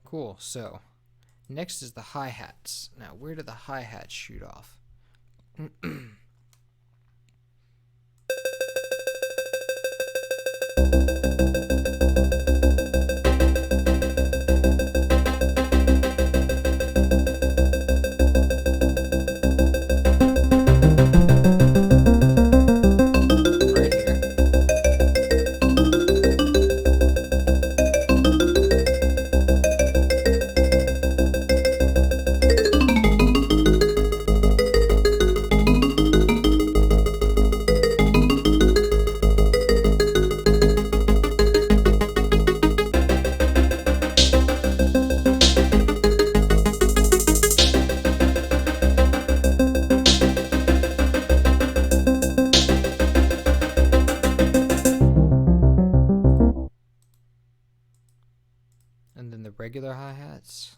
Cool, so next is the hi-hats. Now, where do the hi-hats shoot off? Right here. And then the regular hi-hats.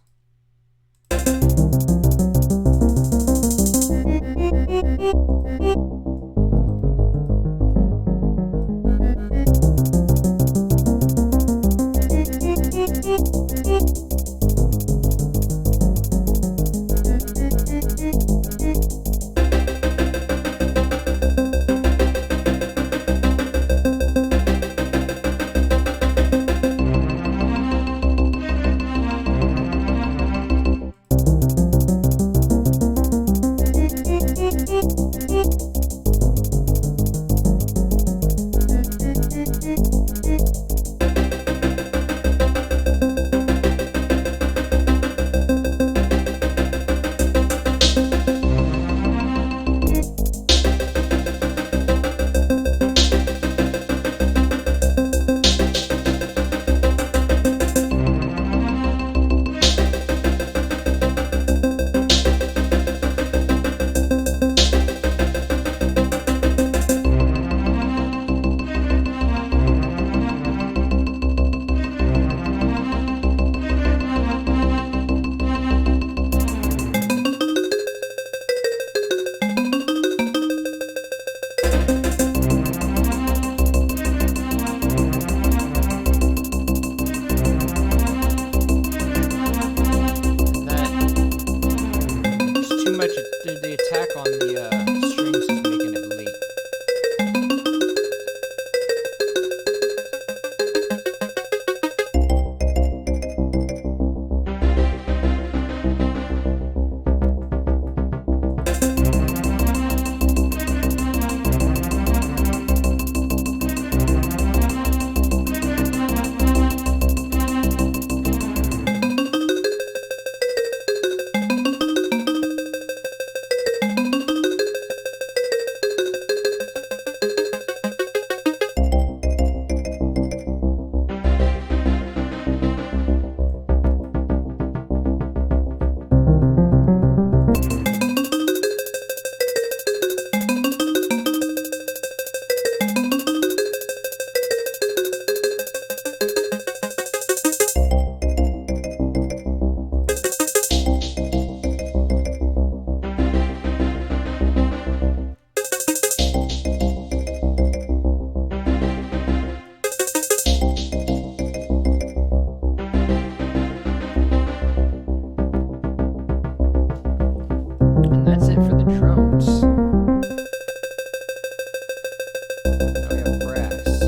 we have brass.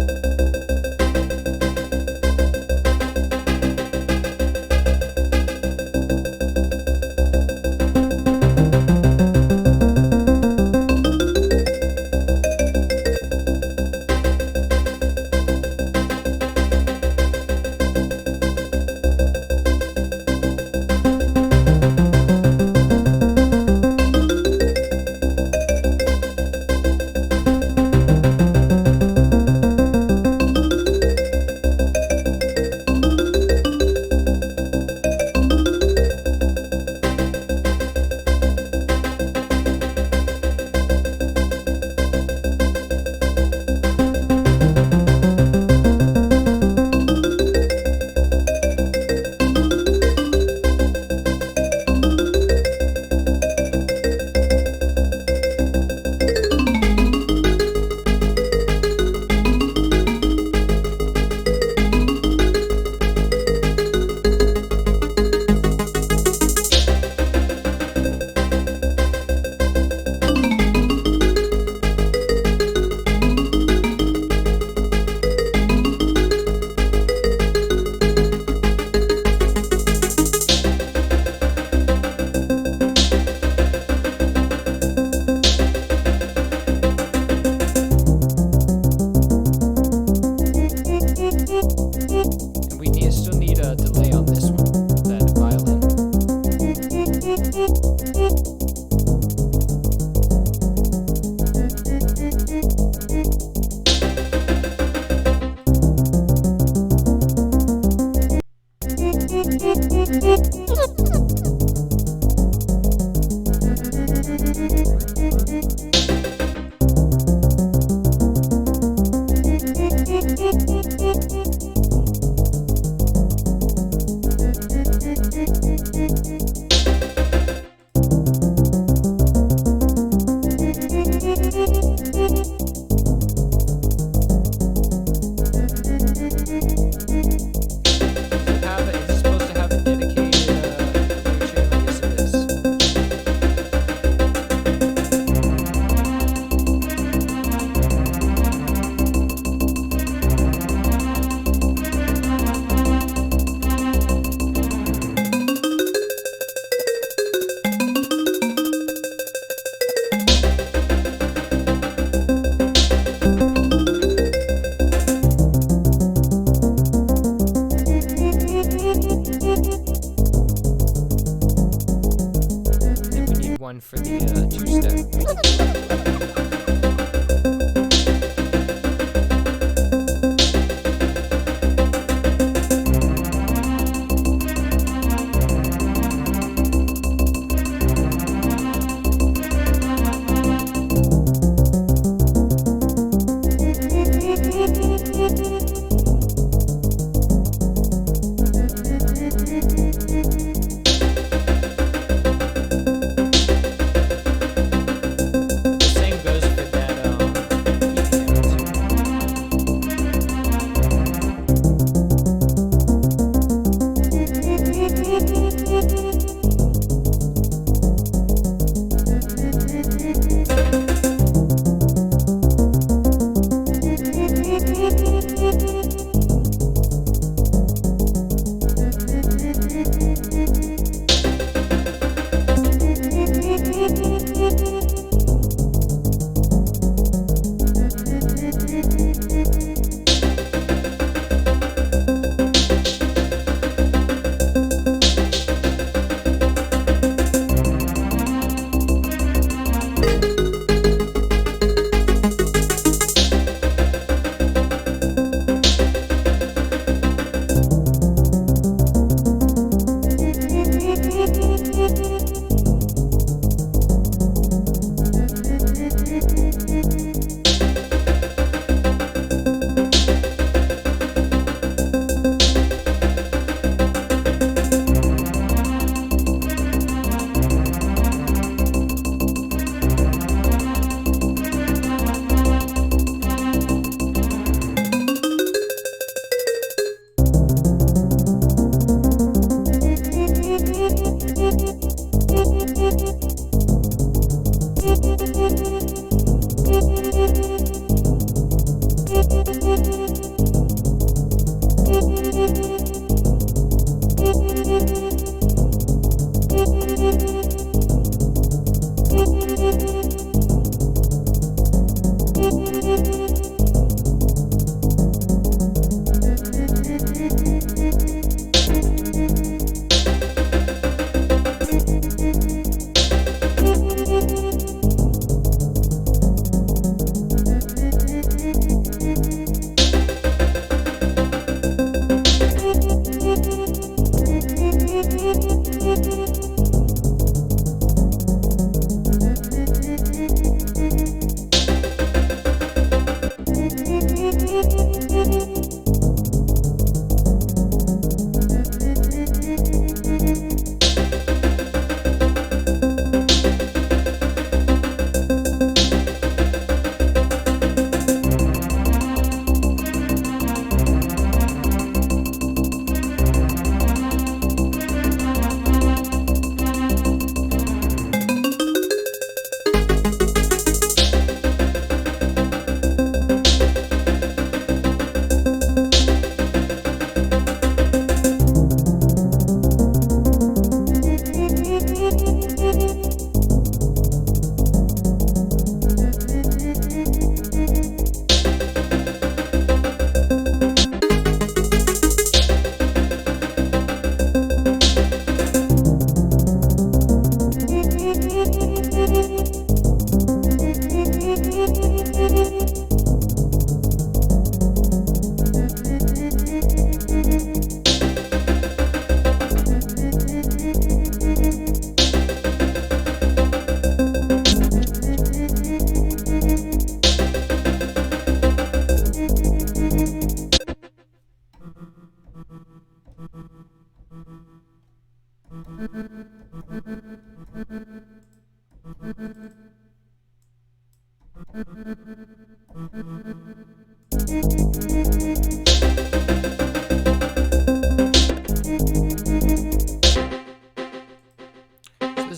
This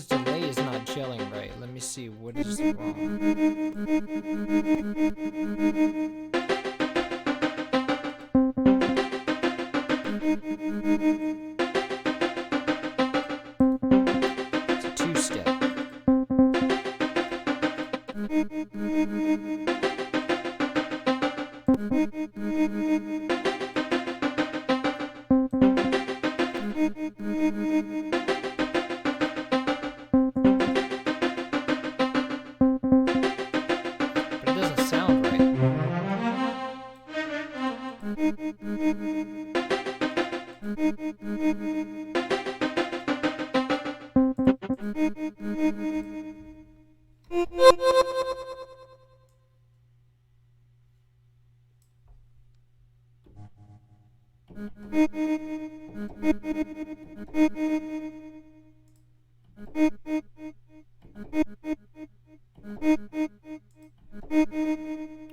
delay is not gelling right. Let me see what is wrong. It's a two-step. But it doesn't sound right.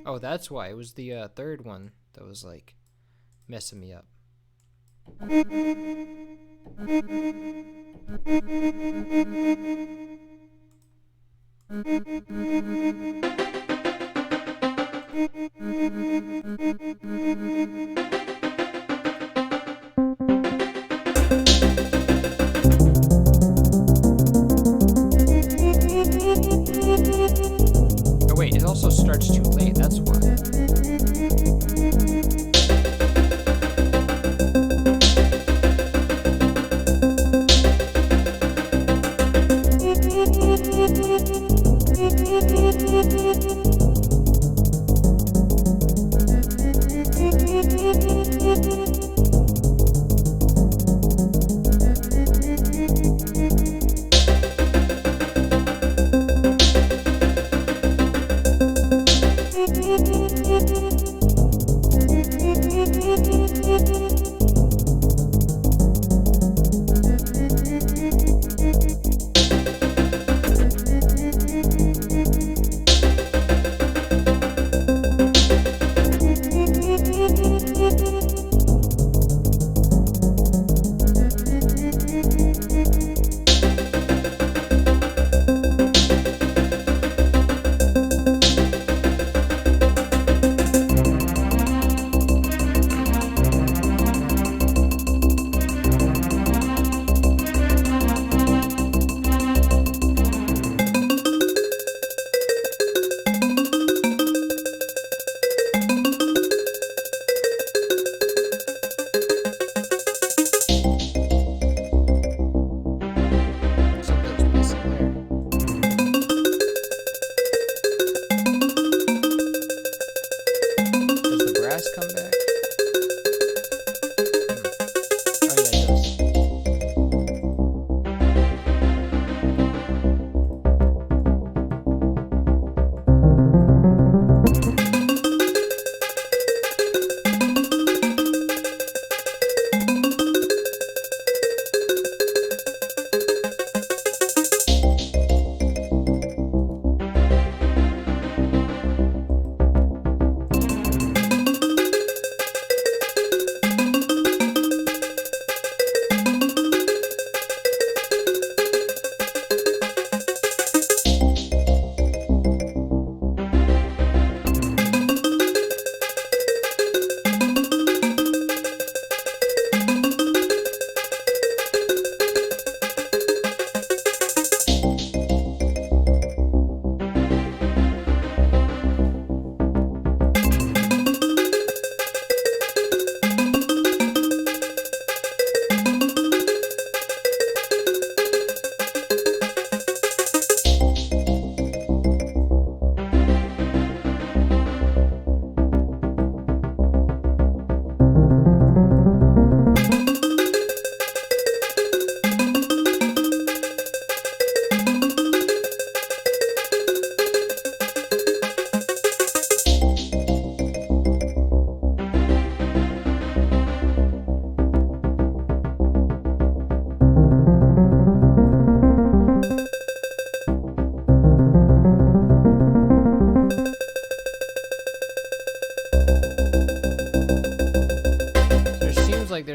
Oh, that's why. It was the third one that was like messing me up. Oh wait, it also starts too late, that's why.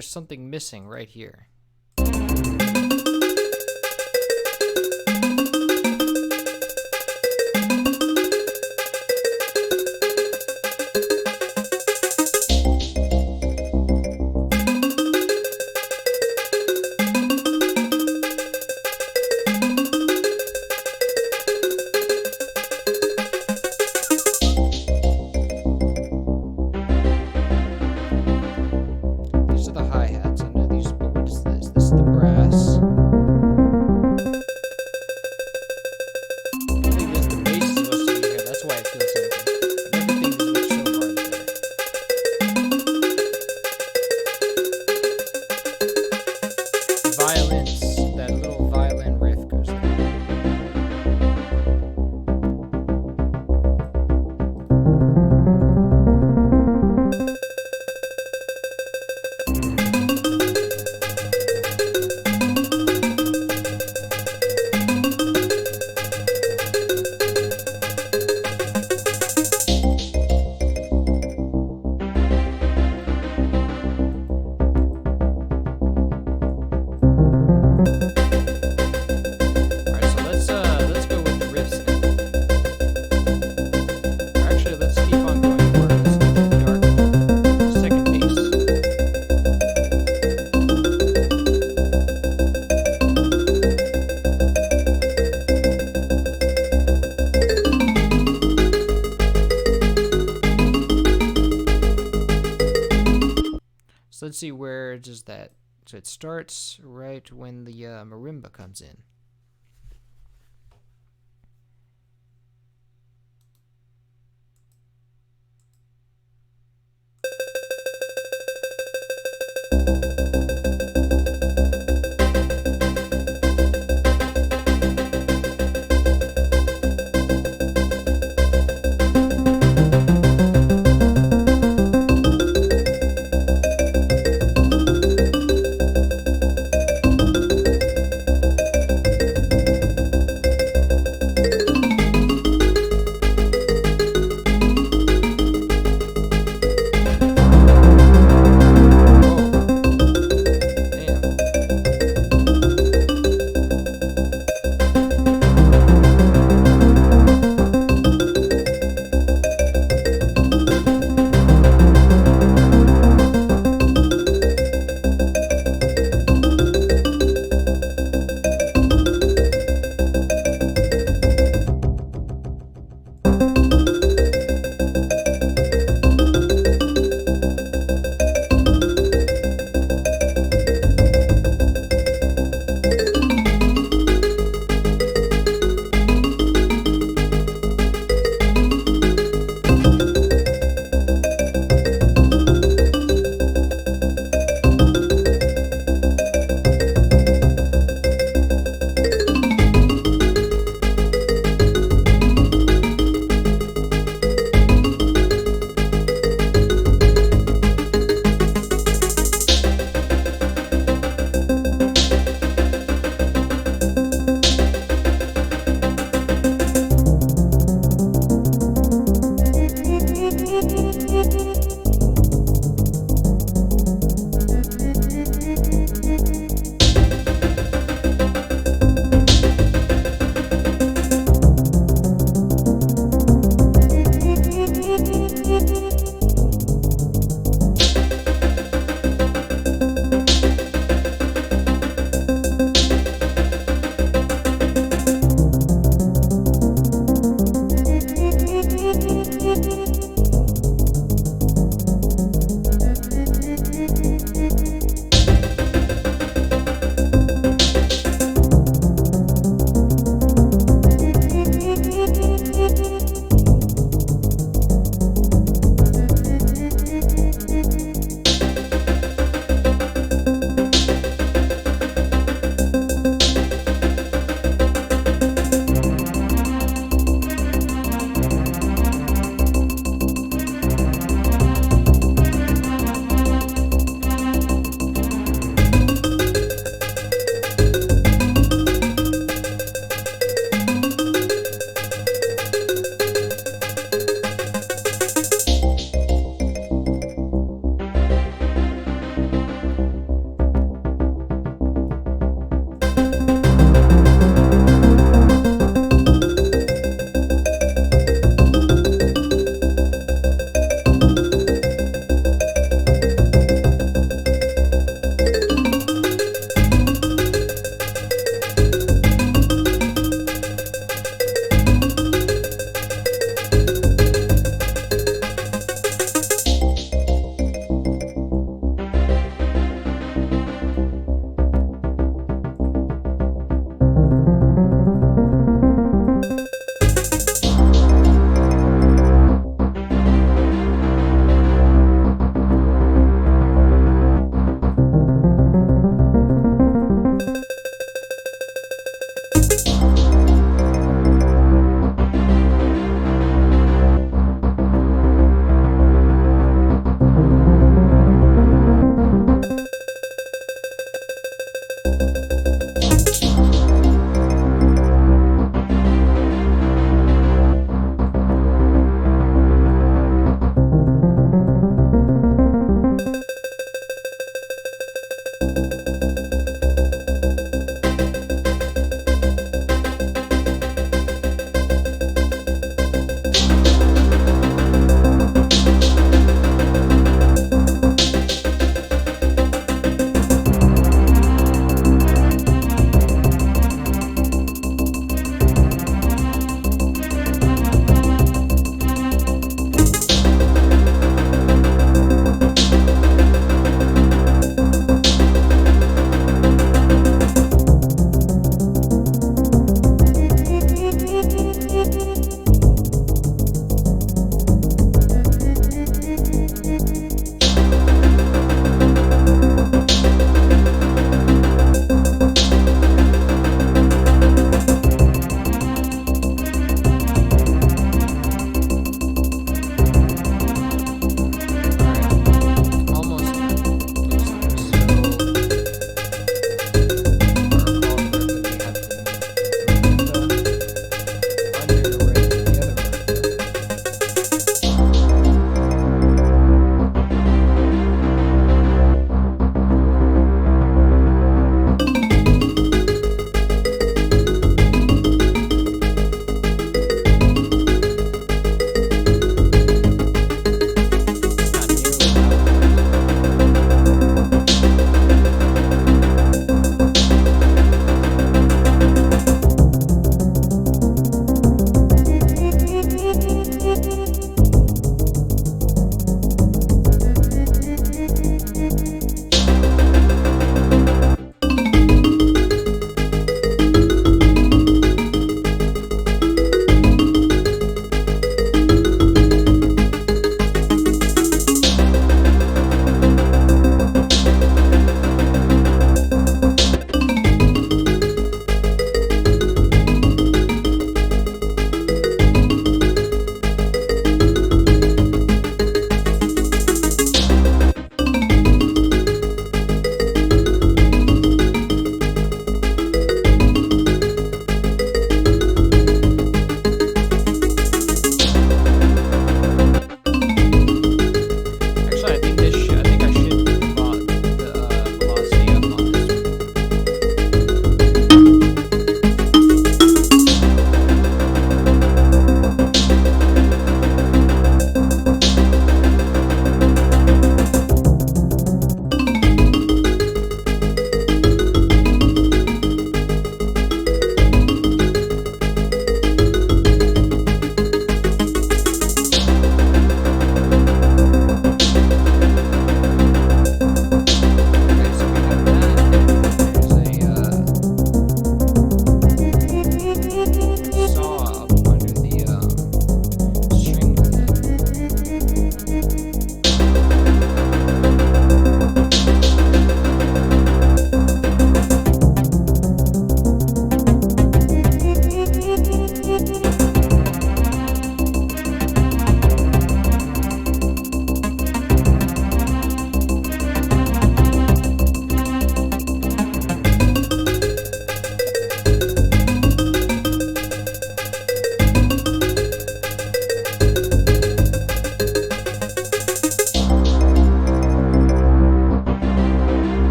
there's something missing right here. So let's see, where does that... So it starts right when the marimba comes in.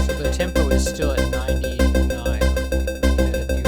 So the tempo is still at 99. We gotta do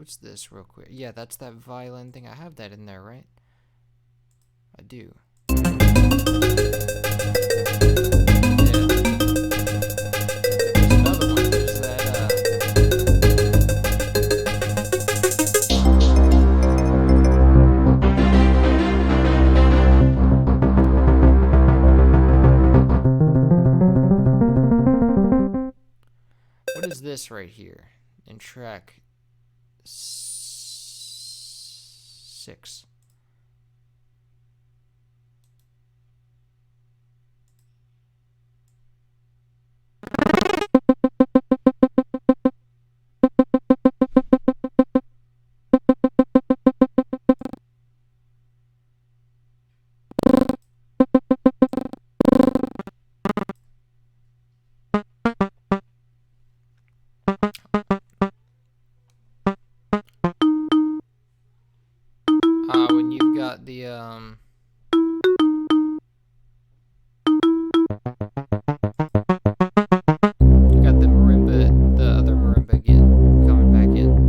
What's this real quick? Yeah, that's that violin thing. I have that in there, right? I do. This right here in track 6. When you've got the marimba, the other marimba again, coming back in.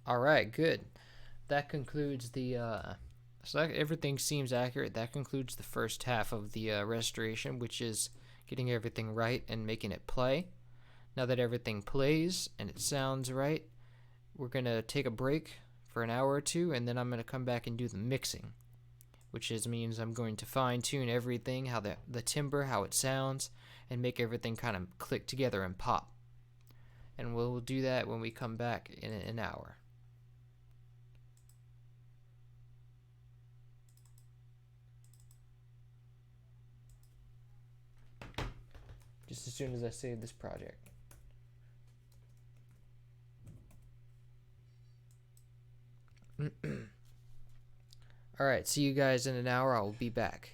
Alright, good. That concludes the, so everything seems accurate. That concludes the first half of the restoration, which is getting everything right and making it play. Now that everything plays and it sounds right, we're going to take a break for an hour or two, and then I'm going to come back and do the mixing, which means I'm going to fine-tune everything, how the timbre, how it sounds, and make everything kind of click together and pop. And we'll do that when we come back in an hour. Just as soon as I save this project. Alright, see you guys in an hour. I will be back.